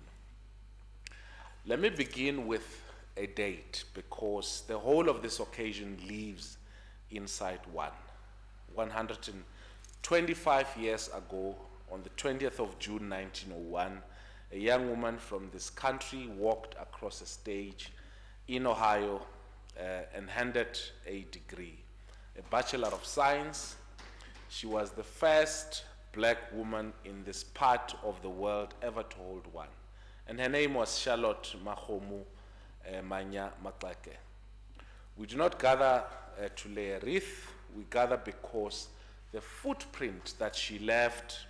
Let me begin with a date, because the whole of this occasion lives inside one. 125 years ago, on the 20th of June 1901, a young woman from this country walked across a stage in Ohio and handed a degree, a Bachelor of Science. She was the first black woman in this part of the world ever to hold one. And her name was Charlotte Maxeke. We do not gather to lay a wreath. We gather because the footprint that she left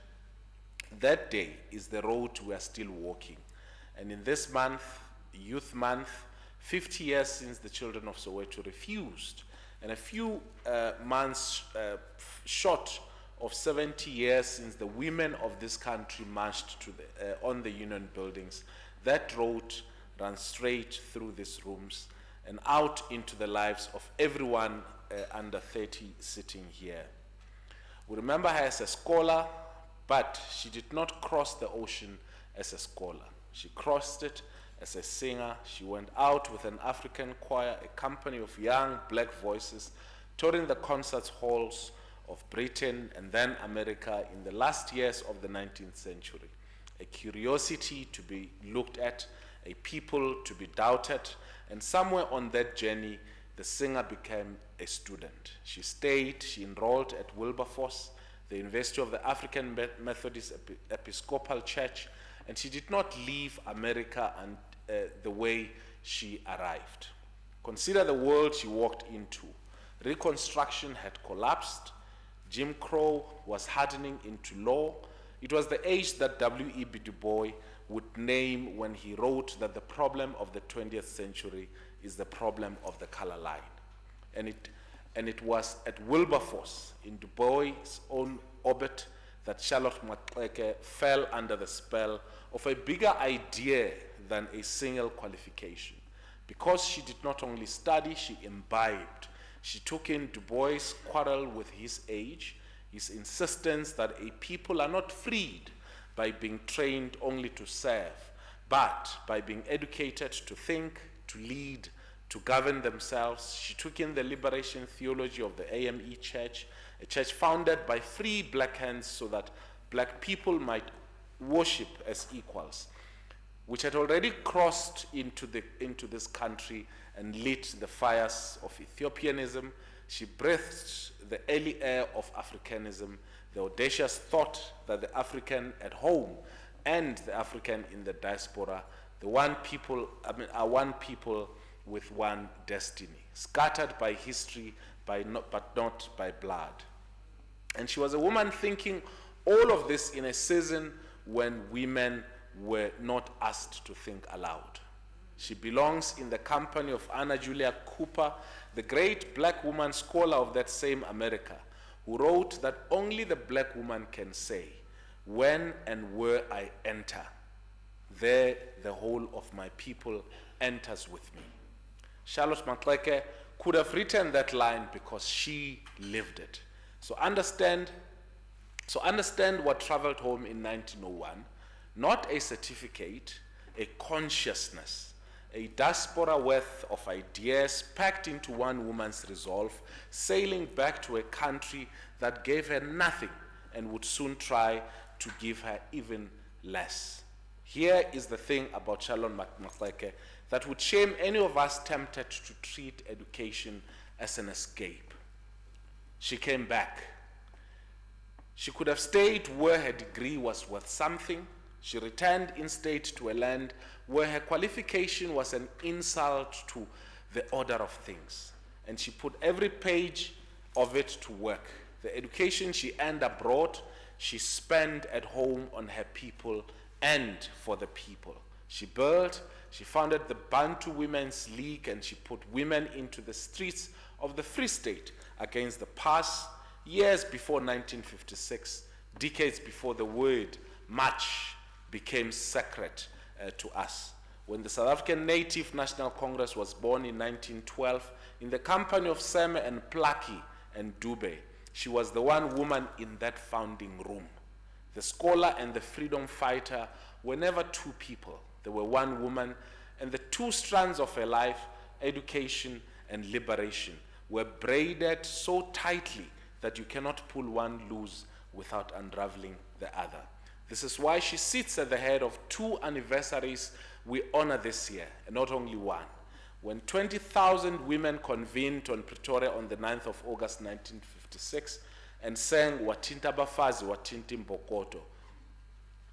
that day is the road we are still walking. And in this month, Youth Month, 50 years since the children of Soweto refused, and a few months short of 70 years since the women of this country marched to on the union buildings, that road ran straight through these rooms and out into the lives of everyone under 30 sitting here. We remember her as a scholar, but she did not cross the ocean as a scholar. She crossed it as a singer. She went out with an African choir, a company of young black voices, touring the concert halls of Britain and then America in the last years of the 19th century. A curiosity to be looked at, a people to be doubted, and somewhere on that journey, the singer became a student. She stayed, she enrolled at Wilberforce, the University of the African Methodist Episcopal Church, and she did not leave America and the way she arrived. Consider the world she walked into. Reconstruction had collapsed. Jim Crow was hardening into law. It was the age that W.E.B. Du Bois would name when he wrote that the problem of the 20th century is the problem of the color line. And it was at Wilberforce, in Du Bois' own orbit, that Charlotte Maxeke fell under the spell of a bigger idea than a single qualification. Because she did not only study, she imbibed. She took in Du Bois' quarrel with his age, his insistence that a people are not freed by being trained only to serve, but by being educated to think, to lead, to govern themselves. She took in the liberation theology of the AME Church, a church founded by free black hands so that black people might worship as equals, which had already crossed into this country and lit the fires of Ethiopianism. She breathed the early air of Africanism, the audacious thought that the African at home and the African in the diaspora, are one people with one destiny, scattered by history, but not by blood. And she was a woman thinking all of this in a season when women were not asked to think aloud. She belongs in the company of Anna Julia Cooper, the great black woman scholar of that same America, who wrote that only the black woman can say, when and where I enter, there the whole of my people enters with me. Charlotte Maxeke could have written that line because she lived it. So understand what traveled home in 1901, not a certificate, a consciousness, a diaspora worth of ideas packed into one woman's resolve, sailing back to a country that gave her nothing and would soon try to give her even less. Here is the thing about Charlotte Maxeke that would shame any of us tempted to treat education as an escape. She came back. She could have stayed where her degree was worth something. She returned instead to a land where her qualification was an insult to the order of things. And she put every page of it to work. The education she earned abroad, she spent at home on her people and for the people. She founded the Bantu Women's League, and she put women into the streets of the Free State against the past, years before 1956, decades before the word march became sacred to us. When the South African Native National Congress was born in 1912, in the company of Seme and Plaki and Dube, she was the one woman in that founding room. The scholar and the freedom fighter were never two people. They were one woman, and the two strands of her life, education and liberation, were braided so tightly that you cannot pull one loose without unraveling the other. This is why she sits at the head of two anniversaries we honor this year, and not only one. When 20,000 women convened on Pretoria on the 9th of August 1956 and sang Watinta Bafazi, Watinti Mbokoto,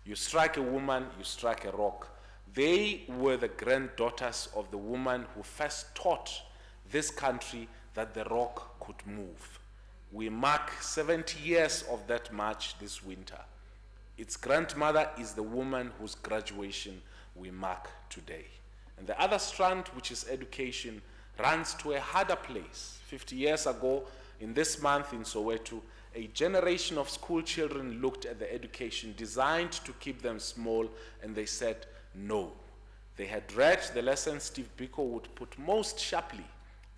you strike a woman, you strike a rock. They were the granddaughters of the woman who first taught this country that the rock could move. We mark 70 years of that march this winter. Its grandmother is the woman whose graduation we mark today. And the other strand, which is education, runs to a harder place. 50 years ago, in this month in Soweto, a generation of school children looked at the education designed to keep them small, and they said no. They had read the lesson Steve Biko would put most sharply,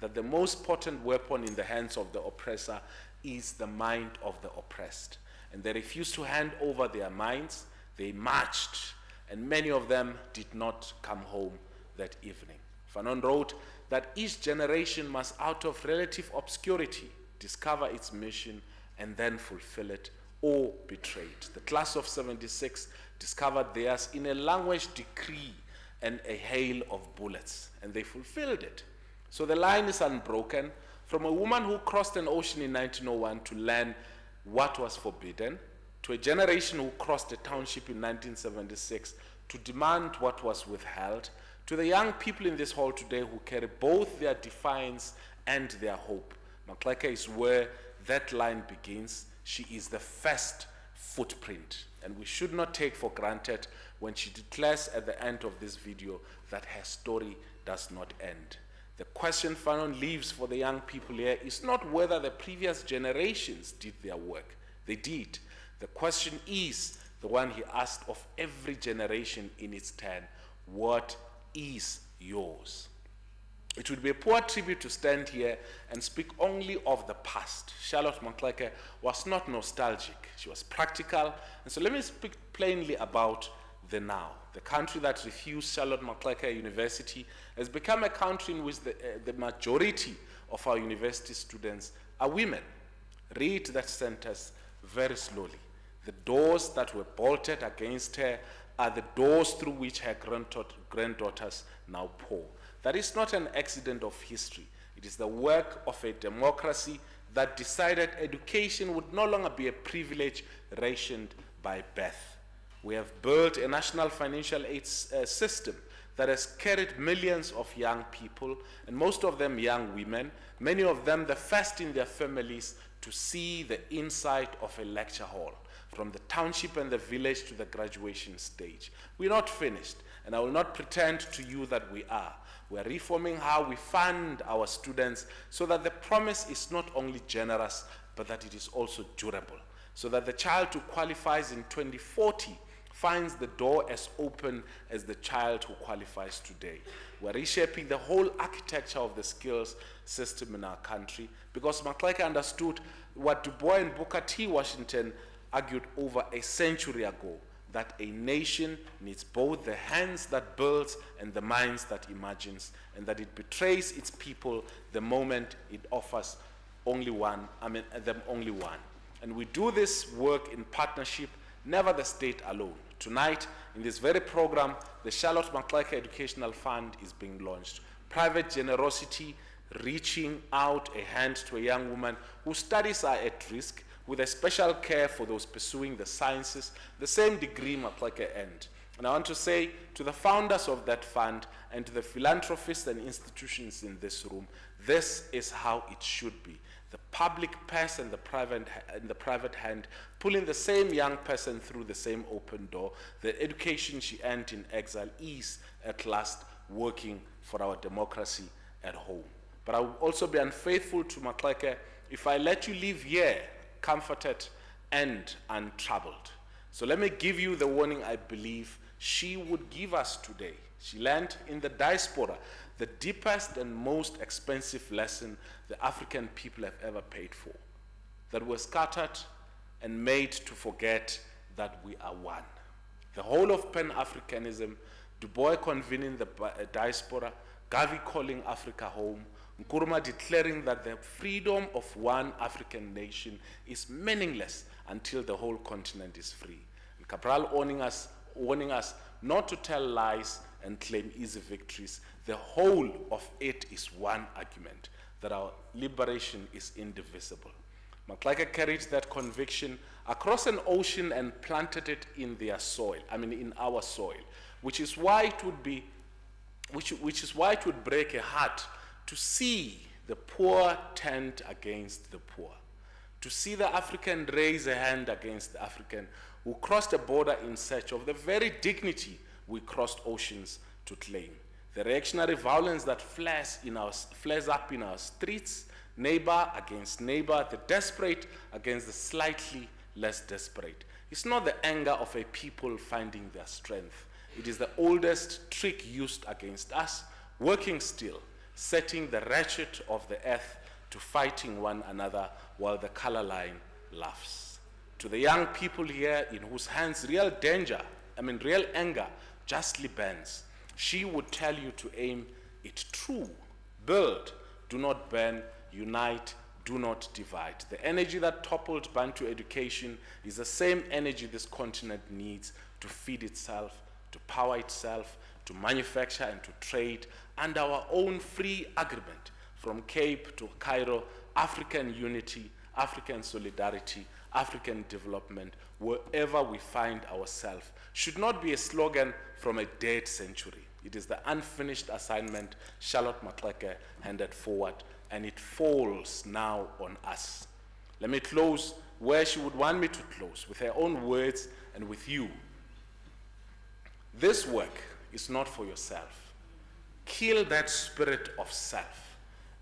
that the most potent weapon in the hands of the oppressor is the mind of the oppressed. And they refused to hand over their minds. They marched, and many of them did not come home that evening. Fanon wrote that each generation must, out of relative obscurity, discover its mission and then fulfill it, or betray it. The class of 76 discovered theirs in a language decree and a hail of bullets, and they fulfilled it. So the line is unbroken, from a woman who crossed an ocean in 1901 to learn what was forbidden, to a generation who crossed a township in 1976 to demand what was withheld, to the young people in this hall today who carry both their defiance and their hope. Maxeke is where that line begins. She is the first footprint, and we should not take for granted when she declares at the end of this video that her story does not end. The question Fanon leaves for the young people here is not whether the previous generations did their work. They did. The question is the one he asked of every generation in its turn: what is yours? It would be a poor tribute to stand here and speak only of the past. Charlotte Maxeke was not nostalgic. She was practical. And so let me speak plainly about the now. The country that refused Charlotte Maxeke University has become a country in which the majority of our university students are women. Read that sentence very slowly. The doors that were bolted against her are the doors through which her granddaughters now pour. That is not an accident of history. It is the work of a democracy that decided education would no longer be a privilege rationed by birth. We have built a national financial aid system that has carried millions of young people, and most of them young women, many of them the first in their families to see the inside of a lecture hall, from the township and the village to the graduation stage. We're not finished, and I will not pretend to you that we are. We are reforming how we fund our students so that the promise is not only generous, but that it is also durable, so that the child who qualifies in 2040 finds the door as open as the child who qualifies today. We're reshaping the whole architecture of the skills system in our country, because Maxeke understood what Du Bois and Booker T. Washington argued over a century ago, that a nation needs both the hands that builds and the minds that imagines, and that it betrays its people the moment it offers them only one. And we do this work in partnership, never the state alone. Tonight, in this very program, the Charlotte Maxeke Educational Fund is being launched. Private generosity, reaching out a hand to a young woman whose studies are at risk, with a special care for those pursuing the sciences, the same degree Maxeke earned. And I want to say to the founders of that fund and to the philanthropists and institutions in this room, this is how it should be. The public purse and the private hand pulling the same young person through the same open door. The education she earned in exile is at last working for our democracy at home. But I will also be unfaithful to Maxeke if I let you leave here comforted and untroubled. So let me give you the warning I believe she would give us today. She learned in the diaspora the deepest and most expensive lesson the African people have ever paid for, that we're scattered and made to forget that we are one. The whole of Pan-Africanism, Du Bois convening the diaspora, Garvey calling Africa home, Nkrumah declaring that the freedom of one African nation is meaningless until the whole continent is free. And Cabral warning us not to tell lies and claim easy victories. The whole of it is one argument, that our liberation is indivisible. Maxeke carried that conviction across an ocean and planted it in their soil, in our soil, which is why it would break a heart to see the poor turned against the poor, to see the African raise a hand against the African who crossed a border in search of the very dignity we crossed oceans to claim. The reactionary violence that flares up in our streets, neighbor against neighbor, the desperate against the slightly less desperate. It's not the anger of a people finding their strength. It is the oldest trick used against us, working still, setting the ratchet of the earth to fighting one another while the color line laughs. To the young people here in whose hands real anger justly bends, she would tell you to aim it true. Build, do not burn, unite, do not divide. The energy that toppled Bantu education is the same energy this continent needs to feed itself, to power itself, to manufacture and to trade, and our own free agreement from Cape to Cairo, African unity, African solidarity, African development, wherever we find ourselves, should not be a slogan from a dead century. It is the unfinished assignment Charlotte Maxeke handed forward, and it falls now on us. Let me close where she would want me to close, with her own words and with you. This work is not for yourself. Kill that spirit of self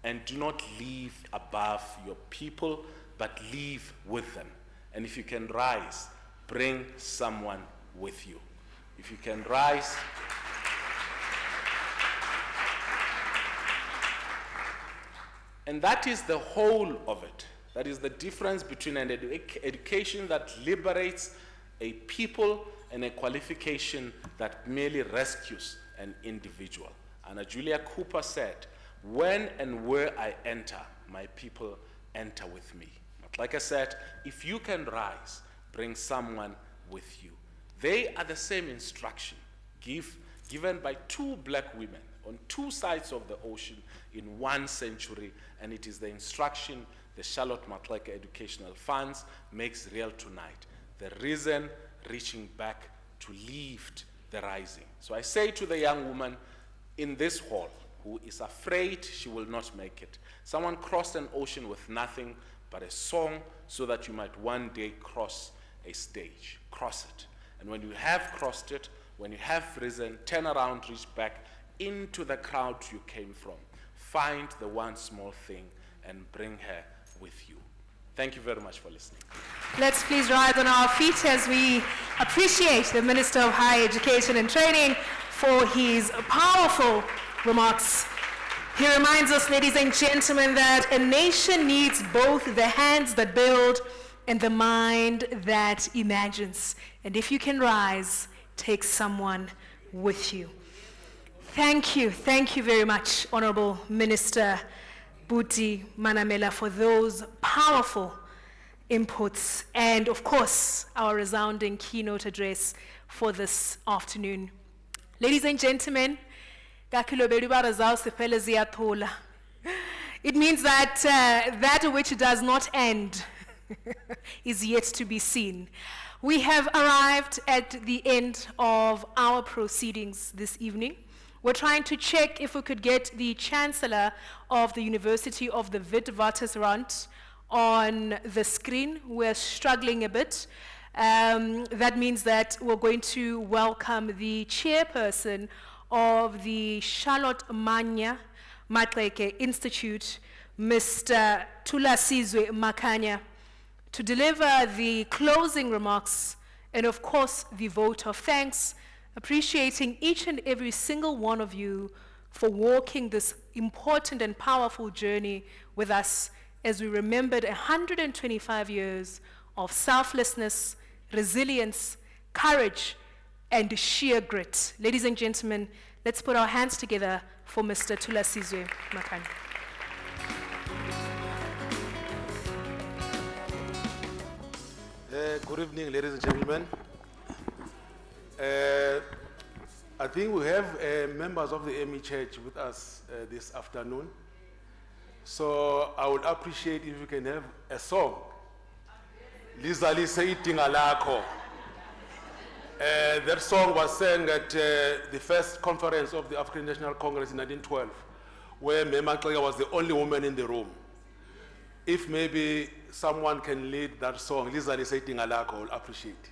and do not live above your people, but live with them. And if you can rise, bring someone with you. If you can rise, and that is the whole of it. That is the difference between an education that liberates a people and a qualification that merely rescues an individual. Anna Julia Cooper said, "When and where I enter, my people enter with me." But like I said, if you can rise, bring someone with you. They are the same instruction given by two black women on two sides of the ocean in 1 century, and it is the instruction the Charlotte Maxeke Educational Funds makes real tonight. The reason reaching back to lift the rising. So I say to the young woman in this hall who is afraid she will not make it, someone crossed an ocean with nothing but a song so that you might one day cross a stage. Cross it. And when you have crossed it, when you have risen, turn around, reach back into the crowd you came from. Find the one small thing and bring her with you. Thank you very much for listening. Let's please rise on our feet as we appreciate the Minister of Higher Education and Training for his powerful remarks. He reminds us, ladies and gentlemen, that a nation needs both the hands that build and the mind that imagines. And if you can rise, take someone with you. Thank you very much, Honorable Minister Buti Manamela, for those powerful inputs, and of course, our resounding keynote address for this afternoon. Ladies and gentlemen, it means that that which does not end is yet to be seen. We have arrived at the end of our proceedings this evening. We're trying to check if we could get the Chancellor of the University of the Witwatersrand on the screen. We're struggling a bit. That means that we're going to welcome the chairperson of the Charlotte Maxeke Institute, Mr. Thulasizwe Makanya, to deliver the closing remarks and, of course, the vote of thanks, appreciating each and every single one of you for walking this important and powerful journey with us as we remembered 125 years of selflessness, resilience, courage, and sheer grit. Ladies and gentlemen, let's put our hands together for Mr. Thulasizwe Makanya. Good evening, ladies and gentlemen. I think we have members of the ME Church with us this afternoon. So I would appreciate if you can have a song. Liza Lisa Itinga Lako. That song was sang at the first conference of the African National Congress in 1912, where Mema Maxeke was the only woman in the room. If maybe someone can lead that song, Liza Lisa Itinga Lako, I will appreciate it.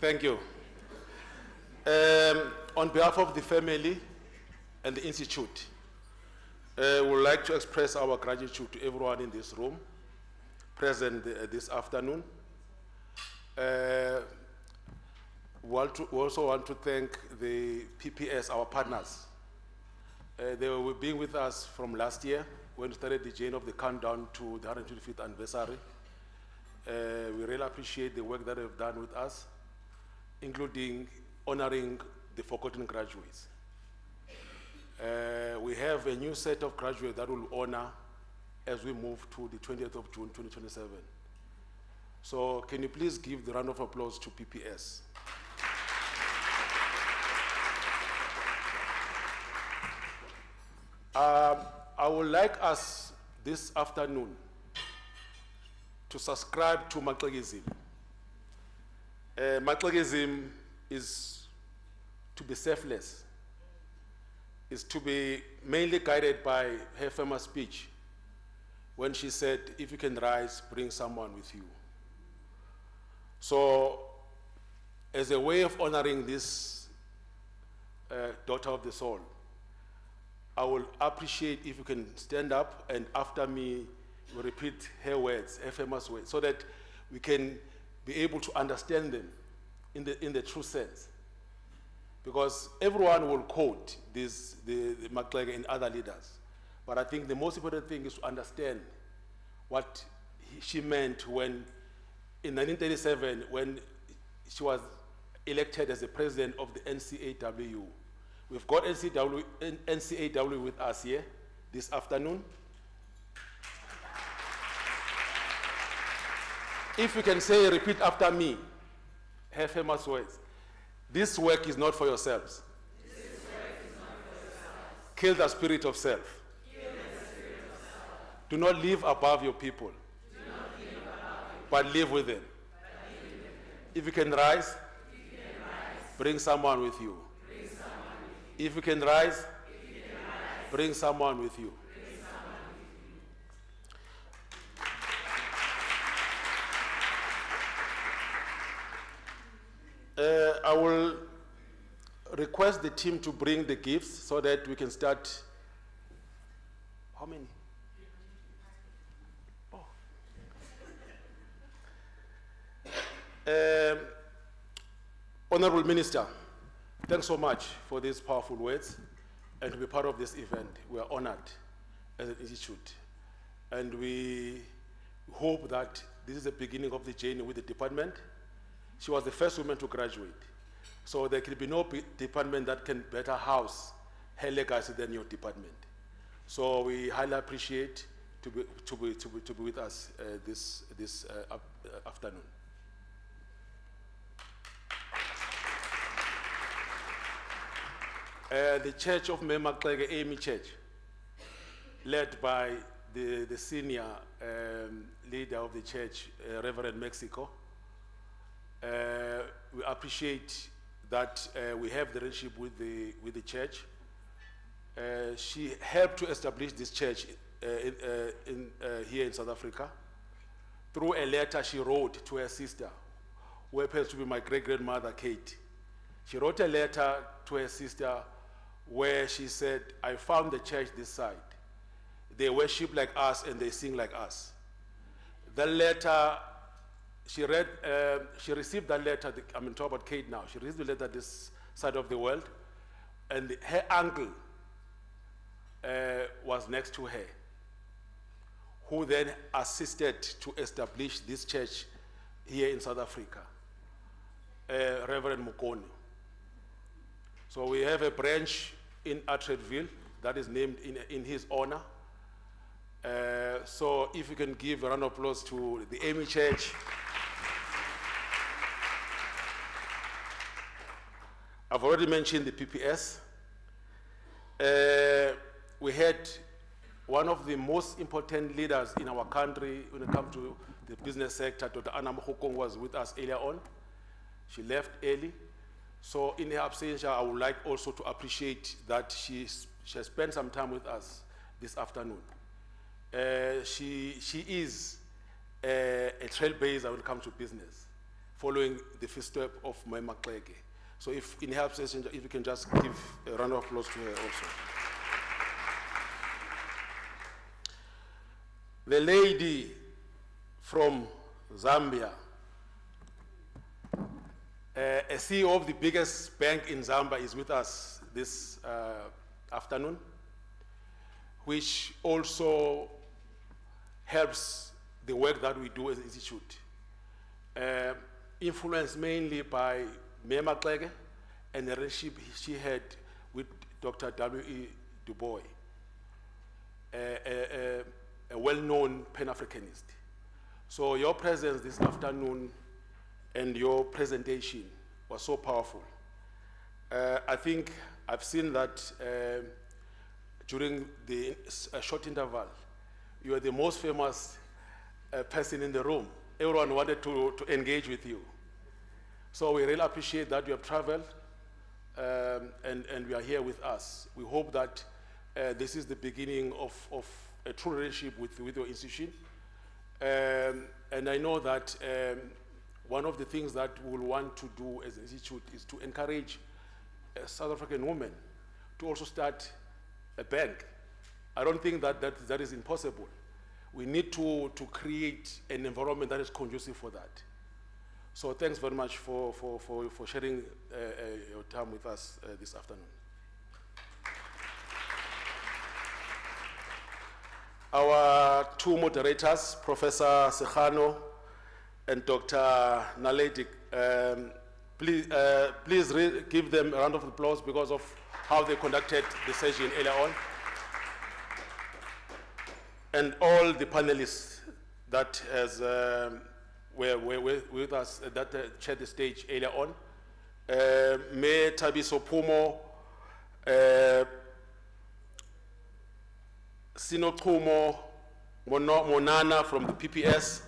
Thank you. On behalf of the family and the Institute, we would like to express our gratitude to everyone in this room present this afternoon. We also want to thank the PPS, our partners. They were being with us from last year when we started the journey of the countdown to the 125th anniversary. We really appreciate the work that they've done with us, including honoring the forgotten graduates. We have a new set of graduates that will honor as we move to the 20th of June, 2027. So can you please give the round of applause to PPS? I would like us this afternoon to subscribe to Maxekism. Maxekism is to be selfless, is to be mainly guided by her famous speech when she said, if you can rise, bring someone with you. So, as a way of honoring this daughter of the soul, I will appreciate if you can stand up and after me repeat her words, her famous words, so that we can be able to understand them in the true sense. Because everyone will quote the Maxeke and other leaders. But I think the most important thing is to understand what she meant when, in 1937, when she was elected as the president of the NCAW. We've got NCAW with us here this afternoon. If you can say, repeat after me, her famous words. This work is not for yourselves. Kill the spirit of self. Do not live above your people, but live with them. If you can rise, bring someone with you. If you can rise, bring someone with you. I will request the team to bring the gifts so that we can start. How many? Oh. Honorable Minister, thanks so much for these powerful words and to be part of this event. We are honored as an institute, and we hope that this is the beginning of the journey with the department. She was the first woman to graduate, so there can be no department that can better house her legacy than your department. So we highly appreciate to be with us this afternoon. The Church of Maxeke, Amy Church, led by the senior leader of the church, Reverend Mexico. We appreciate that we have the relationship with the church. She helped to establish this church here in South Africa through a letter she wrote to her sister, who happens to be my great-grandmother, Kate. She wrote a letter to her sister where she said, I found the church this side. They worship like us and they sing like us. The letter, she received that letter, I'm talking about Kate now, she received the letter this side of the world, and her uncle was next to her, who then assisted to establish this church here in South Africa, Reverend Mukoni. So we have a branch in Atteridgeville that is named in his honor. So if you can give a round of applause to the Amy Church. I've already mentioned the PPS. We had one of the most important leaders in our country when it comes to the business sector, Dr. Anna Mohokong, was with us earlier on. She left early. So in her absence, I would like also to appreciate that she has spent some time with us this afternoon. She is a trailblazer when it comes to business, following the footstep of my Maxeke. So if in her absence, if you can just give a round of applause to her also. The lady from Zambia, a CEO of the biggest bank in Zambia, is with us this afternoon, which also helps the work that we do as an institute. Influenced mainly by Mayor Maxeke and the relationship she had with Dr. W.E. Du Bois, a well-known Pan-Africanist. So your presence this afternoon and your presentation was so powerful. I think I've seen that during the short interval, you are the most famous person in the room. Everyone wanted to engage with you. So we really appreciate that you have traveled and you are here with us. We hope that this is the beginning of a true relationship with your institution. And I know that one of the things that we'll want to do as an institute is to encourage South African women to also start a bank. I don't think that is impossible. We need to create an environment that is conducive for that. So thanks very much for sharing your time with us this afternoon. Our two moderators, Professor Sejano and Dr. Naledi, please give them a round of applause because of how they conducted the session earlier on. And all the panelists that were with us, that chaired the stage earlier on. Mayor Thabiso Phumo, Sino Kumo Monana from the PPS,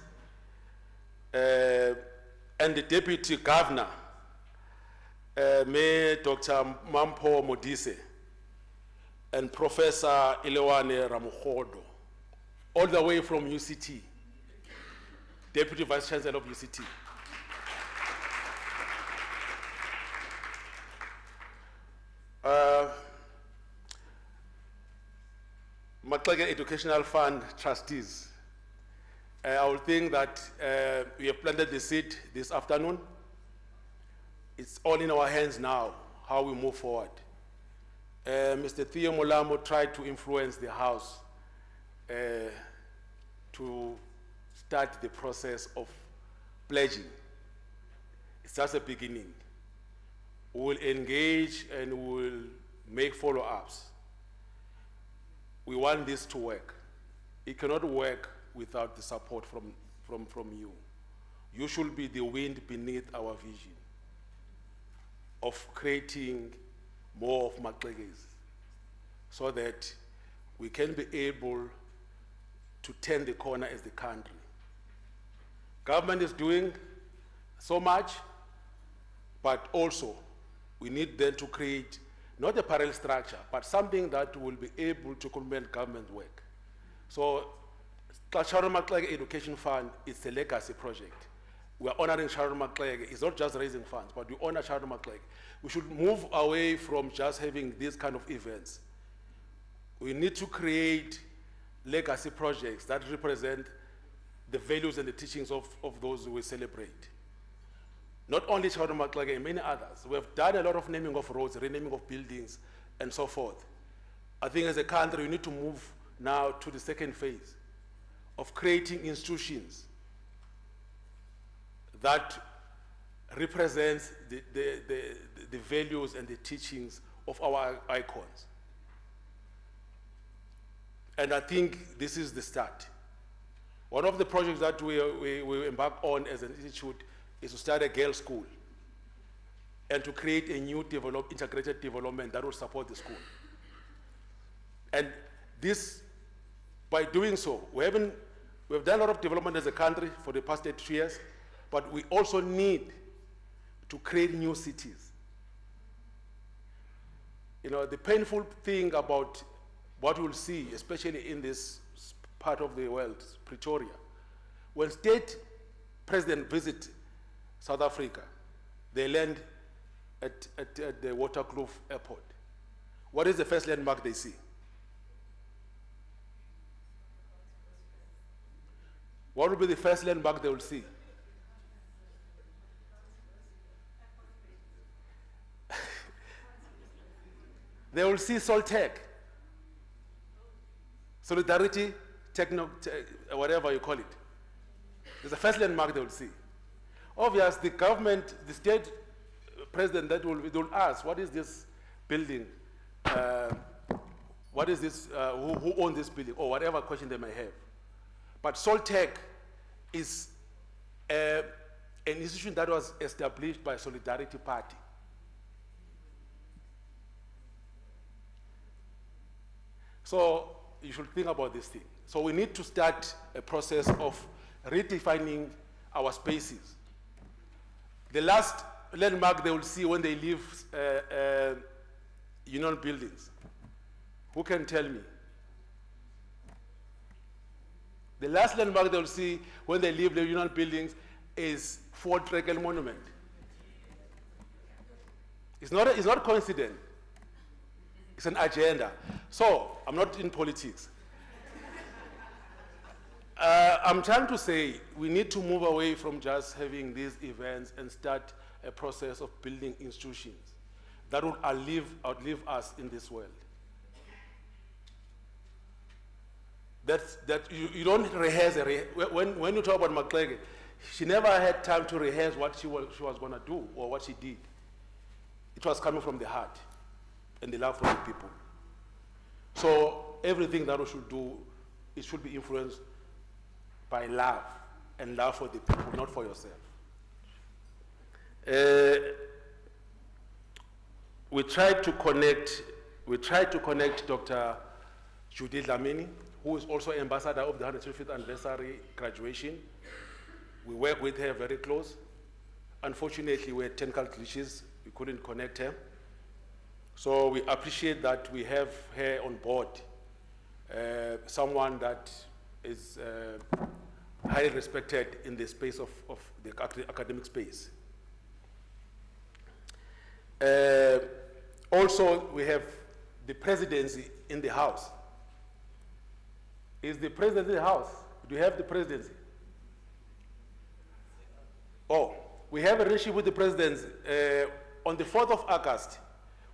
and the Deputy Governor, Mayor Dr. Mampo Modise, and Professor Ilewane Ramukhodo, all the way from UCT, Deputy Vice Chancellor of UCT. Maxeke Educational Fund trustees, I would think that we have planted the seed this afternoon. It's all in our hands now, how we move forward. Mr. Theo Molamo tried to influence the House to start the process of pledging. It's just a beginning. We'll engage and we'll make follow-ups. We want this to work. It cannot work without the support from you. You should be the wind beneath our vision of creating more of Maxekes so that we can be able to turn the corner as the country. Government is doing so much, but also we need then to create not a parallel structure, but something that will be able to complement government work. So, Charlotte Maxeke Education Fund is a legacy project. We are honoring Charlotte Maxeke. It's not just raising funds, but we honor Charlotte Maxeke. We should move away from just having these kind of events. We need to create legacy projects that represent the values and the teachings of those we celebrate. Not only Charlotte Maxeke, many others. We have done a lot of naming of roads, renaming of buildings, and so forth. I think as a country, we need to move now to the second phase of creating institutions that represents the values and the teachings of our icons. And I think this is the start. One of the projects that we embark on as an institute is to start a girls' school and to create a new integrated development that will support the school. And this, by doing so, we've done a lot of development as a country for the past 8 years, but we also need to create new cities. You know, the painful thing about what we'll see, especially in this part of the world, Pretoria, when state presidents visit South Africa, they land at the Waterkloof Airport. What is the first landmark they see? What will be the first landmark they will see? They will see Soltech, Solidarity, whatever you call it. It's the first landmark they will see. Obviously, the government, the state president that will ask, what is this building? What is this, who owns this building? Or whatever question they may have. But Soltech is an institution that was established by Solidarity Party. So you should think about this thing. So we need to start a process of redefining our spaces. The last landmark they will see when they leave union buildings. Who can tell me? The last landmark they will see when they leave the union buildings is Fort Regal Monument. It's not coincident. It's an agenda. So I'm not in politics. I'm trying to say we need to move away from just having these events and start a process of building institutions that will outlive us in this world. That you don't rehearse. When you talk about Maxeke, she never had time to rehearse what she was going to do or what she did. It was coming from the heart and the love for the people. So everything that we should do, it should be influenced by love, and love for the people, not for yourself. We tried to connect Dr. Judy Dlamini, who is also ambassador of the 125th anniversary graduation. We work with her very close. Unfortunately, we had technical glitches. We couldn't connect her. So we appreciate that we have her on board, someone that is highly respected in the space of the academic space. Also, we have the presidency in the house. Is the president in the house? Do you have the presidency? Oh, we have a relationship with the presidency. On the 4th of August,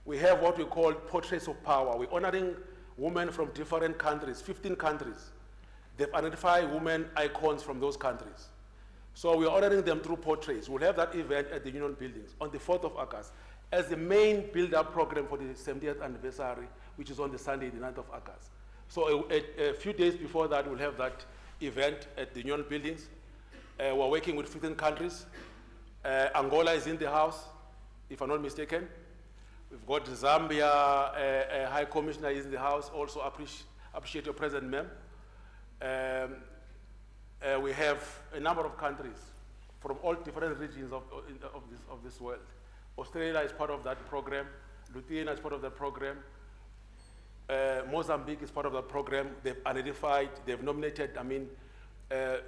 we have what we call Portraits of Power. We're honoring women from different countries, 15 countries. They've identified women icons from those countries. So we're honoring them through portraits. We'll have that event at the Union Buildings on the 4th of August as the main build-up program for the 70th anniversary, which is on the Sunday, the 9th of August. So a few days before that, we'll have that event at the Union Buildings. We're working with 15 countries. Angola is in the house, if I'm not mistaken. We've got Zambia, High Commissioner is in the house. Also appreciate your presence, ma'am. We have a number of countries from all different regions of this world. Australia is part of that program. Lithuania is part of that program. Mozambique is part of that program. They've identified, they've nominated,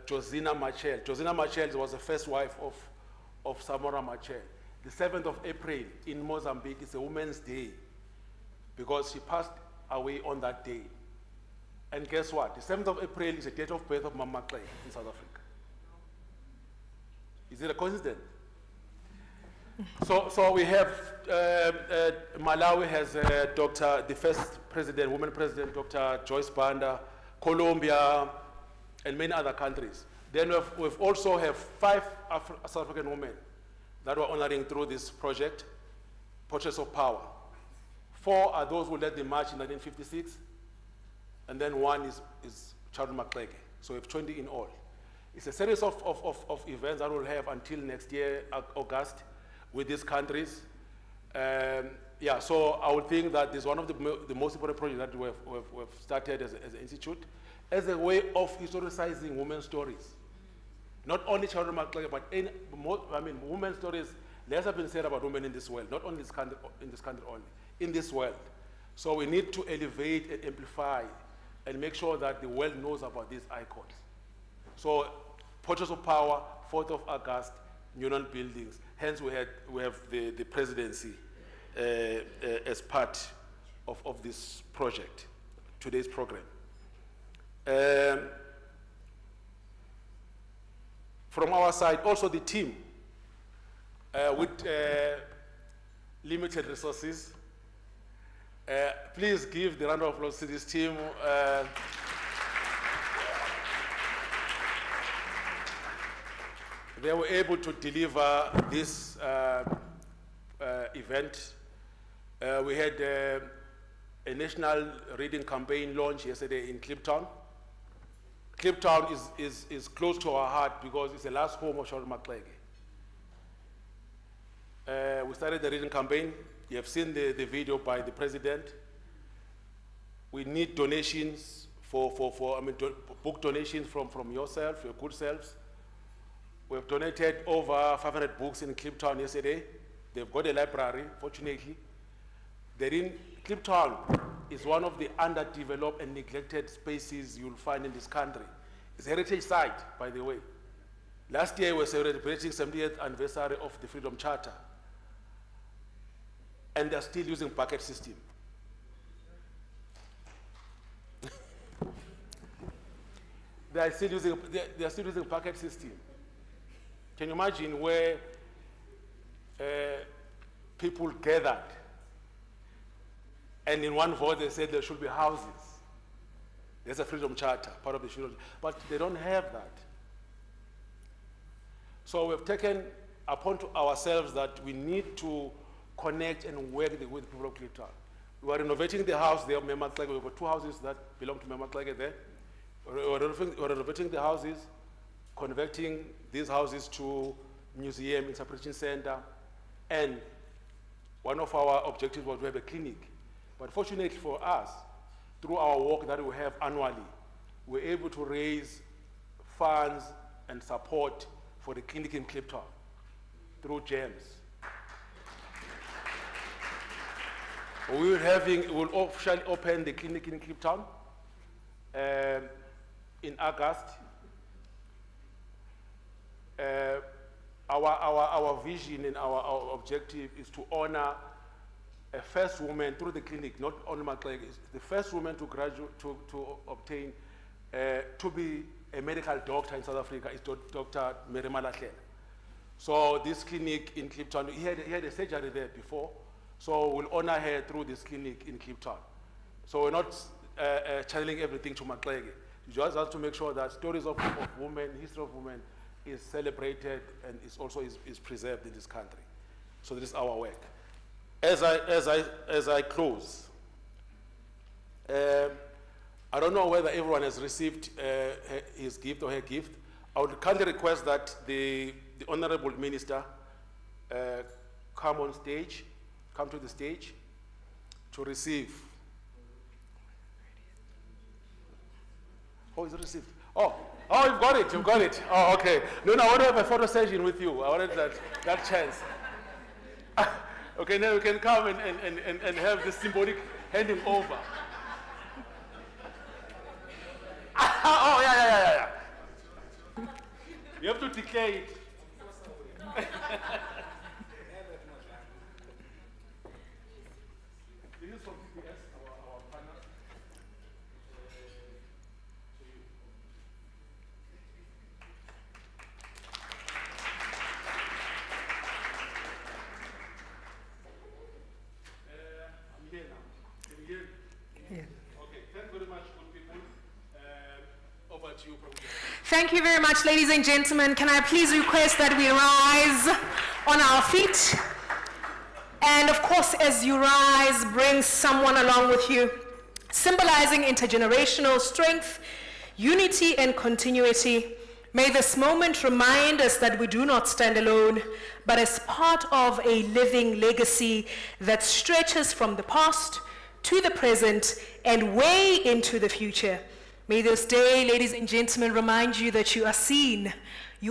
Josina Machel. Josina Machel was the first wife of Samora Machel. The 7th of April in Mozambique is a Women's Day because she passed away on that day. And guess what? The 7th of April is the date of birth of Mama Clay in South Africa. Is it a coincidence? So we have, Malawi has the first president, woman president, Dr. Joyce Banda, Colombia, and many other countries. Then we've also have 5 South African women that we're honoring through this project, Portraits of Power. 4 are those who led the march in 1956, and then 1 is Charlotte Maxeke. So we have 20 in all. It's a series of events that we'll have until next year, August, with these countries. So I would think that this is one of the most important projects that we've started as an institute, as a way of historicizing women's stories. Not only Charlotte Maxeke, but women's stories. Less have been said about women in this world, not only in this country only, in this world. So we need to elevate and amplify and make sure that the world knows about these icons. So Portraits of Power, 4th of August, Union Buildings. Hence we have the presidency as part of this project, today's program. From our side, also the team with limited resources. Please give the round of applause to this team. They were able to deliver this event. We had a national reading campaign launch yesterday in Kliptown. Kliptown is close to our heart because it's the last home of Charlotte Maxeke. We started the reading campaign. You have seen the video by the president. We need donations book donations from yourself, your good selves. We've donated over 500 books in Kliptown yesterday. They've got a library, fortunately. Kliptown is one of the underdeveloped and neglected spaces you'll find in this country. It's a heritage site, by the way. Last year, we were celebrating 70th anniversary of the Freedom Charter. And they're still using bucket system. They are still using bucket system. Can you imagine where people gathered and in one vote they said there should be houses? There's a Freedom Charter, part of the Freedom, but they don't have that. So we've taken upon to ourselves that we need to connect and work with the people of Kliptown. We are renovating the house there, we've got 2 houses that belong to Maxeke there. We're renovating the houses, converting these houses to museum, interpretation center, and one of our objectives was to have a clinic. But fortunately for us, through our work that we have annually, we're able to raise funds and support for the clinic in Kliptown through GEMS. We'll officially open the clinic in Kliptown in August. Our vision and our objective is to honor a first woman through the clinic, not only Maxeke, the first woman to graduate, to obtain, to be a medical doctor in South Africa is Dr. Mary Malahlela. So this clinic in Kliptown, he had a surgery there before, so we'll honor her through this clinic in Kliptown. So we're not channeling everything to Maxeke. You just have to make sure that stories of women, history of women is celebrated and is also preserved in this country. So this is our work. As I close, I don't know whether everyone has received his gift or her gift. I would kindly request that the Honorable Minister come to the stage to receive. Oh, is it received? Oh, you've got it. Oh, okay. No, I want to have a photo session with you. I wanted that chance. Okay, now we can come and have the symbolic handing over. Oh, yeah. You have to declare it. This is from PPS, our partner. I'm here now. Can you hear me? Yeah. Okay, thank you very much, good people. Over to you, President. Thank you very much, ladies and gentlemen. Can I please request that we rise on our feet? And of course, as you rise, bring someone along with you, symbolizing intergenerational strength, unity, and continuity. May this moment remind us that we do not stand alone, but as part of a living legacy that stretches from the past to the present and way into the future. May this day, ladies and gentlemen, remind you that you are seen,